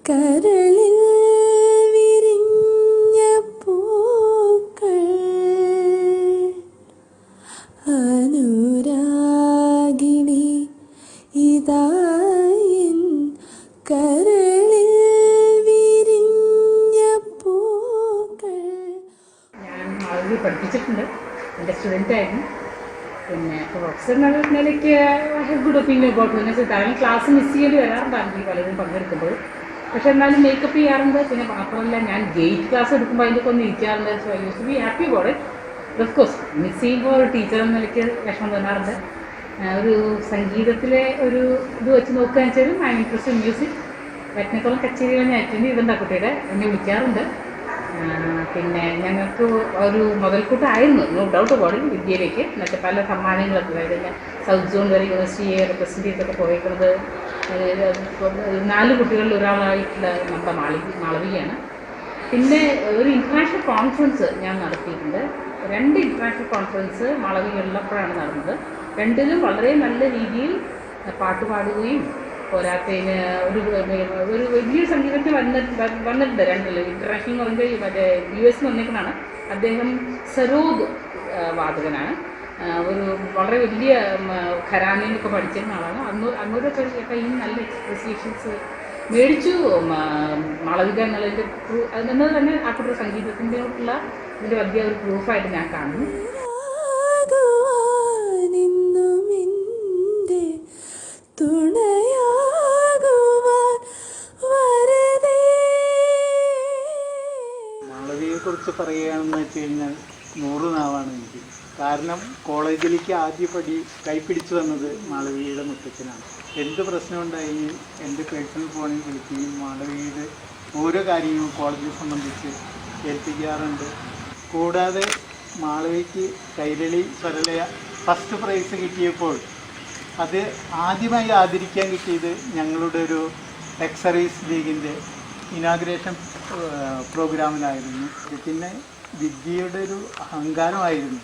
കരളിൽ വിരിഞ്ഞ പൂക്കൾ, അനുരാഗിണി ഇതായിൻ കരളിൽ വിരിഞ്ഞ പൂക്കൾ. ഞാൻ ആളുകൾ പഠിപ്പിച്ചിട്ടുണ്ട്, എൻ്റെ സ്റ്റുഡൻ്റായിരുന്നു. പിന്നെ പ്രൊഫസർ എന്നുള്ള നിലയ്ക്ക് ഗുഡ് ഒപ്പീനിയൻ അബൌട്ട് കാരണം ക്ലാസ് മിസ് ചെയ്യേണ്ടി വരാറുണ്ടായിരുന്നു ഈ പലരും പങ്കെടുക്കുമ്പോൾ. പക്ഷെ എന്നാലും മേക്കപ്പ് ചെയ്യാറുണ്ട്. പിന്നെ മാത്രമല്ല ഞാൻ ഗേറ്റ് ക്ലാസ് എടുക്കുമ്പോൾ അതിൻ്റെ ഒന്ന് ഇരിക്കാറുണ്ട്. So I use to be happy about it. Of course miss ചെയ്യുമ്പോൾ ഒരു ടീച്ചർ എന്ന നിലയ്ക്ക് വിഷമം തോന്നാറുണ്ട്. ഒരു സംഗീതത്തിലെ ഒരു ഇത് വെച്ച് നോക്കുകയെന്ന് വെച്ചാലും ഐ ഇൻട്രസ്റ്റ് ഇൻ മ്യൂസിക്. ടെക്നിക്കലും കച്ചേരികൾ ഞാൻ അറ്റൻഡ് ചെയ്തിട്ടുണ്ട്. ആ കുട്ടിയുടെ എന്നെ വിളിക്കാറുണ്ട്. പിന്നെ ഞങ്ങൾക്ക് ഒരു മുതൽക്കൂട്ടായിരുന്നു, നോ ഡൗട്ട് ബോഡി വിദ്യയിലേക്ക്. മറ്റേ പല സമ്മാനങ്ങളൊക്കെ, അതായത് സൗത്ത് സോൺ വരെ യൂണിവേഴ്സിറ്റിയെ റെപ്രസെൻറ്റ് ചെയ്തൊക്കെ പോയേക്കുന്നത് 4 കുട്ടികളിൽ ഒരാളായിട്ടുള്ള നമ്മുടെ മാളവികയാണ്. പിന്നെ ഒരു ഇൻ്റർനാഷണൽ കോൺഫറൻസ് ഞാൻ നടത്തിയിട്ടുണ്ട്. 2 ഇൻ്റർനാഷണൽ കോൺഫറൻസ് മാളവികയുള്ളപ്പോഴാണ് നടന്നത്. 2ലും വളരെ നല്ല രീതിയിൽ പാട്ട് പാടുകയും പോരാത്തതിന് ഒരു വലിയ സംഗീതത്തിൽ വന്നിട്ടുണ്ട് 2ലും. ഇൻ്റർനാഷണൽ എന്ന് പറയുമ്പോൾ മറ്റേ US വന്നേക്കുന്നതാണ്. അദ്ദേഹം സരോദ് വാദകനാണ്. ഒരു വളരെ വലിയ ഖരാനയിലൊക്കെ പഠിച്ചിരുന്ന ആളാണ്. അങ്ങോട്ടൊക്കെ കയ്യിൽ നല്ല എക്സ്പ്രസിയേഷൻസ് മേടിച്ചു മാളവിക എന്നുള്ളതിൻ്റെ എന്നത് തന്നെ ആ കുട്ടിയുടെ സംഗീതത്തിൻ്റെ ഉള്ള ഇതിൻ്റെ വലിയ ഒരു പ്രൂഫായിട്ട് ഞാൻ കാണുന്നു. മാളവികയെക്കുറിച്ച് പറയുകയാണെന്ന് വെച്ച് കഴിഞ്ഞാൽ 100 നാവാണ് എനിക്ക്. കാരണം കോളേജിലേക്ക് ആദ്യപടി കൈപ്പിടിച്ചു വന്നത് മാളവികയുടെ മുത്തച്ഛനാണ്. എന്ത് പ്രശ്നമുണ്ടായെങ്കിൽ എൻ്റെ പേഴ്സണൽ ഫോണിൽ വിളിക്കുകയും മാളവികയുടെ ഓരോ കാര്യങ്ങളും കോളേജിനെ സംബന്ധിച്ച് ഏൽപ്പിക്കാറുണ്ട്. കൂടാതെ മാളവികയ്ക്ക് കൈരളി സ്വരലയ ഫസ്റ്റ് പ്രൈസ് കിട്ടിയപ്പോൾ അത് ആദ്യമായി ആദരിക്കാൻ കിട്ടിയത് ഞങ്ങളുടെ ഒരു എക്സ് സർവീസ് ലീഗിൻ്റെ ഇനാഗ്രേഷൻ പ്രോഗ്രാമിലായിരുന്നു. പിന്നെ വിദ്യയുടെ ഒരു അഹങ്കാരമായിരുന്നു.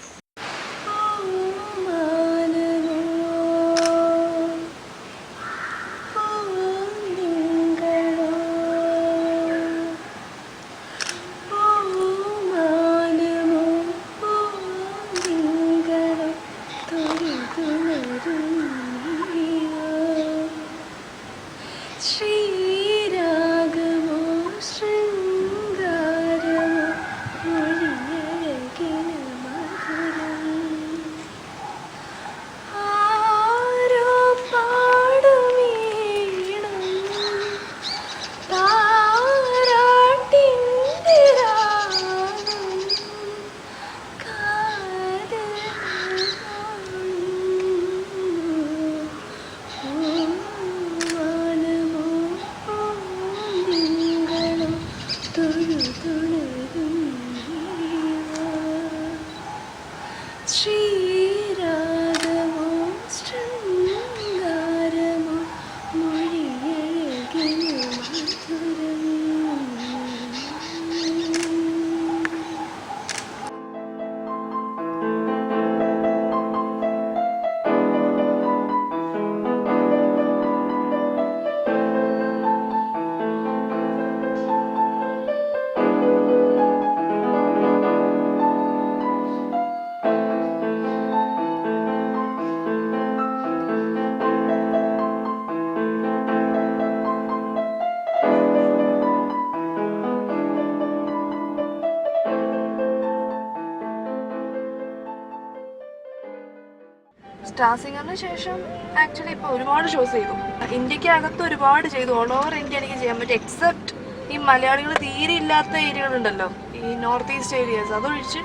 സ്റ്റാർ സിംഗറിന് ശേഷം ആക്ച്വലി ഇപ്പോൾ ഒരുപാട് ഷോസ് ചെയ്തു. ഇന്ത്യക്കകത്ത് ഒരുപാട് ചെയ്തു. ഓൾ ഓവർ ഇന്ത്യ എനിക്ക് ചെയ്യാൻ പറ്റും. എക്സെപ്റ്റ് ഈ മലയാളികൾ തീരെ ഇല്ലാത്ത ഏരിയകളുണ്ടല്ലോ, ഈ നോർത്ത് ഈസ്റ്റ് ഏരിയാസ്, അതൊഴിച്ച്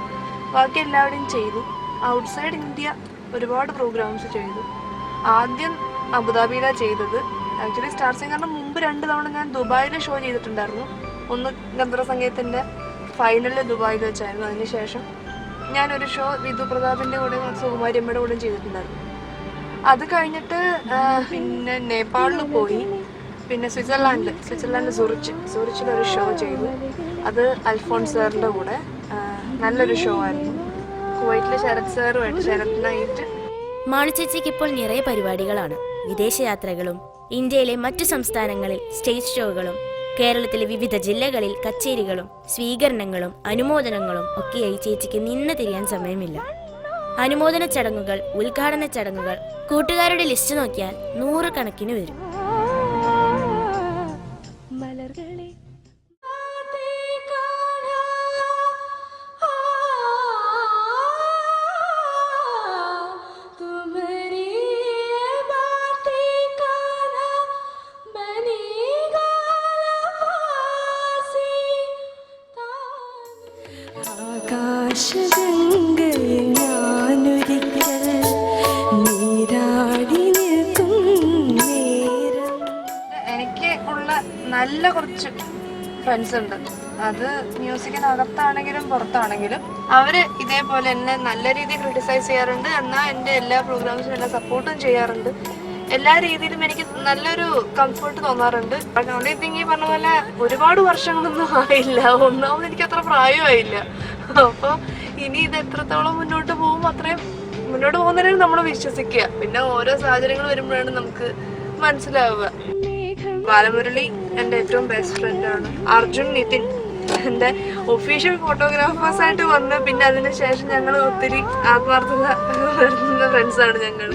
ബാക്കി എല്ലാവരുടെയും ചെയ്തു. ഔട്ട്സൈഡ് ഇന്ത്യ ഒരുപാട് പ്രോഗ്രാംസ് ചെയ്തു. ആദ്യം അബുദാബിയിലാണ് ചെയ്തത്. ആക്ച്വലി സ്റ്റാർ സിംഗറിന് മുമ്പ് 2 തവണ ഞാൻ ദുബായിൽ ഷോ ചെയ്തിട്ടുണ്ടായിരുന്നു. ഒന്ന് ഗന്ധർവ സംഗീതത്തിൻ്റെ ഫൈനലിൽ ദുബായിൽ വെച്ചായിരുന്നു. അതിനുശേഷം ഞാനൊരു ഷോ വിധു പ്രതാപിൻ്റെ കൂടെ സുകുമാരിയമ്മയുടെ കൂടെ ചെയ്തിട്ടുണ്ടായിരുന്നു. അത് കഴിഞ്ഞിട്ട് പിന്നെ നേപ്പാളിൽ പോയി. പിന്നെ സ്വിറ്റ്സർലാൻഡ് സൂറിച്ചിലൊരു ഷോ ചെയ്തു. അത് അൽഫോൺസ് സാറിൻ്റെ കൂടെ നല്ലൊരു ഷോ ആയിരുന്നു. കുവൈറ്റിലെ ശരത് സാറുമായിട്ട്, ശരത് നൈറ്റ്. മാളു ചേച്ചിക്ക് ഇപ്പോൾ നിറയെ പരിപാടികളാണ്. വിദേശയാത്രകളും ഇന്ത്യയിലെ മറ്റു സംസ്ഥാനങ്ങളിൽ സ്റ്റേജ് ഷോകളും കേരളത്തിലെ വിവിധ ജില്ലകളിൽ കച്ചേരികളും സ്വീകരണങ്ങളും അനുമോദനങ്ങളും ഒക്കെയായി ചേച്ചിക്ക് നിന്ന് തിരിയാൻ സമയമില്ല. അനുമോദന ചടങ്ങുകൾ, ഉദ്ഘാടന ചടങ്ങുകൾ, കൂട്ടുകാരുടെ ലിസ്റ്റ് നോക്കിയാൽ 100 കണക്കിന് വരും. എനിക്ക് ഉള്ള നല്ല കുറച്ച് ഫ്രണ്ട്സ് ഉണ്ട്. അത് മ്യൂസിക്കിനകത്താണെങ്കിലും പുറത്താണെങ്കിലും അവര് ഇതേപോലെ എന്നെ നല്ല രീതിയിൽ ക്രിട്ടിസൈസ് ചെയ്യാറുണ്ട്. എന്നാൽ എൻ്റെ എല്ലാ പ്രോഗ്രാംസിനും എന്നെ സപ്പോർട്ടും ചെയ്യാറുണ്ട്. എല്ലാ രീതിയിലും എനിക്ക് നല്ലൊരു കംഫർട്ട് തോന്നാറുണ്ട്. ഓൺലി തിങ് ഈ പറഞ്ഞ പോലെ ഒരുപാട് വർഷങ്ങളൊന്നും ആയില്ല. ഒന്നാമത് എനിക്ക് അത്ര പ്രായമായില്ല. അപ്പോൾ ഇനി ഇത് എത്രത്തോളം മുന്നോട്ട് പോകും അത്രയും മുന്നോട്ട് പോകുന്നതിന് നമ്മൾ വിശ്വസിക്കുക. പിന്നെ ഓരോ സാഹചര്യങ്ങൾ വരുമ്പോഴാണ് നമുക്ക് മനസ്സിലാവുക. ബാലമുരളി എൻ്റെ ഏറ്റവും ബെസ്റ്റ് ഫ്രണ്ടാണ്. അർജുൻ, നിതിൻ എൻ്റെ ഒഫീഷ്യൽ ഫോട്ടോഗ്രാഫേഴ്സായിട്ട് വന്ന് പിന്നെ അതിനുശേഷം ഞങ്ങൾ ഒത്തിരി ആത്മാർത്ഥത വരുന്ന ഫ്രണ്ട്സാണ് ഞങ്ങൾ.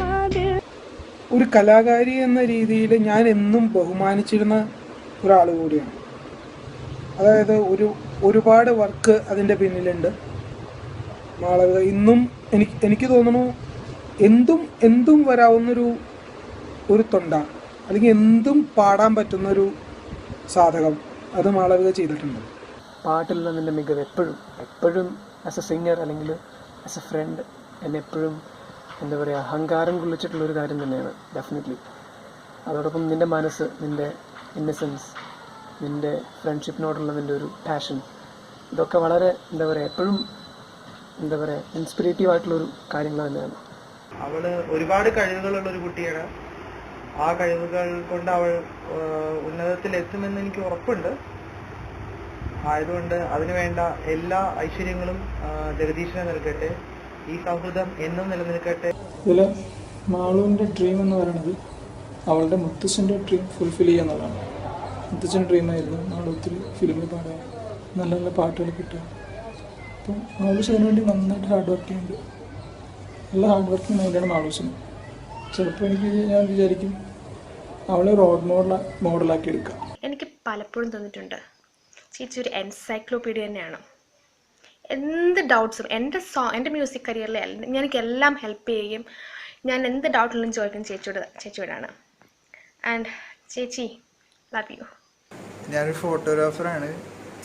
ഒരു കലാകാരി എന്ന രീതിയിൽ ഞാൻ എന്നും ബഹുമാനിച്ചിരുന്ന ഒരാൾ കൂടിയാണ്. അതായത് ഒരുപാട് വർക്ക് അതിൻ്റെ പിന്നിലുണ്ട്. മാളവിക ഇന്നും എനിക്ക് തോന്നുന്നു എന്തും വരാവുന്നൊരു തൊണ്ട, അല്ലെങ്കിൽ എന്തും പാടാൻ പറ്റുന്നൊരു സാധകം അത് മാളവിക ചെയ്തിട്ടുണ്ട്. പാട്ടിൽ നിന്നതിൻ്റെ മികവ് എപ്പോഴും ആസ് എ സിംഗർ അല്ലെങ്കിൽ ആസ് എ ഫ്രണ്ട് എന്നെ എപ്പോഴും എന്താ പറയുക അഹങ്കാരം കൊള്ളിച്ചിട്ടുള്ളൊരു കാര്യം തന്നെയാണ് ഡെഫിനറ്റ്ലി. അതോടൊപ്പം നിൻ്റെ മനസ്സ്, നിൻ്റെ ഇന്നസെൻസ്, നിൻ്റെ ഫ്രണ്ട്ഷിപ്പിനോടുള്ള നിൻ്റെ ഒരു പാഷൻ, ഇതൊക്കെ വളരെ എന്താ പറയുക എപ്പോഴും എന്താ പറയുക ഇൻസ്പിറേറ്റീവ് ആയിട്ടുള്ളൊരു കാര്യങ്ങൾ തന്നെയാണ്. അവൾ ഒരുപാട് കഴിവുകളുള്ളൊരു കുട്ടിയാണ്. ആ കഴിവുകൾ കൊണ്ട് അവൾ ഉന്നതത്തിലെത്തുമെന്ന് എനിക്ക് ഉറപ്പുണ്ട്. ആയതുകൊണ്ട് അതിനുവേണ്ട എല്ലാ ഐശ്വര്യങ്ങളും ജഗദീശനെ നൽകട്ടെ. ഈ സൗഹൃദം എന്നും നിലനിൽക്കട്ടെ. ഇതിൽ മാളുവിൻ്റെ ഡ്രീം എന്ന് പറയുന്നത് അവളുടെ മുത്തച്ഛൻ്റെ ഡ്രീം ഫുൾഫിൽ ചെയ്യുക എന്നുള്ളതാണ്. മുത്തച്ഛൻ്റെ ഡ്രീമായിരുന്നു മാളു ഒത്തിരി ഫിലിമിൽ പാടുക, നല്ല നല്ല പാട്ടുകൾ കിട്ടുക. അപ്പം മാളൂസ് അതിനുവേണ്ടി നന്നായിട്ട് ഹാർഡ് വർക്ക് ചെയ്യുന്നുണ്ട്. നല്ല ഹാർഡ് വർക്കിംഗ് മൈൻഡാണ് മാളൂസിന്. ചിലപ്പോൾ ഞാൻ വിചാരിക്കും അവളെ റോൾ മോഡലാക്കി എടുക്കാം. എനിക്ക് പലപ്പോഴും തോന്നിയിട്ടുണ്ട് ചേച്ചി ഒരു എൻസൈക്ലോപീഡിയ തന്നെയാണ്. എന്ത് ഡൗട്ട്സും എൻ്റെ മ്യൂസിക് കരിയറിൽ എനിക്കെല്ലാം ഹെൽപ്പ് ചെയ്യുകയും ഞാൻ എന്ത് ഡൗട്ടിലും ചോദിക്കും ചേച്ചിയോടാണ്. ആൻഡ് ചേച്ചി ലവ് യു. ഞാനൊരു ഫോട്ടോഗ്രാഫറാണ്.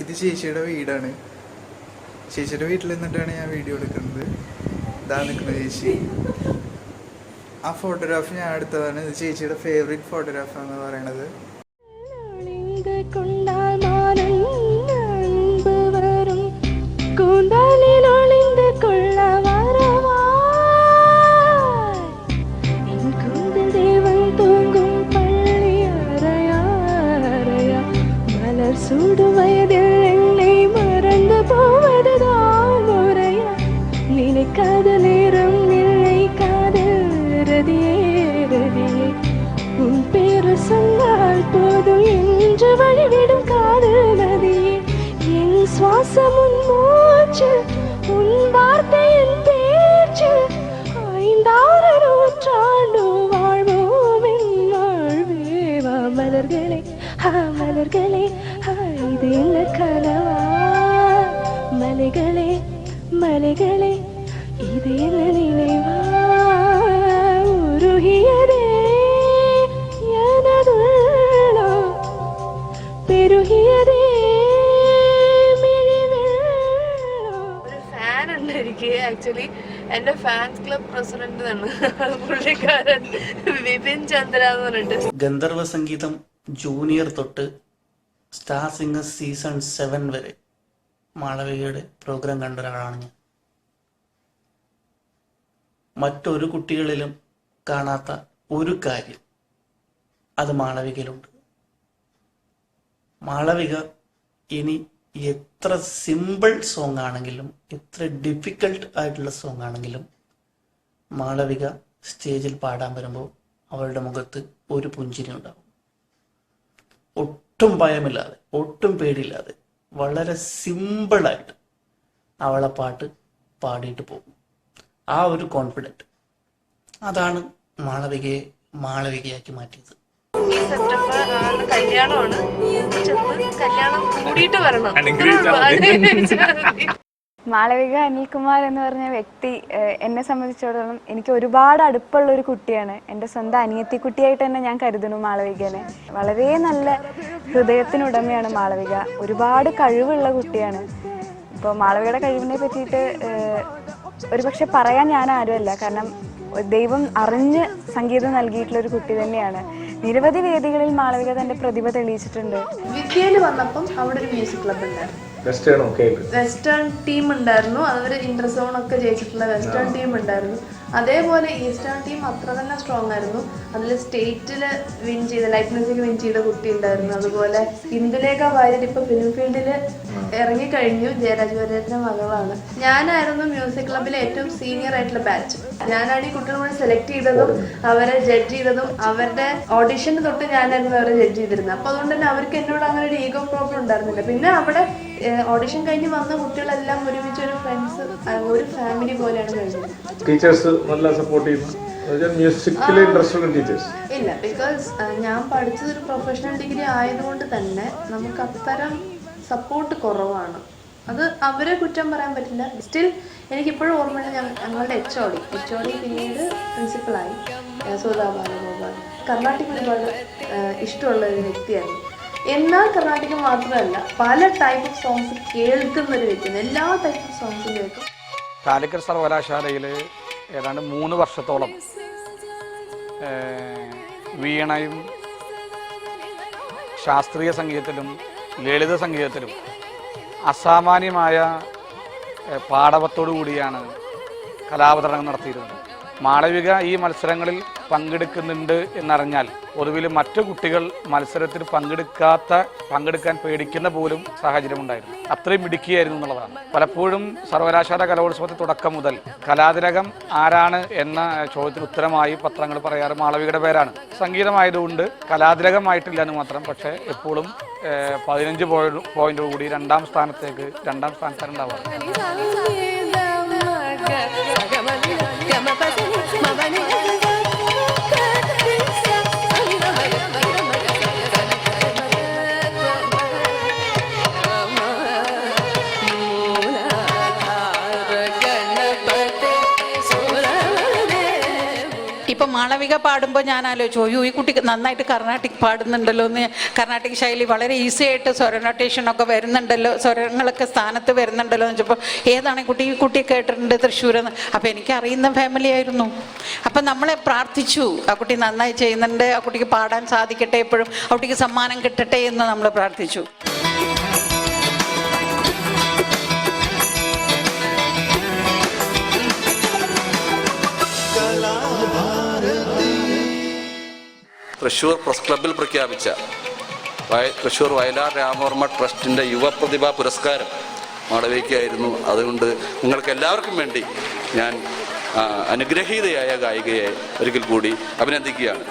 ഇത് ചേച്ചിയുടെ വീടാണ്. ചേച്ചിയുടെ വീട്ടിൽ നിന്നിട്ടാണ് ഞാൻ വീഡിയോ എടുക്കുന്നത്. ഇതാ നിൽക്കുന്നത് ചേച്ചി. ആ ഫോട്ടോഗ്രാഫ് ഞാൻ എടുത്തതാണ്. ഇത് ചേച്ചിയുടെ ഫേവറേറ്റ് ഫോട്ടോഗ്രാഫാന്ന് പറയണത്. மலர்களே இது என்ன கனவா? மலைகளே மலைகளே இது என்ன நினைவா? உருகியதே எனதுள்ளம் பெருகியதே ഒരു ഫാൻ ഉണ്ട് എനിക്ക്. ആക്ച്വലി എൻ്റെ ഫാൻസ് ക്ലബ് പ്രസിഡന്റ് ആണ് പുള്ളിക്കാരൻ വിപിൻ ചന്ദ്ര എന്ന് പറഞ്ഞിട്ട്. ഗന്ധർവ സംഗീതം ജൂനിയർ തൊട്ട് സ്റ്റാർ സിംഗേഴ്സ് സീസൺ 7 വരെ മാളവികയുടെ പ്രോഗ്രാം കണ്ട ഒരാളാണ് ഞാൻ. മറ്റൊരു കുട്ടികളിലും കാണാത്ത ഒരു കാര്യം അത് മാളവികയിലുണ്ട്. മാളവിക ഇനി എത്ര സിമ്പിൾ സോങ് ആണെങ്കിലും എത്ര ഡിഫിക്കൽട്ട് ആയിട്ടുള്ള സോങ് ആണെങ്കിലും മാളവിക സ്റ്റേജിൽ പാടാൻ വരുമ്പോൾ അവളുടെ മുഖത്ത് ഒരു പുഞ്ചിരി ഉണ്ടാവും. ഒട്ടും ഭയമില്ലാതെ, ഒട്ടും പേടിയില്ലാതെ, വളരെ സിമ്പിളായിട്ട് അവളെ പാട്ട് പാടിയിട്ട് പോകും. ആ ഒരു കോൺഫിഡൻറ്റ് അതാണ് മാളവികയെ മാളവികയാക്കി മാറ്റിയത്. ഈ സെപ്റ്റംബർ കല്യാണമാണ്. കല്യാണം കൂടിയിട്ട് വരണം. മാളവിക അനിൽകുമാർ എന്ന് പറഞ്ഞ വ്യക്തി എന്നെ സംബന്ധിച്ചിടത്തോളം എനിക്ക് ഒരുപാട് അടുപ്പുള്ള ഒരു കുട്ടിയാണ്. എൻ്റെ സ്വന്തം അനിയത്തിക്കുട്ടിയായിട്ട് തന്നെ ഞാൻ കരുതുന്നു മാളവികനെ. വളരെ നല്ല ഹൃദയത്തിനുടമയാണ് മാളവിക. ഒരുപാട് കഴിവുള്ള കുട്ടിയാണ്. ഇപ്പോൾ മാളവികയുടെ കഴിവിനെ പറ്റിയിട്ട് ഒരുപക്ഷെ പറയാൻ ഞാൻ ആരുമല്ല. കാരണം ദൈവം അറിഞ്ഞ് സംഗീതം നൽകിയിട്ടുള്ളൊരു കുട്ടി തന്നെയാണ്. നിരവധി വേദികളിൽ മാളവിക തൻ്റെ പ്രതിഭ തെളിയിച്ചിട്ടുണ്ട്. വിദ്യയിൽ വന്നപ്പം അവിടെ ഒരു മ്യൂസിക് ക്ലബ് ഉണ്ടായിരുന്നു. വെസ്റ്റേൺ ടീം ഉണ്ടായിരുന്നു. അവർ ഇന്റർസോൺ ഒക്കെ ജയിച്ചിട്ടുള്ള വെസ്റ്റേൺ ടീം ഉണ്ടായിരുന്നു. അതേപോലെ ഈസ്റ്റേൺ ടീം അത്ര തന്നെ സ്ട്രോങ് ആയിരുന്നു. അതിൽ സ്റ്റേറ്റിൽ വിൻ ചെയ്ത ലൈറ്റ് മ്യൂസിക് വിൻ ചെയ്ത കുട്ടി ഉണ്ടായിരുന്നു. അതുപോലെ ഇന്ദുലേഖ വാര്യർ ഇപ്പൊ ഫിലിം ഫീൽഡിൽ ഇറങ്ങിക്കഴിഞ്ഞു. ജയരാജ് വാര്യരുടെ മകളാണ്. ഞാനായിരുന്നു മ്യൂസിക് ക്ലബിലെ ഏറ്റവും സീനിയർ ആയിട്ടുള്ള ബാച്ച്. ഞാനാണ് ഈ കുട്ടികളെ സെലക്ട് ചെയ്തതും അവരെ ജഡ്ജ് ചെയ്തതും. അവരുടെ ഓഡിഷന് തൊട്ട് ഞാനായിരുന്നു അവരെ ജഡ്ജ് ചെയ്തിരുന്നത്. അപ്പൊ അതുകൊണ്ട് തന്നെ അവർക്ക് എന്നോട് അങ്ങനെ ഒരു ഈഗോ പ്രോബ്ലം ഉണ്ടായിരുന്നില്ല. പിന്നെ അവിടെ ഓഡിഷൻ കഴിഞ്ഞ് വന്ന കുട്ടികളെല്ലാം ഒരുമിച്ച് ഒരു ഫ്രണ്ട്സ്, ഒരു ഫാമിലി പോലെയാണ് കഴിഞ്ഞത്. ടീച്ചേഴ്സ് നല്ല സപ്പോർട്ട് ചെയ്യുന്നു. മ്യൂസിക്കിൽ ഇൻട്രസ്റ്റ് ഉള്ള ടീച്ചേഴ്സ് ഇല്ല, ബിക്കോസ് ഞാൻ പഠിച്ചത് ഒരു പ്രൊഫഷണൽ ഡിഗ്രി ആയതുകൊണ്ട് തന്നെ നമുക്ക് അത്തരം സപ്പോർട്ട് കുറവാണ്. അത് അവരെ കുറ്റം പറയാൻ പറ്റില്ല. സ്റ്റിൽ എനിക്കിപ്പോഴും ഓർമ്മയുണ്ട് ഞങ്ങളുടെ എച്ച് ഒ ഡി പിന്നീട് പ്രിൻസിപ്പളായി സുധാ ബാലഗോപാൽ. കർണാട്ടിക് ഒരുപാട് ഇഷ്ടമുള്ള ഒരു വ്യക്തിയായിരുന്നു. എന്നാൽ കർണാടക മാത്രമല്ല, പല ടൈപ്പ് ഓഫ് സോങ്സ് കേൾക്കുന്ന ഒരു വ്യക്തിയാണ്. എല്ലാ ടൈപ്പ് ഓഫ് സോങ്സും കേൾക്കും. കാലിക്കറ്റ് സർവകലാശാലയിൽ ഏതാണ്ട് 3 വർഷത്തോളം വീണയും ശാസ്ത്രീയ സംഗീതത്തിലും ലളിത സംഗീതത്തിലും അസാമാന്യമായ പാടവത്തോടു കൂടിയാണ് കലാവതരണം നടത്തിയിരുന്നത്. മാളവിക ഈ മത്സരങ്ങളിൽ പങ്കെടുക്കുന്നുണ്ട് എന്നറിഞ്ഞാൽ ഒടുവിൽ മറ്റു കുട്ടികൾ മത്സരത്തിൽ പങ്കെടുക്കാൻ പേടിക്കുന്ന പോലും സാഹചര്യമുണ്ടായിരുന്നു. അത്രയും മിടുക്കിയായിരുന്നു എന്നുള്ളതാണ്. പലപ്പോഴും സർവകലാശാല കലോത്സവത്തിൽ തുടക്കം മുതൽ കലാതിലകം ആരാണ് എന്ന ചോദ്യത്തിന് ഉത്തരമായി പത്രങ്ങൾ പറയാറ് മാളവികയുടെ പേരാണ്. സംഗീതമായതുകൊണ്ട് കലാതിലകമായിട്ടില്ല എന്ന് മാത്രം. പക്ഷേ എപ്പോഴും 15 പോയിന്റ് കൂടി രണ്ടാം സ്ഥാനത്താണ് ഉണ്ടാവാറ്. ഇപ്പം മാളവിക പാടുമ്പോൾ ഞാൻ ആലോചിച്ചു, ഈ കുട്ടി നന്നായിട്ട് കർണാട്ടിക് പാടുന്നുണ്ടല്ലോ എന്ന്. കർണാട്ടിക് ശൈലി വളരെ ഈസി ആയിട്ട് സ്വര നൊട്ടേഷനൊക്കെ വരുന്നുണ്ടല്ലോ, സ്വരങ്ങളൊക്കെ സ്ഥാനത്ത് വരുന്നുണ്ടല്ലോ എന്ന് വെച്ചപ്പോൾ ഏതാണ് ഈ കുട്ടി കേട്ടിട്ടുണ്ട് തൃശ്ശൂരെന്ന്. അപ്പം എനിക്കറിയുന്ന ഫാമിലി ആയിരുന്നു. അപ്പം നമ്മളെ പ്രാർത്ഥിച്ചു, ആ കുട്ടി നന്നായി ചെയ്യുന്നുണ്ട്, ആ കുട്ടിക്ക് പാടാൻ സാധിക്കട്ടെ, എപ്പോഴും ആ കുട്ടിക്ക് സമ്മാനം കിട്ടട്ടെ എന്ന് നമ്മൾ പ്രാർത്ഥിച്ചു. തൃശ്ശൂർ പ്രസ് ക്ലബിൽ പ്രഖ്യാപിച്ച തൃശ്ശൂർ വയലാർ രാമവർമ്മ ട്രസ്റ്റിൻ്റെ യുവപ്രതിഭാ പുരസ്കാരം മാളവികയ്ക്കായിരുന്നു. അതുകൊണ്ട് നിങ്ങൾക്ക് എല്ലാവർക്കും വേണ്ടി ഞാൻ അനുഗ്രഹീതയായ ഗായികയെ ഒരിക്കൽ കൂടി അഭിനന്ദിക്കുകയാണ്.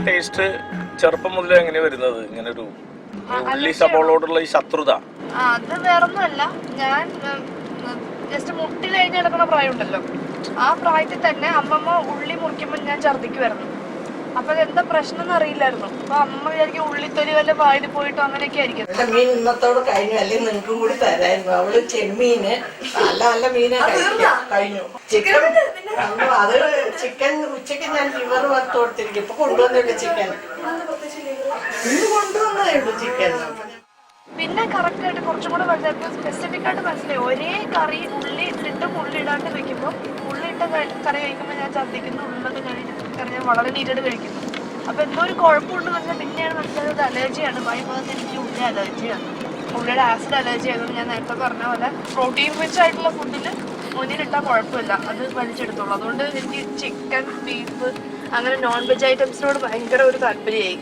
ടേസ്റ്റ് ചെറുപ്പം മുതലേ എങ്ങനെ വരുന്നത് ഇങ്ങനെ ഒരു ഉള്ളി സബോളോടുള്ള ഈ ശത്രുത? അത് വേറൊന്നുമല്ല, ഞാൻ ജസ്റ്റ് മുട്ടി കഴിഞ്ഞ് കിടക്കുന്ന പ്രായം ഉണ്ടല്ലോ, ആ പ്രായത്തിൽ തന്നെ അമ്മമ്മ ഉള്ളി മുറിക്കുമ്പോൾ ഞാൻ ഛർദ്ദിക്കുമായിരുന്നു. അപ്പൊ അതെന്താ പ്രശ്നം എന്ന് അറിയില്ലായിരുന്നു. അപ്പൊ അമ്മ വിചാരിക്കും ഉള്ളിത്തൊലി വല്ല വായിൽ പോയിട്ടോ അങ്ങനെയൊക്കെ ആയിരിക്കും. മീൻ ഇന്നത്തോട് കഴിഞ്ഞു, അല്ലെങ്കിൽ നിങ്ങൾക്കും കൂടി തരായിരുന്നു. അവള് ചെമ്മീന് നല്ല നല്ല മീനെ കഴിഞ്ഞു. ചിക്കൻ അത് ചിക്കൻ ഉച്ചയ്ക്ക് ഞാൻ ലിവർ വറുത്ത് കൊടുത്തിരിക്കും. ഇപ്പൊ കൊണ്ടുവന്നില്ല ചിക്കൻ, ഇന്ന് കൊണ്ടുവന്നതേ ഉള്ളൂ ചിക്കൻ. പിന്നെ കറക്റ്റ് ആയിട്ട് കുറച്ചും കൂടെ വലുതായിട്ട് സ്പെസിഫിക് ആയിട്ട് മനസ്സിലായി. ഒരേ കറി ഉള്ളി ഇട്ടിട്ട് ഉള്ളി ഇടാണ്ട് വെക്കുമ്പോൾ ഉള്ളി ഇട്ട കറി കഴിക്കുമ്പോൾ ഞാൻ ഛർദ്ദിക്കുന്നു, ഉള്ളത് കറി ഞാൻ വളരെ നീറ്റായിട്ട് കഴിക്കുന്നു. അപ്പൊ എന്തോ ഒരു കുഴപ്പമുണ്ട് പറഞ്ഞാൽ പിന്നെയാണ് മനസ്സിലായത് അലർജിയാണ്. ഭാഗത്ത് എനിക്ക് ഉള്ളി അലർജിയാണ്, ഉള്ളിയുടെ ആസിഡ് അലർജി ആയതുകൊണ്ട് ഞാൻ നേരത്തെ പറഞ്ഞ പോലെ പ്രോട്ടീൻ റിച്ച് ആയിട്ടുള്ള ഫുഡിൽ മുന്നിലിട്ടാൽ കുഴപ്പമില്ല, അത് വലിച്ചെടുത്തോളൂ. അതുകൊണ്ട് എനിക്ക് ചിക്കൻ, ബീഫ് അങ്ങനെ നോൺ വെജ് ഐറ്റംസിനോട് ഭയങ്കര ഒരു താല്പര്യമായി.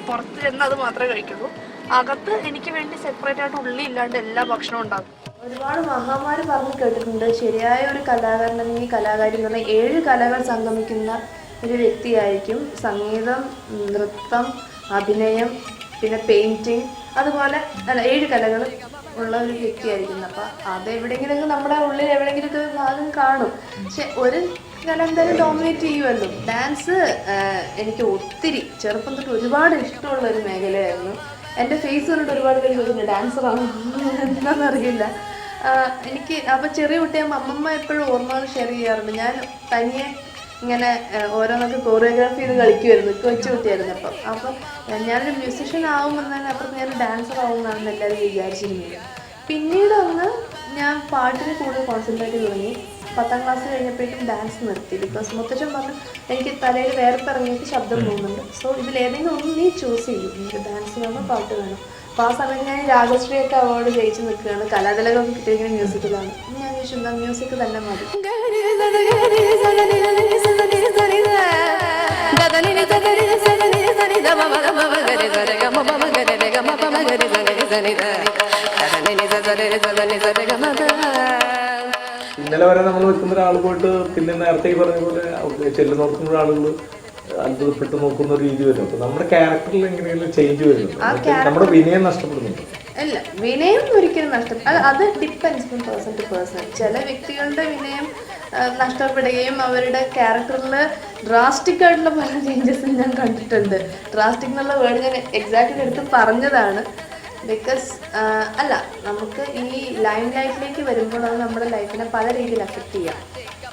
പുറത്ത് ചെന്ന് അത് മാത്രമേ കഴിക്കുള്ളൂ. അകത്ത് എനിക്ക് വേണ്ടി സെപ്പറേറ്റ് ആയിട്ട് ഉള്ളി ഇല്ലാണ്ട് എല്ലാ ഭക്ഷണവും ഉണ്ടാകും. ഒരുപാട് മഹാന്മാര് പറഞ്ഞു കേട്ടിട്ടുണ്ട്, ശരിയായ ഒരു കലാകാരൻ അല്ലെങ്കിൽ കലാകാരി എന്ന് പറഞ്ഞാൽ 7 കലകൾ സംഗമിക്കുന്ന ഒരു വ്യക്തിയായിരിക്കും. സംഗീതം, നൃത്തം, അഭിനയം, പിന്നെ പെയിന്റിങ്, അതുപോലെ 7 കലകൾ ഉള്ള ഒരു വ്യക്തിയായിരിക്കും. അപ്പം അതെവിടെയെങ്കിലും നമ്മുടെ ഉള്ളിൽ എവിടെയെങ്കിലും ഒരു ഭാഗം കാണും. പക്ഷെ ഒരു കല എന്തായാലും ഡോമിനേറ്റ് ചെയ്യുമല്ലോ. ഡാൻസ് എനിക്ക് ഒത്തിരി ചെറുപ്പം തൊട്ട് ഒരുപാട് ഇഷ്ടമുള്ള ഒരു മേഖലയായിരുന്നു. എൻ്റെ ഫേസ് കണ്ടിട്ട് ഒരുപാട് പേര് ചോദിച്ചിട്ടുണ്ട് ഡാൻസറാണോ എന്താണെന്നറിയില്ല എനിക്ക്. അപ്പോൾ ചെറിയ കുട്ടിയാകുമ്പോൾ അമ്മമ്മ എപ്പോഴും ഓർമ്മകൾ ഷെയർ ചെയ്യാറുണ്ട്. ഞാൻ തനിയെ ഇങ്ങനെ ഓരോന്നൊക്കെ കോറിയോഗ്രാഫി ചെയ്ത് കളിക്കുമായിരുന്നു, കൊച്ചു കുട്ടിയായിരുന്നു. അപ്പം ഞാനൊരു മ്യൂസിഷ്യൻ ആവുമെന്നാണ്, അപ്പുറത്ത് ഞാൻ ഡാൻസർ ആവുമെന്നാണ് എല്ലാവരും വിചാരിച്ചിരുന്നത്. പിന്നീട് ഒന്ന് ഞാൻ പാട്ടിന് കൂടുതൽ കോൺസെൻട്രേറ്റ് തുടങ്ങി. 10ാം ക്ലാസ് കഴിഞ്ഞപ്പോഴേക്കും ഡാൻസ് നിർത്തി. ബിക്കോസ് മുത്തച്ഛൻ പറഞ്ഞു എനിക്ക് തലയിൽ വേർപ്പിറങ്ങിയിട്ട് ശബ്ദം പോകുന്നുണ്ട്, സോ ഇതിലേതെങ്കിലും ഒന്ന് നീ ചൂസ് ചെയ്യും, എനിക്ക് ഡാൻസ് വേണോ പാട്ട് വേണം. അപ്പോൾ ആ സമയത്ത് ഞാൻ രാഗശ്രീയൊക്കെ അവാർഡ് ജയിച്ച് നിൽക്കുകയാണ്, കലാതിലകമൊക്കെ കിട്ടിയിരിക്കുന്ന മ്യൂസിക്കിലാണ്. ഞാൻ ചോദിച്ചു എന്താ മ്യൂസിക് തന്നെ മതി. ഇന്നലെ വരെ നമ്മൾ വെക്കുന്ന ഒരാൾ പോയിട്ട് പിന്നെ നേരത്തെ പറഞ്ഞ പോലെ ചെല്ലു നോക്കുന്ന ആളുകൾ അത്ഭുതപ്പെട്ട് നോക്കുന്ന രീതി വരും. അപ്പൊ നമ്മുടെ ക്യാരക്ടറിൽ എങ്ങനെയെങ്കിലും ചേഞ്ച് വരുന്നുണ്ട്, നമ്മുടെ വിനയം നഷ്ടപ്പെടുന്നുണ്ട്. അല്ല, വിനയം ഒരിക്കലും നഷ്ടപ്പെട്ടു. അത് depends from person to person. ചില വ്യക്തികളുടെ വിനയം നഷ്ടപ്പെടുകയും അവരുടെ ക്യാരക്ടറിൽ ഡ്രാസ്റ്റിക് ആയിട്ടുള്ള പല ചേഞ്ചസും ഞാൻ കണ്ടിട്ടുണ്ട്. ഡ്രാസ്റ്റിക് എന്നുള്ള വേർഡ് ഞാൻ എക്സാക്ട്ലി എടുത്ത് പറഞ്ഞതാണ്. ബിക്കോസ് അല്ല, നമുക്ക് ഈ ലൈം ലൈഫിലേക്ക് വരുമ്പോൾ അത് നമ്മുടെ ലൈഫിനെ പല രീതിയിൽ അഫക്റ്റ് ചെയ്യാം.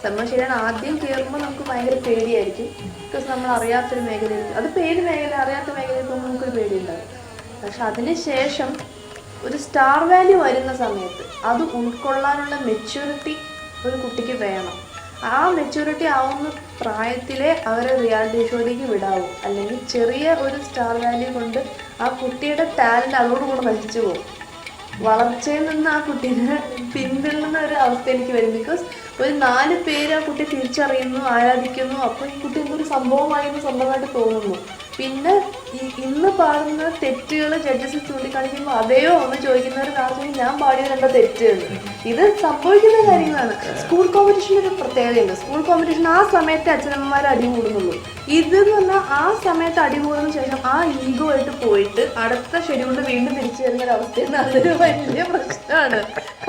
സംഭവം ശരിയാണ്, ആദ്യം കയറുമ്പോൾ നമുക്ക് ഭയങ്കര പേടിയായിരിക്കും. ബിക്കോസ് നമ്മൾ അറിയാത്തൊരു മേഖലയിൽ, അതിപ്പോൾ ഏത് മേഖല അറിയാത്ത മേഖലയിൽ പോകുമ്പോൾ നമുക്കൊരു പേടിയുണ്ടാകും. പക്ഷെ അതിന് ശേഷം ഒരു സ്റ്റാർ വാല്യൂ വരുന്ന സമയത്ത് അത് ഉൾക്കൊള്ളാനുള്ള മെച്യൂരിറ്റി ഒരു കുട്ടിക്ക് വേണം. ആ മെച്യൂരിറ്റി ആവുന്ന പ്രായത്തിലെ അവരെ റിയാലിറ്റി ഷോയിലേക്ക് വിടാവും. അല്ലെങ്കിൽ ചെറിയ ഒരു സ്റ്റാർ വാല്യൂ കൊണ്ട് ആ കുട്ടിയുടെ ടാലൻറ്റ് അതോടുകൂടെ നശിച്ചു പോകും. വളർച്ചയിൽ നിന്ന് ആ കുട്ടീനെ പിന്തള്ളുന്ന ഒരു അവസ്ഥയിലേക്ക് വരും. ബിക്കോസ് ഒരു 4 പേര് ആ കുട്ടി തിരിച്ചറിയുന്നു, ആരാധിക്കുന്നു. അപ്പോൾ ഈ കുട്ടി എന്തൊരു സംഭവമായെന്ന് സ്വന്തമായിട്ട് തോന്നുന്നു. പിന്നെ ഈ ഇന്ന് പാടുന്ന തെറ്റുകൾ ജഡ്ജസ് ചൂണ്ടിക്കാണിക്കുമ്പോൾ അതെയോ ഒന്ന് ചോദിക്കുന്നവർ കാരണം ഞാൻ പാടിയത് കണ്ട തെറ്റുകൾ. ഇത് സംഭവിക്കുന്ന കാര്യങ്ങളാണ്. സ്കൂൾ കോമ്പറ്റീഷൻ്റെ ഒരു പ്രത്യേകതയുണ്ട്. സ്കൂൾ കോമ്പറ്റീഷൻ ആ സമയത്ത് അച്ഛനമ്മമാർ അടി കൂടുന്നുള്ളൂ. ഇതെന്ന് പറഞ്ഞാൽ ആ സമയത്ത് അടി കൂടുന്നതിന് ശേഷം ആ ഈഗോ ആയിട്ട് പോയിട്ട് അടുത്ത ഷെഡ്യൂളിൽ വീണ്ടും തിരിച്ചു വരുന്ന ഒരു അവസ്ഥയിൽ അതൊരു വലിയ പ്രശ്നമാണ്.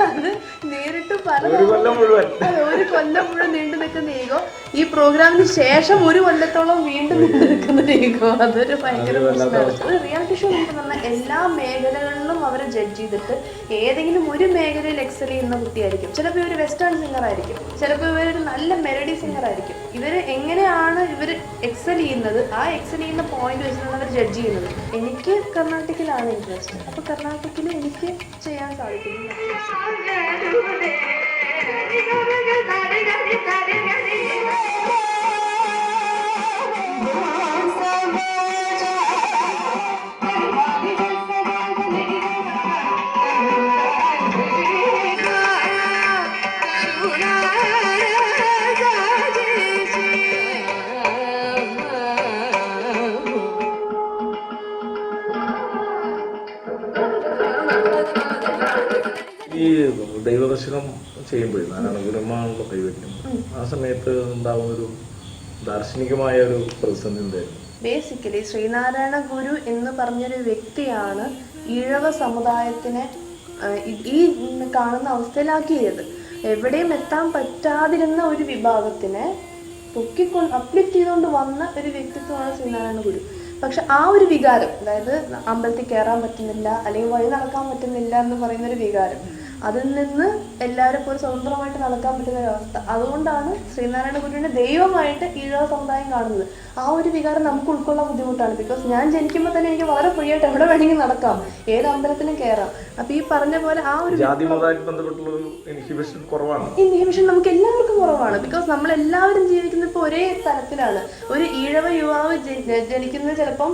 അത് നേരിട്ട് ഒരു കൊല്ലം മുഴുവൻ നീണ്ടു നിൽക്കുന്ന ഈഗോ ഈ പ്രോഗ്രാമിന് ശേഷം 1 കൊല്ലത്തോളം വീണ്ടും നീണ്ടു നിൽക്കുന്ന ഈഗോ, അതൊരു ഭയങ്കര പ്രശ്നമാണ്. ഒരു റിയാലിറ്റി ഷോ എന്ന് പറഞ്ഞാൽ എല്ലാ മേഖലകളിലും അവരെ ജഡ്ജ് ചെയ്തിട്ട് ഏതെങ്കിലും ഒരു മേഖലയിൽ എക്സൽ ചെയ്യുന്ന കുട്ടിയായിരിക്കും. ചിലപ്പോൾ ഇവർ വെസ്റ്റേൺ സിംഗർ ആയിരിക്കും, ചിലപ്പോൾ ഇവരൊരു നല്ല മെലഡി സിംഗർ ആയിരിക്കും. ഇവർ എങ്ങനെയാണ് ഇവർ എക്സൽ ചെയ്യുന്നത്, ആ എക്സൽ ചെയ്യുന്ന പോയിന്റ് വെച്ചിട്ടാണ് അവർ ജഡ്ജ് ചെയ്യുന്നത്. എനിക്ക് കർണാടകയിലാണ് ഇൻട്രസ്റ്റ്, അപ്പോൾ കർണാടകയിൽ എനിക്ക് ചെയ്യാൻ സാധിക്കുന്നു. ഈ ദൈവദർശനം ചെയ്യുമ്പോഴേ നാരായണ ഗുരുമാണല്ലോ കൈവയ്ക്കുന്നത്, ആ സമയത്ത് ഉണ്ടാകുന്നൊരു ദാർശനികമായ ഒരു പ്രതിസന്ധി എന്തായിരുന്നു? ബേസിക്കലി ശ്രീനാരായണ ഗുരു എന്ന് പറഞ്ഞൊരു വ്യക്തിയാണ് ഈഴവ സമുദായത്തിനെ ഈ കാണുന്ന അവസ്ഥയിലാക്കിയത്. എവിടെയും എത്താൻ പറ്റാതിരുന്ന ഒരു വിഭാഗത്തിനെ അപ്ലിഫ്റ്റ് ചെയ്തുകൊണ്ട് വന്ന ഒരു വ്യക്തിത്വമാണ് ശ്രീനാരായണ ഗുരു. പക്ഷെ ആ ഒരു വികാരം, അതായത് അമ്പലത്തിൽ കയറാൻ പറ്റുന്നില്ല അല്ലെങ്കിൽ വഴി നടക്കാൻ പറ്റുന്നില്ല എന്ന് പറയുന്നൊരു വികാരം, അതിൽ നിന്ന് എല്ലാവരും പോലെ സ്വതന്ത്രമായിട്ട് നടക്കാൻ പറ്റുന്ന ഒരു അവസ്ഥ, അതുകൊണ്ടാണ് ശ്രീനാരായണ ഗുരുവിനെ ദൈവമായിട്ട് ഈഴവ സമുദായം കാണുന്നത്. ആ ഒരു വികാരം നമുക്ക് ഉൾക്കൊള്ളാൻ ബുദ്ധിമുട്ടാണ്. ബിക്കോസ് ഞാൻ ജനിക്കുമ്പോൾ തന്നെ എനിക്ക് വളരെ ഫ്രീ ആയിട്ട് എവിടെ വേണമെങ്കിൽ നടക്കാം, ഏത് അമ്പലത്തിലും കയറാം. അപ്പൊ ഈ പറഞ്ഞ പോലെ ആ ഒരു ഇൻഹിബിഷൻ നമുക്ക് എല്ലാവർക്കും കുറവാണ്. ബിക്കോസ് നമ്മളെല്ലാവരും ജീവിക്കുന്നത് ഇപ്പോൾ ഒരേ തലത്തിലാണ്. ഒരു ഈഴവ യുവാവ് ജനിക്കുന്നത് ചിലപ്പം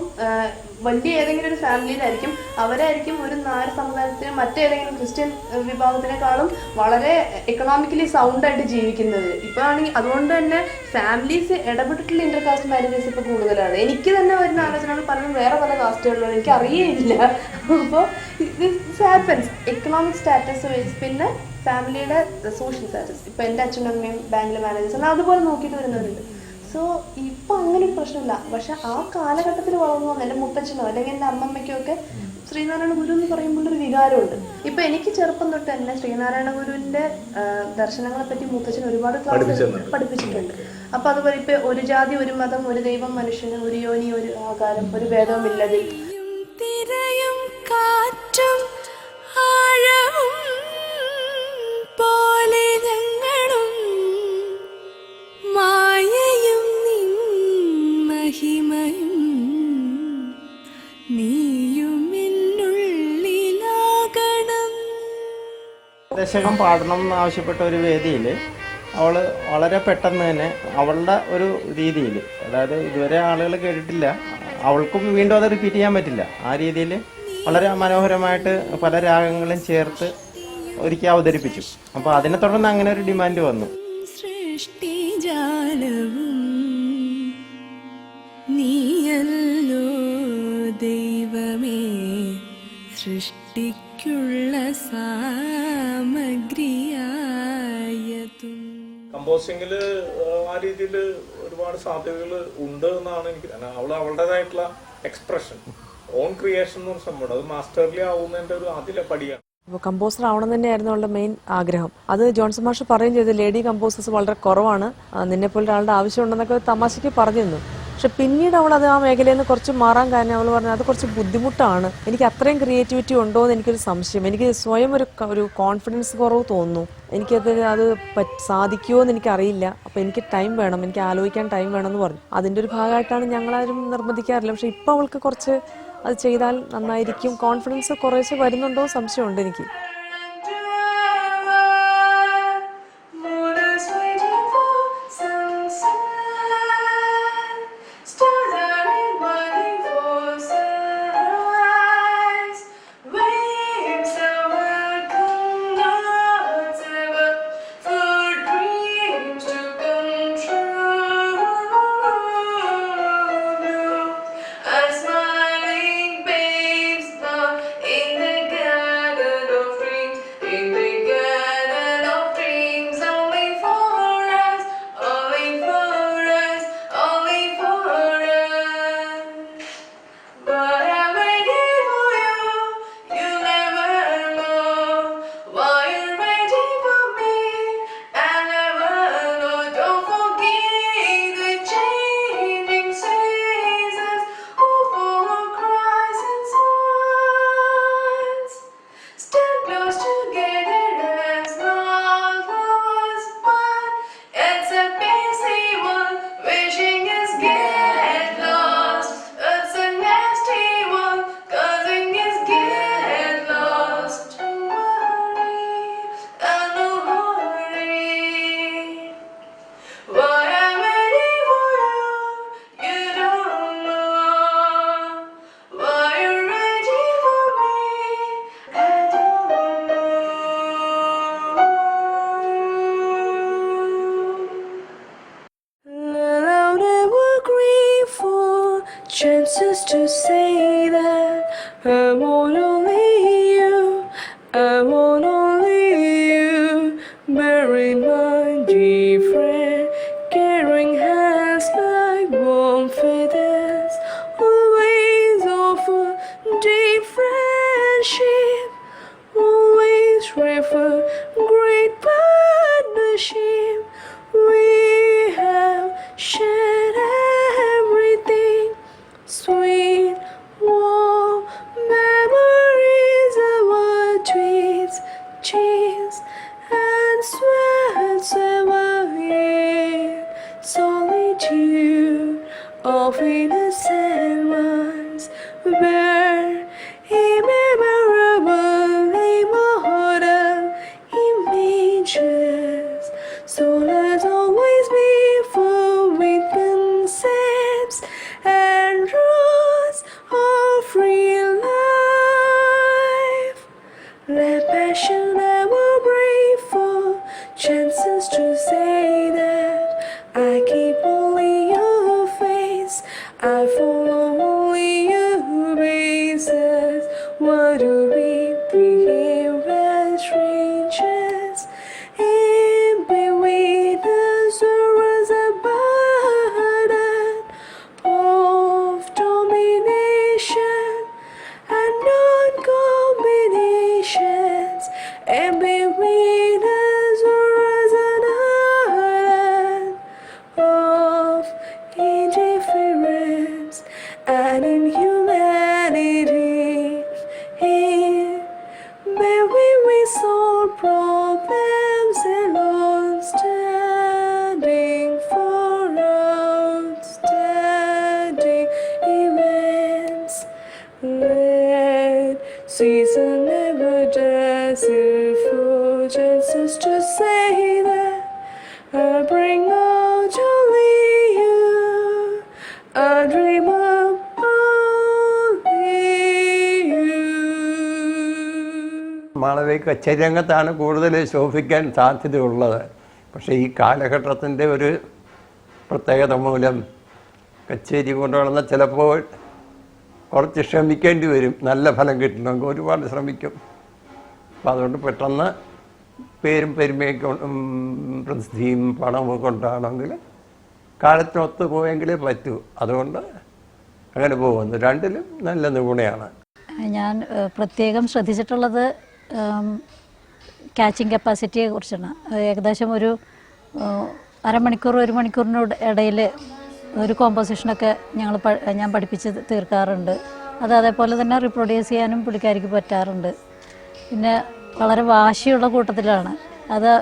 വലിയ ഏതെങ്കിലും ഒരു ഫാമിലിയിലായിരിക്കും. അവരായിരിക്കും ഒരു നായർ സമുദായത്തിന് മറ്റേതെങ്കിലും ക്രിസ്ത്യൻ വിഭാഗത്തിനേക്കാളും വളരെ എക്കണോമിക്കലി സൗണ്ടായിട്ട് ജീവിക്കുന്നത്. ഇപ്പോൾ ആണെങ്കിൽ അതുകൊണ്ട് തന്നെ ഫാമിലീസ് ഇടപെട്ടിട്ടുള്ള ഇന്റർകാസ്റ്റ് മാരേജസ് ഇപ്പോൾ കൂടുതലാണ്. എനിക്ക് തന്നെ വരുന്ന ആലോചനകൾ പലരും വേറെ പല കാസ്റ്റുകളിലാണ്, എനിക്ക് അറിയില്ല. അപ്പോൾ this happens. Economic status wise, പിന്നെ ഫാമിലിയുടെ സോഷ്യൽ സ്റ്റാറ്റസ്. ഇപ്പോൾ എൻ്റെ അച്ഛനും അമ്മയും ബാങ്കിൽ മാനേജേഴ്സ് ആണ്, അതുപോലെ നോക്കിയിട്ട് വരുന്നവരുണ്ട്. സോ ഇപ്പം അങ്ങനെ ഒരു പ്രശ്നമില്ല. പക്ഷെ ആ കാലഘട്ടത്തിൽ വളർന്നു വന്ന എൻ്റെ മുത്തച്ഛനോ അല്ലെങ്കിൽ എൻ്റെ അമ്മമ്മയ്ക്കോ ഒക്കെ ശ്രീനാരായണ ഗുരു എന്ന് പറയുമ്പോൾ ഒരു വികാരമുണ്ട്. ഇപ്പം എനിക്ക് ചെറുപ്പം തൊട്ട് തന്നെ ശ്രീനാരായണ ഗുരുവിൻ്റെ ദർശനങ്ങളെ പറ്റി മുത്തച്ഛൻ ഒരുപാട് ക്ലാസ് പഠിപ്പിച്ചിട്ടുണ്ട്. അപ്പം അതുപോലെ ഇപ്പം ഒരു ജാതി, ഒരു മതം, ഒരു ദൈവം, മനുഷ്യന് ഒരു യോനി, ഒരു ആകാരം, ഒരു ഭേദവുമില്ലതിൽ കാറ്റും ആഴവും പോലെ ഞങ്ങളും മായയും മഹിമയും നീയുമെന്നുള്ളിലാകണം. ദശകം പാടണം എന്നാവശ്യപ്പെട്ട ഒരു വേദിയിൽ അവൾ വളരെ പെട്ടെന്ന് തന്നെ അവളുടെ ഒരു രീതിയിൽ, അതായത് ഇതുവരെ ആളുകൾ കേട്ടിട്ടില്ല, അവൾക്കും വീണ്ടും അത് റിപ്പീറ്റ് ചെയ്യാൻ പറ്റില്ല, ആ രീതിയിൽ വളരെ മനോഹരമായിട്ട് പല രാഗങ്ങളും ചേർത്ത് ഒരിക്കൽ അവതരിപ്പിച്ചു. അപ്പോൾ അതിനെ തുടർന്ന് അങ്ങനെ ഒരു ഡിമാൻഡ് വന്നു. സൃഷ്ടിജാലവും നീയല്ലോ ദൈവമേ, സൃഷ്ടിക്കുള്ള സാമഗ്രിയായതും. കമ്പോസിംഗില് ആ രീതിയിൽ ഒരുപാട് സാധ്യതകൾ ഉണ്ട് എന്നാണ് എനിക്ക്. അവളുടേതായിട്ടുള്ള എക്സ്പ്രഷൻ, ഓൺ ക്രിയേഷൻ എന്ന് പറഞ്ഞ സംഭവം, അത് മാസ്റ്റർലി ആവുന്നതിന്റെ ഒരു ആദ്യ പടിയാണ്. അപ്പോൾ കമ്പോസർ ആവണം തന്നെയായിരുന്നു അവളുടെ മെയിൻ ആഗ്രഹം. അത് ജോൺസൺ മാഷ് പറയുകയും ചെയ്തു, ലേഡി കമ്പോസേഴ്സ് വളരെ കുറവാണ്, നിന്നെപ്പോലെ ഒരാളുടെ ആവശ്യമുണ്ടെന്നൊക്കെ തമാശയ്ക്ക് പറഞ്ഞിരുന്നു. പക്ഷെ പിന്നീട് അവൾ അത് ആ മേഖലയിൽ നിന്ന് കുറച്ച് മാറാൻ കാരണം അവൾ പറഞ്ഞു അത് കുറച്ച് ബുദ്ധിമുട്ടാണ്, എനിക്ക് അത്രയും ക്രിയേറ്റിവിറ്റി ഉണ്ടോ എന്ന് എനിക്കൊരു സംശയം, എനിക്ക് സ്വയം ഒരു കോൺഫിഡൻസ് കുറവ് തോന്നുന്നു, എനിക്കത് സാധിക്കുമോ എന്ന് എനിക്കറിയില്ല, അപ്പോൾ എനിക്ക് ടൈം വേണം, എനിക്ക് ആലോചിക്കാൻ ടൈം വേണമെന്ന് പറഞ്ഞു. അതിൻ്റെ ഒരു ഭാഗമായിട്ടാണ് ഞങ്ങളാരും നിർബന്ധിക്കാറില്ല. പക്ഷെ ഇപ്പോൾ അവൾക്ക് കുറച്ച് അത് ചെയ്താൽ നന്നായിരിക്കും, കോൺഫിഡൻസ് കുറേശ്ശെ വരുന്നുണ്ടോ സംശയമുണ്ട് എനിക്ക്. Chances to say that I want only you, I want only were immemorable, immortal images. So let's always be full with concepts and rules of real life. Let passion ever brave for chances to say that I keep only your face, I follow only your bases. Why do we behave as strangers? In between us there was a burden of domination and non-combinations. In between us there was an island of indifference and inhumanity. Maybe we solve problems alone, standing for outstanding events. Red season never does it for chances to say that I bring out only you, I dream of Malavika കച്ചേരി രംഗത്താണ് കൂടുതൽ ശോഭിക്കാൻ സാധ്യതയുള്ളത്. പക്ഷേ ഈ കാലഘട്ടത്തിൻ്റെ ഒരു പ്രത്യേകത മൂലം കച്ചേരി കൊണ്ടുവന്ന ചിലപ്പോൾ കുറച്ച് ശ്രമിക്കേണ്ടി വരും. നല്ല ഫലം കിട്ടണമെങ്കിൽ ഒരുപാട് ശ്രമിക്കും. അപ്പം അതുകൊണ്ട് പെട്ടെന്ന് പേരും പെരുമയൊക്കെ പ്രസിദ്ധിയും പണവും കൊണ്ടാണെങ്കിൽ കാലത്തിനൊത്ത് പോയെങ്കിലേ പറ്റൂ. അതുകൊണ്ട് അങ്ങനെ പോകുന്നു. രണ്ടിലും നല്ല നിപുണയാണ്. ഞാൻ പ്രത്യേകം ശ്രദ്ധിച്ചിട്ടുള്ളത് ക്യാച്ചിങ് കപ്പാസിറ്റിയെ കുറിച്ചാണ്. ഏകദേശം ഒരു അരമണിക്കൂർ 1 മണിക്കൂറിന് ഇടയിൽ ഒരു കോമ്പോസിഷനൊക്കെ ഞാൻ പഠിപ്പിച്ച് തീർക്കാറുണ്ട്. അത് അതേപോലെ തന്നെ റീപ്രൊഡ്യൂസ് ചെയ്യാനും പുള്ളിക്കാരിക്ക് പറ്റാറുണ്ട്. പിന്നെ വളരെ വാശിയുള്ള കൂട്ടത്തിലാണ്. അത്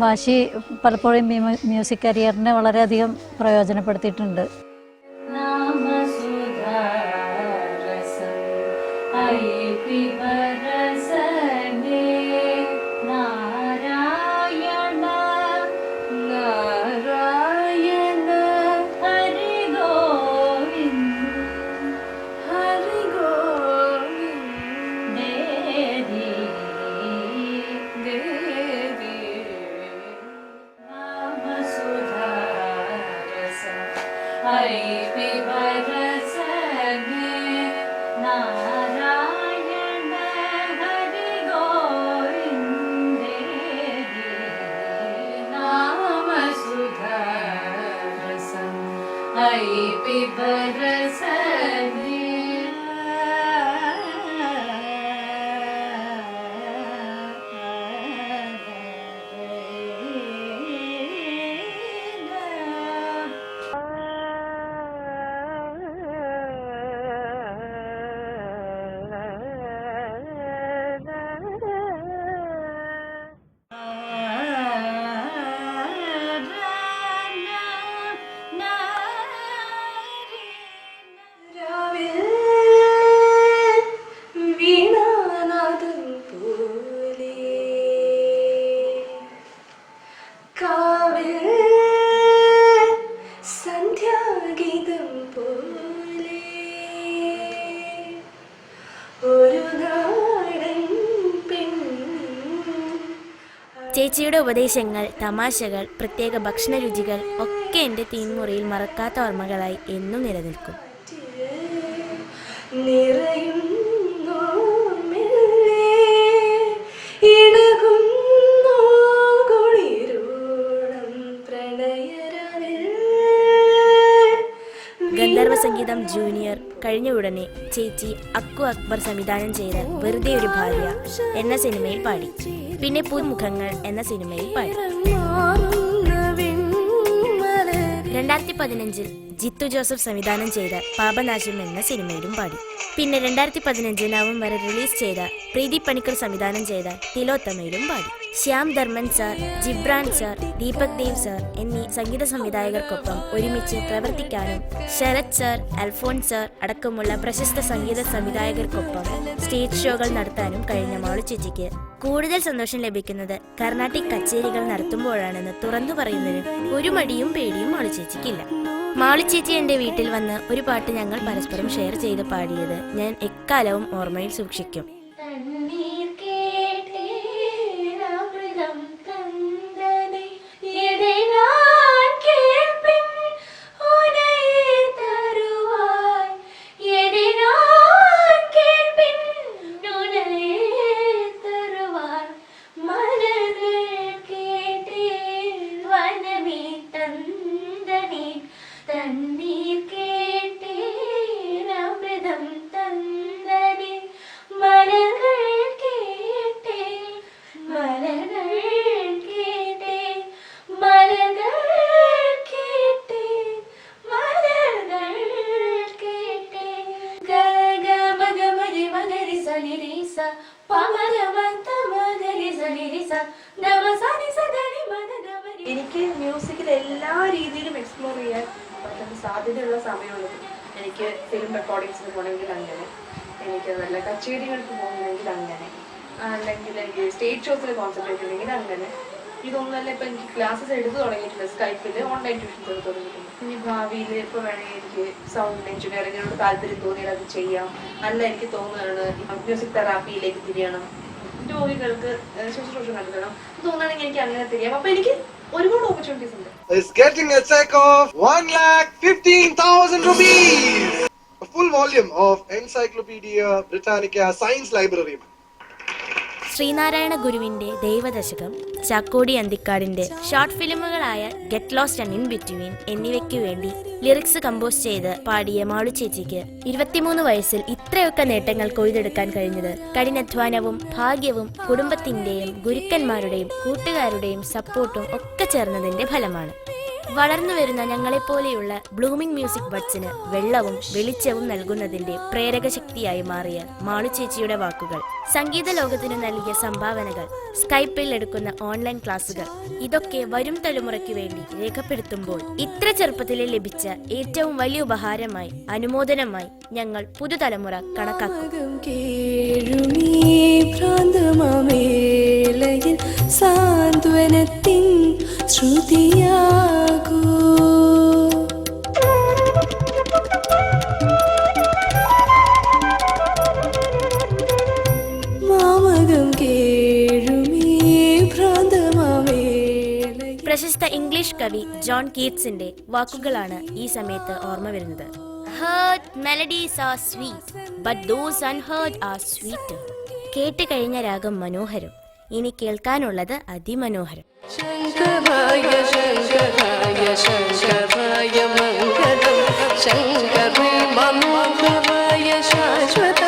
വാശി പലപ്പോഴും മ്യൂസിക് കരിയറിനെ വളരെയധികം പ്രയോജനപ്പെടുത്തിയിട്ടുണ്ട്. ചേച്ചിയുടെ ഉപദേശങ്ങൾ, തമാശകൾ, പ്രത്യേക ഭക്ഷണരുചികൾ ഒക്കെ എൻ്റെ തീൻമുറിയിൽ മറക്കാത്ത ഓർമ്മകളായി എന്നും നിലനിൽക്കും. ഗന്ധർവ സംഗീതം ജൂനിയർ കഴിഞ്ഞ ഉടനെ ചേച്ചി അക്കു അക്ബർ സംവിധാനം ചെയ്ത വെറുതെ ഒരു ഭാര്യ എന്ന സിനിമയിൽ പാടി. പിന്നെ പുതുമുഖങ്ങൾ എന്ന സിനിമയിൽ പാടി. 2015 ജിത്തു ജോസഫ് സംവിധാനം ചെയ്ത പാപനാശം എന്ന സിനിമയിലും പാടി. പിന്നെ 2015 നവംബർ റിലീസ് ചെയ്ത പ്രീതി പണിക്കർ സംവിധാനം ചെയ്ത തിലോത്തമയിലും പാടി. Shyam Dharman sir, Gibran sir, Deepak Dev sir എന്നീ സംഗീത സംവിധായകർക്കൊപ്പം ഒരുമിച്ച് പ്രവർത്തിക്കാനും ശരത് സാർ, അൽഫോൺസ് സാർ അടക്കമുള്ള പ്രശസ്ത സംഗീത സംവിധായകർക്കൊപ്പം സ്റ്റേജ് ഷോകൾ നടത്താനും കഴിഞ്ഞ മാളു ചേച്ചിക്ക് കൂടുതൽ സന്തോഷം ലഭിക്കുന്നത് കർണാട്ടിക് കച്ചേരികൾ നടത്തുമ്പോഴാണെന്ന് തുറന്നു പറയുന്നതിന് ഒരു മടിയും പേടിയും മാളു ചേച്ചിക്കില്ല. മാളു ചേച്ചി എൻ്റെ വീട്ടിൽ വന്ന് ഒരു പാട്ട് ഞങ്ങൾ പരസ്പരം ഷെയർ ചെയ്ത് പാടിയത് ഞാൻ എക്കാലവും ഓർമ്മയിൽ സൂക്ഷിക്കും. എനിക്ക് മ്യൂസിക്കിൽ എല്ലാ രീതിയിലും എക്സ്പ്ലോർ ചെയ്യാൻ പറ്റുന്ന സാധ്യതയുള്ള സമയമുള്ളത്. എനിക്ക് ഫിലിം റെക്കോർഡിങ്സിന് പോകണമെങ്കിൽ അങ്ങനെ, എനിക്ക് നല്ല കച്ചേരികൾക്ക് പോകണമെങ്കിൽ അങ്ങനെ, അല്ലെങ്കിൽ എനിക്ക് സ്റ്റേജ് ഷോസിൽ കോൺസെൻട്രേറ്റ് ചെയ്യണമെങ്കിൽ അങ്ങനെ. ഇതൊന്നും തന്നെ ഇപ്പം എനിക്ക് ക്ലാസ്സസ് എടുത്തു തുടങ്ങിയിട്ടില്ല. സ്കൈപ്പിൽ ഓൺലൈൻ ട്യൂഷൻസ് എടുത്ത് തുടങ്ങിയിട്ടുണ്ട്. ഇനി ഭാവിയിൽ ഇപ്പോൾ വേണമെങ്കിൽ എനിക്ക് സൗണ്ട് എഞ്ചിനീയറിങ്ങിനോട് താല്പര്യം തോന്നിയാൽ അത് ചെയ്യാം. അല്ല എനിക്ക് തോന്നുകയാണ് മ്യൂസിക് തെറാപ്പിയിലേക്ക് തിരിയണം, രോഗികൾക്ക് ശുശ്രൂഷ നൽകണം തോന്നുകയാണെങ്കിൽ എനിക്ക് അങ്ങനെ തിരിയാം. അപ്പൊ എനിക്ക് ഒരുപാട് ഓപ്പർച്യൂണിറ്റീസ് ഉണ്ട്. Is getting a check of 1,15,000 rupees. A full volume of Encyclopedia Britannica Science Library. Sreenarayana ഗുരുവിന്റെ ദൈവദശകം, ചാക്കോടി അന്തിക്കാടിന്റെ ഷോർട്ട് ഫിലിമുകളായ get lost and in between എന്നിവയ്ക്കു വേണ്ടി ലിറിക്സ് കമ്പോസ് ചെയ്ത് പാടിയ മാളു ചേച്ചിക്ക് 23 വയസ്സിൽ ഇത്രയൊക്കെ നേട്ടങ്ങൾ കൊയ്തെടുക്കാൻ കഴിഞ്ഞത് കഠിനാധ്വാനവും ഭാഗ്യവും കുടുംബത്തിന്റെയും ഗുരുക്കന്മാരുടെയും കൂട്ടുകാരുടെയും സപ്പോർട്ടും ഒക്കെ ചേർന്നതിന്റെ ഫലമാണ്. വളർന്നു വരുന്ന ഞങ്ങളെപ്പോലെയുള്ള ബ്ലൂമിംഗ് മ്യൂസിക് ബഡ്സിന് വെള്ളവും വെളിച്ചവും നൽകുന്നതിന്റെ പ്രേരക ശക്തിയായി മാറിയ മാളു ചേച്ചിയുടെ വാക്കുകൾ, സംഗീത ലോകത്തിന് നൽകിയ സംഭാവനകൾ, സ്കൈപ്പിൽ എടുക്കുന്ന ഓൺലൈൻ ക്ലാസുകൾ, ഇതൊക്കെ വരും തലമുറയ്ക്ക് വേണ്ടി രേഖപ്പെടുത്തുമ്പോൾ ഇത്ര ചെറുപ്പത്തിലെ ലഭിച്ച ഏറ്റവും വലിയ ഉപഹാരമായി, അനുമോദനമായി ഞങ്ങൾ പുതുതലമുറ കണക്കാക്കും. സാന്ത്വനത്തിൻ ശ്രുതിയാകൂ മാമകം കേഴുമീ ഭ്രാന്തമാവേല. പ്രശസ്ത ഇംഗ്ലീഷ് കവി ജോൺ കീറ്റ്സിന്റെ വാക്കുകളാണ് ഈ സമയത്ത് ഓർമ്മ വരുന്നത്. Heard melodies are sweet, but those unheard are sweeter. കേട്ട് കഴിഞ്ഞ രാഗം മനോഹരം, ഇനി കേൾക്കാനുള്ളത് അതിമനോഹരം. ശങ്കരായ ശങ്കരായ ശങ്കരായ മംഗളം ശങ്കരേ മനോഹരായ ശാശ്വത